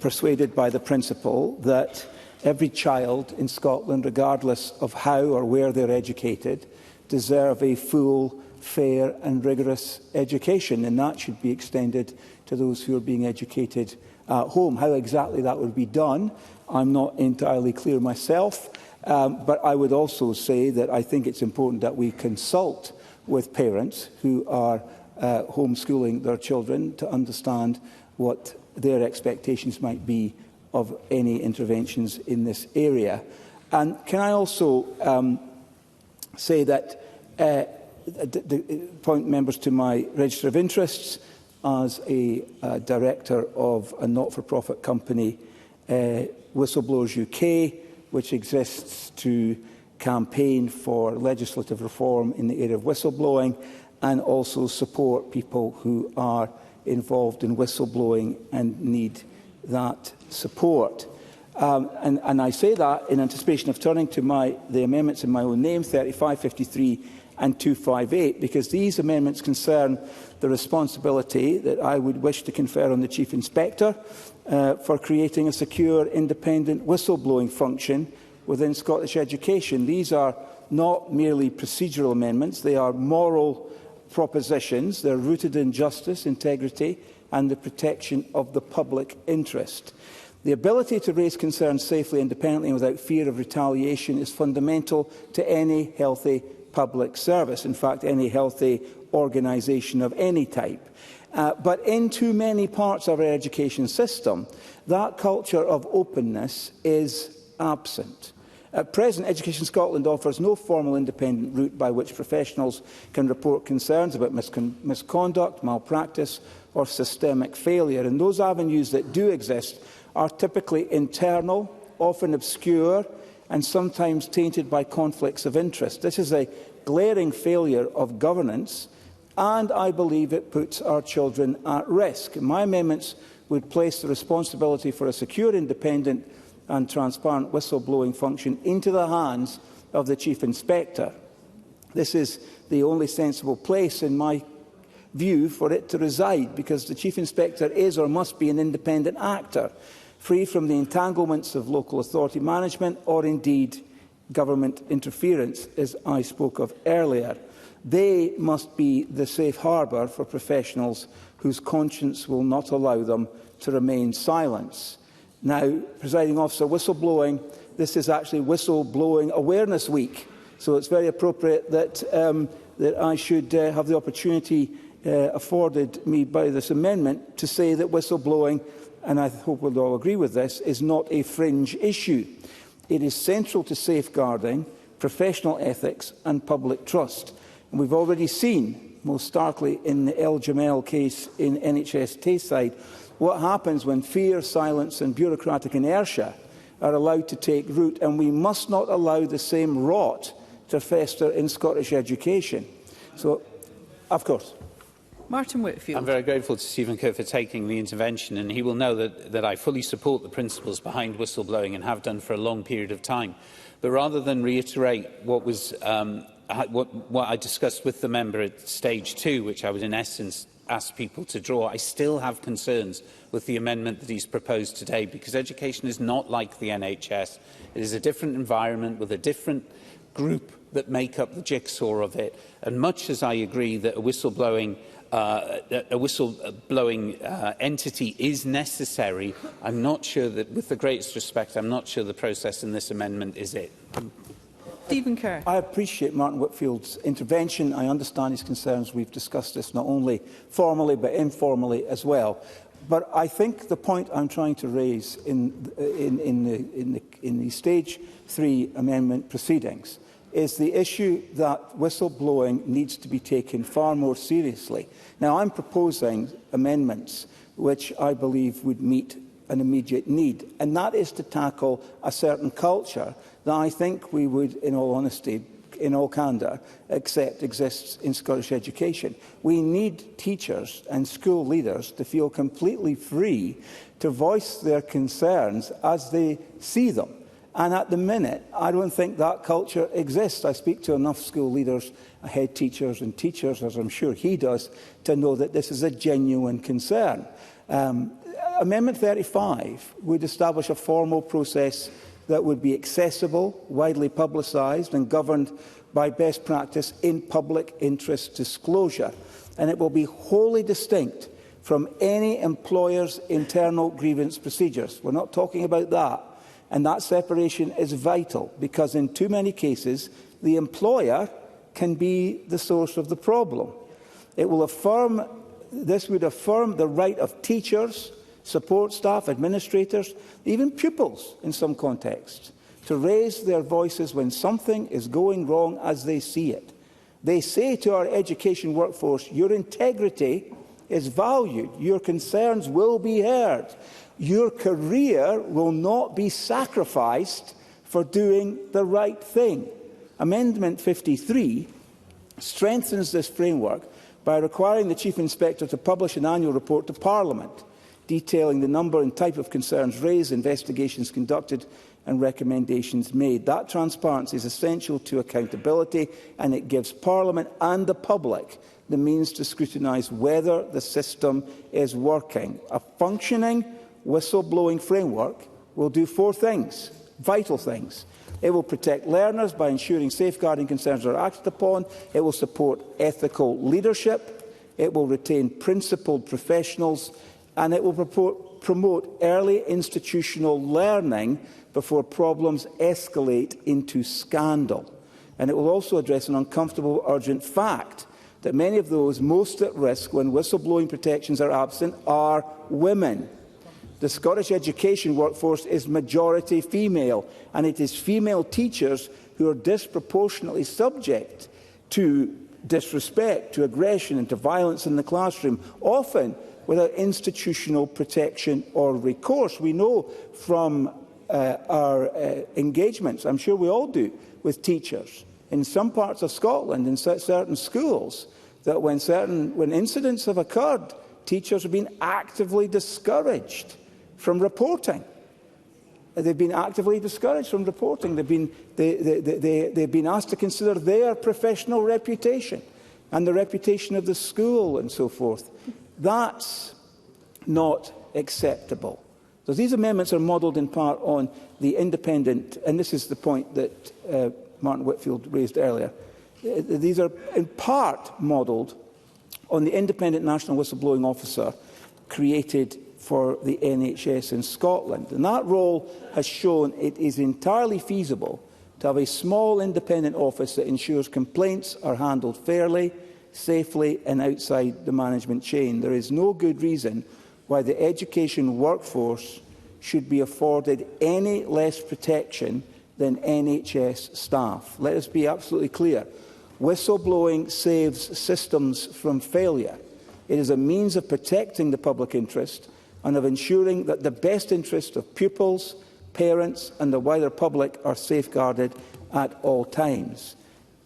persuaded by the principle that every child in Scotland, regardless of how or where they're educated, deserve a full, fair and rigorous education, and that should be extended to those who are being educated at home. How exactly that would be done, I'm not entirely clear myself, but I would also say that I think it's important that we consult with parents who are homeschooling their children to understand what their expectations might be of any interventions in this area. And can I also say that point members to my register of interests as a director of a not-for-profit company, Whistleblowers UK, which exists to campaign for legislative reform in the area of whistleblowing and also support people who are involved in whistleblowing and need that support. And I say that in anticipation of turning to the amendments in my own name, 35, 53 and 258, because these amendments concern the responsibility that I would wish to confer on the Chief Inspector for creating a secure, independent whistleblowing function within Scottish education. These are not merely procedural amendments, they are moral propositions. They're rooted in justice, integrity and the protection of the public interest. The ability to raise concerns safely, independently and without fear of retaliation is fundamental to any healthy public service, in fact any healthy organisation of any type. But in too many parts of our education system, that culture of openness is absent. At present, Education Scotland offers no formal independent route by which professionals can report concerns about misconduct, malpractice or systemic failure. And those avenues that do exist are typically internal, often obscure and sometimes tainted by conflicts of interest. This is a glaring failure of governance, and I believe it puts our children at risk. My amendments would place the responsibility for a secure, independent and transparent whistleblowing function into the hands of the Chief Inspector. This is the only sensible place, in my view, for it to reside, because the Chief Inspector is or must be an independent actor, free from the entanglements of local authority management or indeed government interference, as I spoke of earlier. They must be the safe harbour for professionals whose conscience will not allow them to remain silent. Now, Presiding Officer, whistleblowing, this is actually Whistleblowing Awareness Week, so it's very appropriate that, that I should have the opportunity afforded me by this amendment to say that whistleblowing, and I hope we'll all agree with this, is not a fringe issue. It is central to safeguarding professional ethics and public trust. And we've already seen, most starkly in the El Jamel case in NHS Tayside, what happens when fear, silence and bureaucratic inertia are allowed to take root, and we must not allow the same rot to fester in Scottish education. So, of course. Martin Whitfield. I'm very grateful to Stephen Kerr for taking the intervention, and he will know that I fully support the principles behind whistleblowing and have done for a long period of time. But rather than reiterate what was what I discussed with the member at stage 2, which I would in essence ask people to draw, I still have concerns with the amendment that he's proposed today, because education is not like the NHS. It is a different environment with a different group that make up the jigsaw of it. And much as I agree that a whistleblowing entity is necessary, I'm not sure that, with the greatest respect, I'm not sure the process in this amendment is it. Stephen Kerr. I appreciate Martin Whitfield's intervention. I understand his concerns. We've discussed this not only formally but informally as well. But I think the point I'm trying to raise in the Stage 3 amendment proceedings is the issue that whistleblowing needs to be taken far more seriously. Now, I'm proposing amendments which I believe would meet an immediate need, and that is to tackle a certain culture that I think we would, in all honesty, in all candour, accept exists in Scottish education. We need teachers and school leaders to feel completely free to voice their concerns as they see them. And at the minute, I don't think that culture exists. I speak to enough school leaders, head teachers and teachers, as I'm sure he does, to know that this is a genuine concern. Amendment 35 would establish a formal process that would be accessible, widely publicised and governed by best practice in public interest disclosure. And it will be wholly distinct from any employer's internal grievance procedures. We're not talking about that. And that separation is vital because in too many cases, the employer can be the source of the problem. This would affirm the right of teachers, support staff, administrators, even pupils in some contexts, to raise their voices when something is going wrong as they see it. They say to our education workforce, your integrity is valued, your concerns will be heard. Your career will not be sacrificed for doing the right thing. Amendment 53 strengthens this framework by requiring the Chief Inspector to publish an annual report to Parliament, detailing the number and type of concerns raised, investigations conducted and recommendations made. That transparency is essential to accountability, and it gives Parliament and the public the means to scrutinise whether the system is working. A functioning whistleblowing framework will do four things, vital things. It will protect learners by ensuring safeguarding concerns are acted upon. It will support ethical leadership. It will retain principled professionals. And it will promote early institutional learning before problems escalate into scandal. And it will also address an uncomfortable, urgent fact that many of those most at risk when whistleblowing protections are absent are women. The Scottish education workforce is majority female, and it is female teachers who are disproportionately subject to disrespect, to aggression and to violence in the classroom, often without institutional protection or recourse. We know from our engagements, I'm sure we all do, with teachers in some parts of Scotland, in certain schools, that when incidents have occurred, teachers have been actively discouraged from reporting. They've been actively discouraged from reporting. They've been asked to consider their professional reputation and the reputation of the school and so forth. That's not acceptable. So these amendments are modelled in part on the independent, and this is the point that Martin Whitfield raised earlier. These are in part modelled on the independent national whistleblowing officer created for the NHS in Scotland. And that role has shown it is entirely feasible to have a small independent office that ensures complaints are handled fairly, safely and outside the management chain. There is no good reason why the education workforce should be afforded any less protection than NHS staff. Let us be absolutely clear. Whistleblowing saves systems from failure. It is a means of protecting the public interest and of ensuring that the best interests of pupils, parents and the wider public are safeguarded at all times.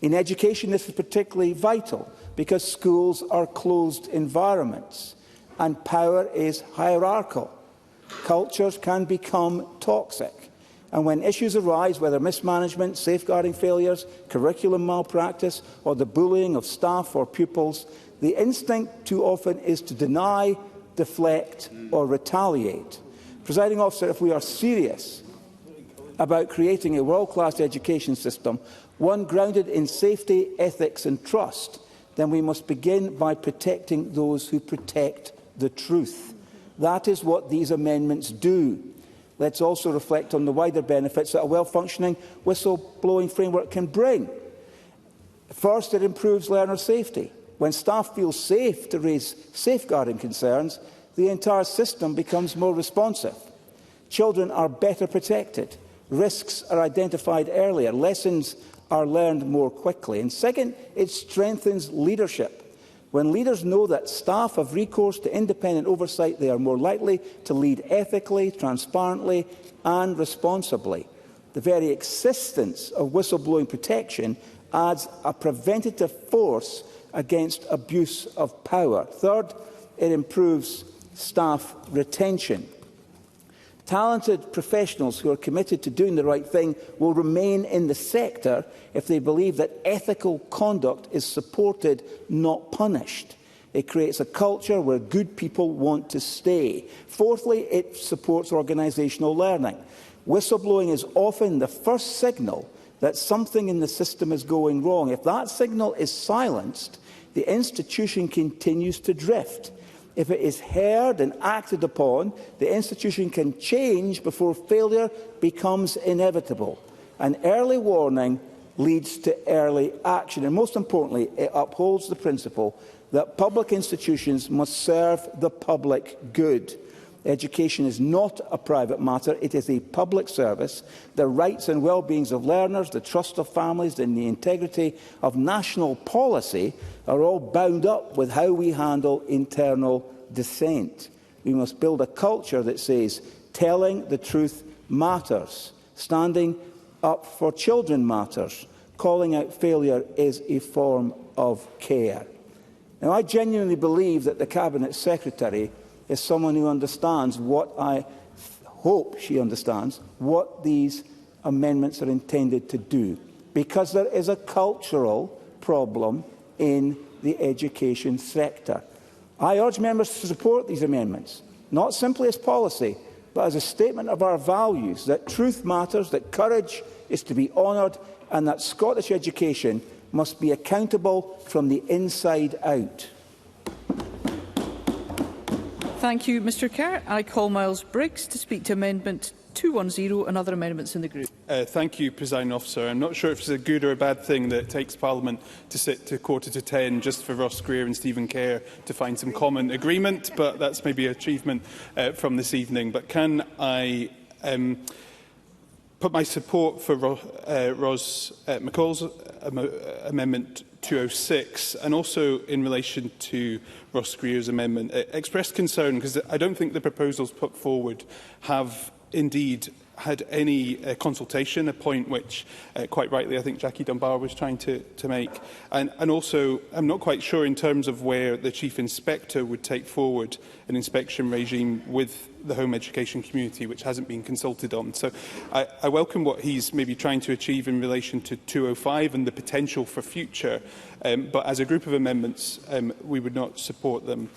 In education, this is particularly vital because schools are closed environments and power is hierarchical. Cultures can become toxic. And when issues arise, whether mismanagement, safeguarding failures, curriculum malpractice or the bullying of staff or pupils, the instinct too often is to deny, deflect or retaliate. Presiding Officer, if we are serious about creating a world-class education system, one grounded in safety, ethics and trust, then we must begin by protecting those who protect the truth. That is what these amendments do. Let's also reflect on the wider benefits that a well-functioning whistleblowing framework can bring. First, it improves learner safety. When staff feel safe to raise safeguarding concerns, the entire system becomes more responsive. Children are better protected. Risks are identified earlier. Lessons are learned more quickly. And second, it strengthens leadership. When leaders know that staff have recourse to independent oversight, they are more likely to lead ethically, transparently and responsibly. The very existence of whistleblowing protection adds a preventative force against abuse of power. Third, it improves staff retention. Talented professionals who are committed to doing the right thing will remain in the sector if they believe that ethical conduct is supported, not punished. It creates a culture where good people want to stay. Fourthly, it supports organisational learning. Whistleblowing is often the first signal that something in the system is going wrong. If that signal is silenced, the institution continues to drift. If it is heard and acted upon, the institution can change before failure becomes inevitable. An early warning leads to early action. And most importantly, it upholds the principle that public institutions must serve the public good. Education is not a private matter, it is a public service. The rights and well-being of learners, the trust of families and the integrity of national policy are all bound up with how we handle internal dissent. We must build a culture that says telling the truth matters, standing up for children matters, calling out failure is a form of care. Now, I genuinely believe that the Cabinet Secretary is someone who understands what I hope she understands, what these amendments are intended to do, because there is a cultural problem in the education sector. I urge members to support these amendments, not simply as policy, but as a statement of our values, that truth matters, that courage is to be honoured, and that Scottish education must be accountable from the inside out. Thank you, Mr Kerr. I call Miles Briggs to speak to Amendment 210 and other amendments in the group. Thank you, Presiding Officer. I'm not sure if it's a good or a bad thing that it takes Parliament to sit to 10:15 just for Ross Greer and Stephen Kerr to find some common agreement, but that's maybe an achievement from this evening. But can I put my support for Ros McCall's Amendment 206, and also in relation to Ross Greer's amendment, expressed concern because I don't think the proposals put forward have indeed had any consultation, a point which, quite rightly, I think Jackie Dunbar was trying to make. And also, I'm not quite sure in terms of where the Chief Inspector would take forward an inspection regime with the home education community, which hasn't been consulted on. So I welcome what he's maybe trying to achieve in relation to 205 and the potential for future, but as a group of amendments, we would not support them.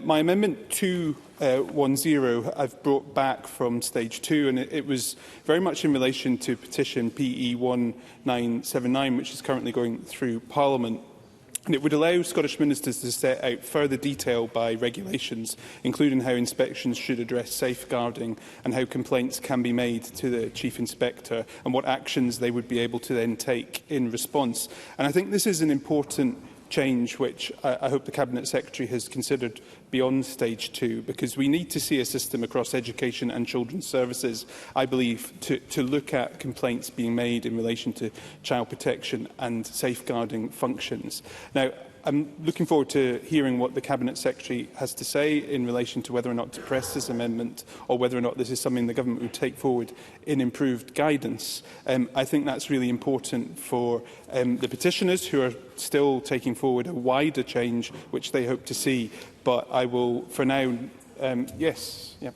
My amendment 210 I've brought back from stage 2, and it was very much in relation to petition PE 1979, which is currently going through Parliament. And it would allow Scottish ministers to set out further detail by regulations, including how inspections should address safeguarding and how complaints can be made to the Chief Inspector and what actions they would be able to then take in response. And I think this is an important change which I hope the Cabinet Secretary has considered beyond stage 2, because we need to see a system across education and children's services, I believe, to look at complaints being made in relation to child protection and safeguarding functions. Now, I'm looking forward to hearing what the Cabinet Secretary has to say in relation to whether or not to press this amendment or whether or not this is something the Government would take forward in improved guidance. I think that's really important for the petitioners who are still taking forward a wider change which they hope to see. But I will, for now, yes. Yeah.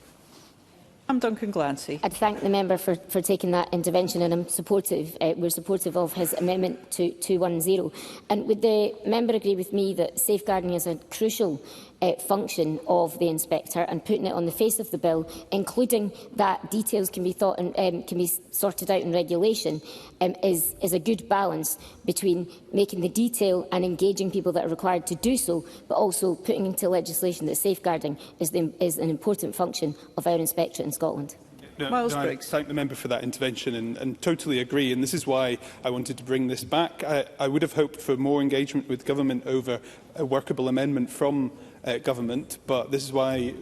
I'm Duncan Glancy. I'd thank the member for taking that intervention, and I'm supportive. We're supportive of his amendment to 210. And would the member agree with me that safeguarding is a crucial function of the inspector, and putting it on the face of the bill, including that details can be thought and can be sorted out in regulation, is a good balance between making the detail and engaging people that are required to do so, but also putting into legislation that safeguarding is an important function of our inspectorate in Scotland. I thank the member for that intervention and totally agree. And this is why I wanted to bring this back. I would have hoped for more engagement with government over a workable amendment from government, but this is why,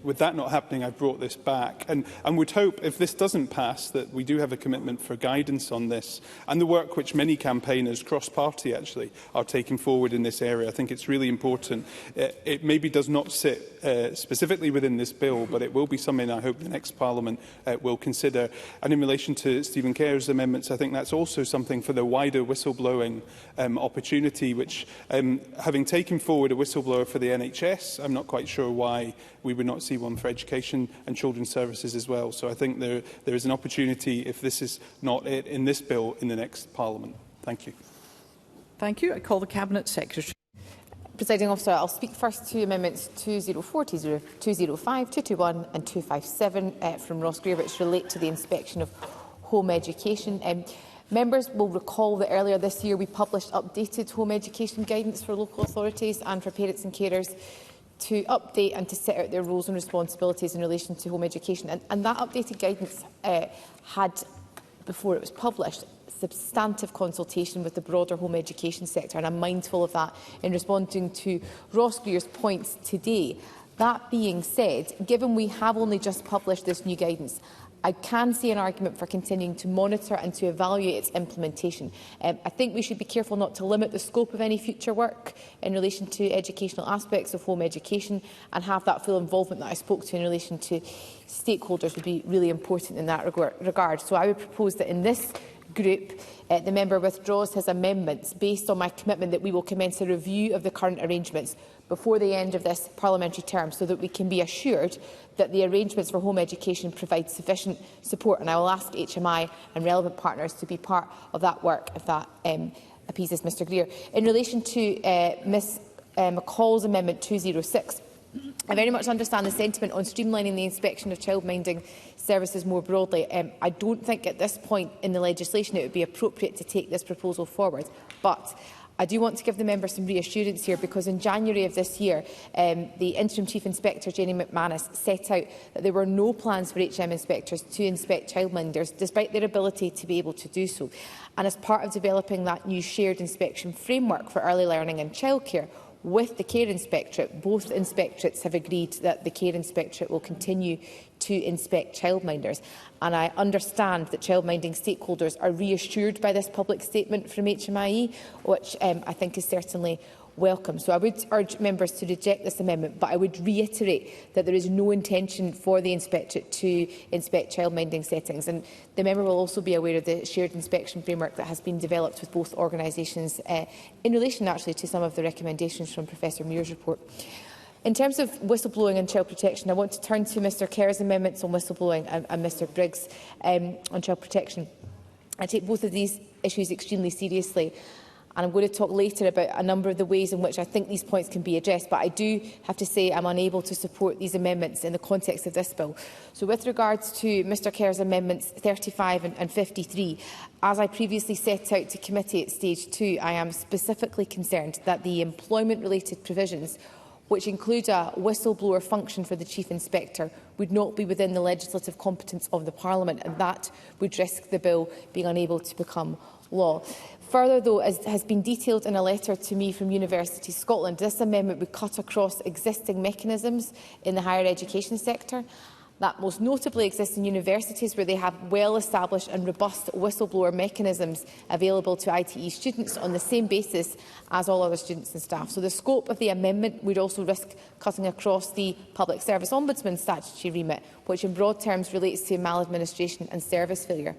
with that not happening, I've brought this back. And would hope, if this doesn't pass, that we do have a commitment for guidance on this and the work which many campaigners, cross-party actually, are taking forward in this area. I think it's really important. It maybe does not sit specifically within this bill, but it will be something I hope the next Parliament will consider. And in relation to Stephen Kerr's amendments, I think that's also something for the wider whistleblowing opportunity, which, having taken forward a whistleblower for the NHS, I'm not quite sure why we would not see one for education and children's services as well. So I think there is an opportunity, if this is not it in this bill, in the next Parliament. Thank you. Thank you. I call the Cabinet Secretary. Presiding Officer, I'll speak first to Amendments 204, 205, 221 and 257 from Ross Greer, which relate to the inspection of home education. Members will recall that earlier this year we published updated home education guidance for local authorities and for parents and carers to update and to set out their roles and responsibilities in relation to home education. And that updated guidance had, before it was published, substantive consultation with the broader home education sector, and I'm mindful of that in responding to Ross Greer's points today. That being said, given we have only just published this new guidance, I can see an argument for continuing to monitor and to evaluate its implementation. I think we should be careful not to limit the scope of any future work in relation to educational aspects of home education, and have that full involvement that I spoke to in relation to stakeholders would be really important in that regard. So I would propose that in this group, the member withdraws his amendments based on my commitment that we will commence a review of the current arrangements before the end of this parliamentary term, so that we can be assured that the arrangements for home education provide sufficient support. And I will ask HMI and relevant partners to be part of that work if that appeases Mr Greer. In relation to Ms McCall's Amendment 206, I very much understand the sentiment on streamlining the inspection of childminding services more broadly. I don't think at this point in the legislation it would be appropriate to take this proposal forward, but I do want to give the member some reassurance here, because in January of this year, the Interim Chief Inspector, Jenny McManus, set out that there were no plans for HM inspectors to inspect childminders, despite their ability to be able to do so. And as part of developing that new shared inspection framework for early learning and childcare, with the Care Inspectorate, both inspectorates have agreed that the Care Inspectorate will continue to inspect childminders. And I understand that childminding stakeholders are reassured by this public statement from HMIE, which I think is certainly welcome. So I would urge members to reject this amendment, but I would reiterate that there is no intention for the Inspectorate to inspect childminding settings. And the member will also be aware of the shared inspection framework that has been developed with both organisations in relation actually to some of the recommendations from Professor Muir's report. In terms of whistleblowing and child protection, I want to turn to Mr Kerr's amendments on whistleblowing and Mr Briggs on child protection. I take both of these issues extremely seriously, and I'm going to talk later about a number of the ways in which I think these points can be addressed, but I do have to say I'm unable to support these amendments in the context of this bill. So with regards to Mr Kerr's amendments 35 and 53, as I previously set out to committee at stage 2, I am specifically concerned that the employment-related provisions, which include a whistleblower function for the Chief Inspector, would not be within the legislative competence of the Parliament, and that would risk the bill being unable to become law. Further, though, as has been detailed in a letter to me from University Scotland, this amendment would cut across existing mechanisms in the higher education sector. That most notably exists in universities, where they have well-established and robust whistleblower mechanisms available to ITE students on the same basis as all other students and staff. So the scope of the amendment would also risk cutting across the Public Service Ombudsman statutory remit, which in broad terms relates to maladministration and service failure.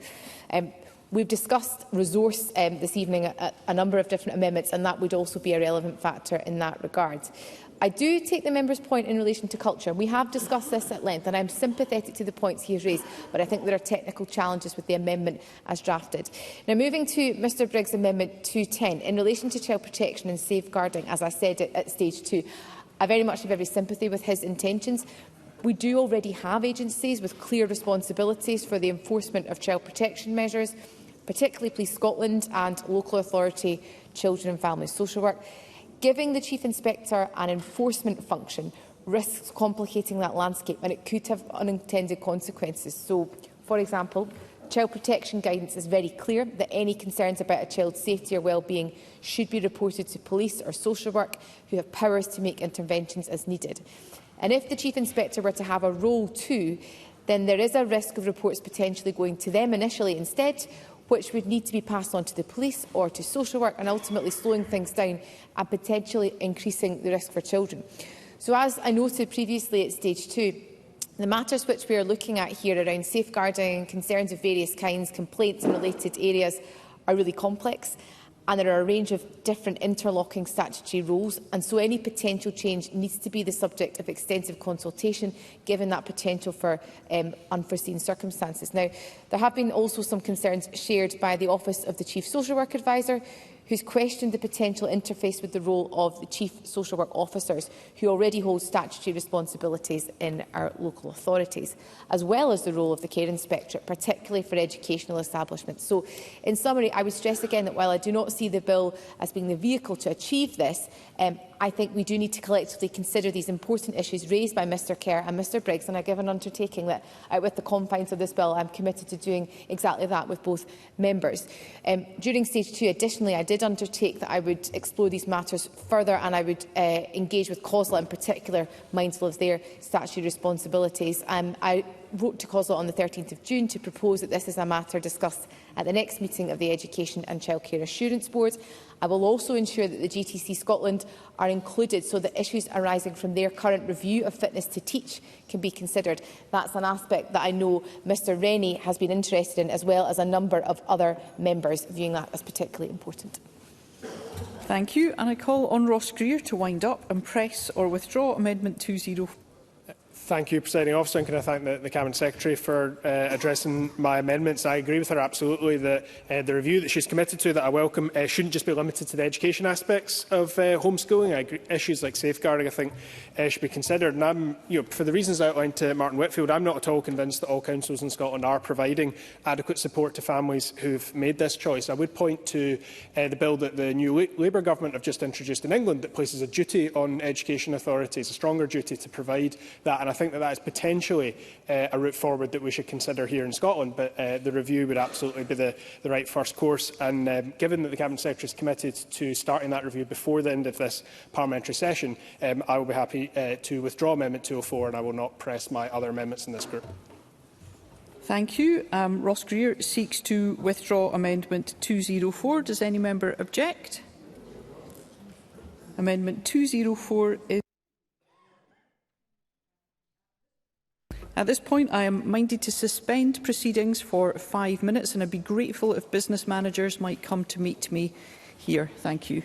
We've discussed resource this evening, a number of different amendments, and that would also be a relevant factor in that regard. I do take the member's point in relation to culture. We have discussed this at length, and I'm sympathetic to the points he has raised, but I think there are technical challenges with the amendment as drafted. Now, moving to Mr Briggs' Amendment 210, in relation to child protection and safeguarding, as I said at stage 2, I very much have every sympathy with his intentions. We do already have agencies with clear responsibilities for the enforcement of child protection measures, particularly Police Scotland and Local Authority Children and Family Social Work. Giving the Chief Inspector an enforcement function risks complicating that landscape, and it could have unintended consequences. So, for example, Child protection guidance is very clear that any concerns about a child's safety or well-being should be reported to police or social work, who have powers to make interventions as needed. And if the Chief Inspector were to have a role too, then there is a risk of reports potentially going to them initially instead, which would need to be passed on to the police or to social work, and ultimately slowing things down and potentially increasing the risk for children. So, as I noted previously at stage 2, the matters which we are looking at here around safeguarding, concerns of various kinds, complaints in related areas are really complex, and there are a range of different interlocking statutory roles, and so any potential change needs to be the subject of extensive consultation, given that potential for unforeseen circumstances. Now, there have been also some concerns shared by the Office of the Chief Social Work Advisor, who's questioned the potential interface with the role of the Chief Social Work Officers, who already hold statutory responsibilities in our local authorities, as well as the role of the Care Inspectorate, particularly for educational establishments. So, in summary, I would stress again that while I do not see the bill as being the vehicle to achieve this, I think we do need to collectively consider these important issues raised by Mr Kerr and Mr Briggs, and I give an undertaking that, with the confines of this bill, I am committed to doing exactly that with both members. During stage 2, additionally, I did undertake that I would explore these matters further, and I would engage with COSLA in particular, mindful of their statutory responsibilities. I wrote to COSLA on the 13th of June to propose that this is a matter discussed at the next meeting of the Education and Childcare Assurance Board. I will also ensure that the GTC Scotland are included so that issues arising from their current review of fitness to teach can be considered. That's an aspect that I know Mr Rennie has been interested in, as well as a number of other members viewing that as particularly important. Thank you. And I call on Ross Greer to wind up and press or withdraw Amendment 204. Thank you, Presiding Officer, and can I thank the Cabinet Secretary for addressing my amendments. I agree with her absolutely that the review that she's committed to, that I welcome, shouldn't just be limited to the education aspects of homeschooling. I agree, issues like safeguarding, I think, should be considered. And I'm, for the reasons outlined to Martin Whitfield, I'm not at all convinced that all councils in Scotland are providing adequate support to families who've made this choice. I would point to the bill that the new Labour government have just introduced in England that places a duty on education authorities, a stronger duty to provide that. And I think that is potentially a route forward that we should consider here in Scotland, but the review would absolutely be the right first course. And given that the Cabinet Secretary is committed to starting that review before the end of this parliamentary session, I will be happy to withdraw Amendment 204, and I will not press my other amendments in this group. Thank you. Ross Greer seeks to withdraw Amendment 204. Does any member object? Amendment 204 is... At this point, I am minded to suspend proceedings for 5 minutes, and I'd be grateful if business managers might come to meet me here. Thank you.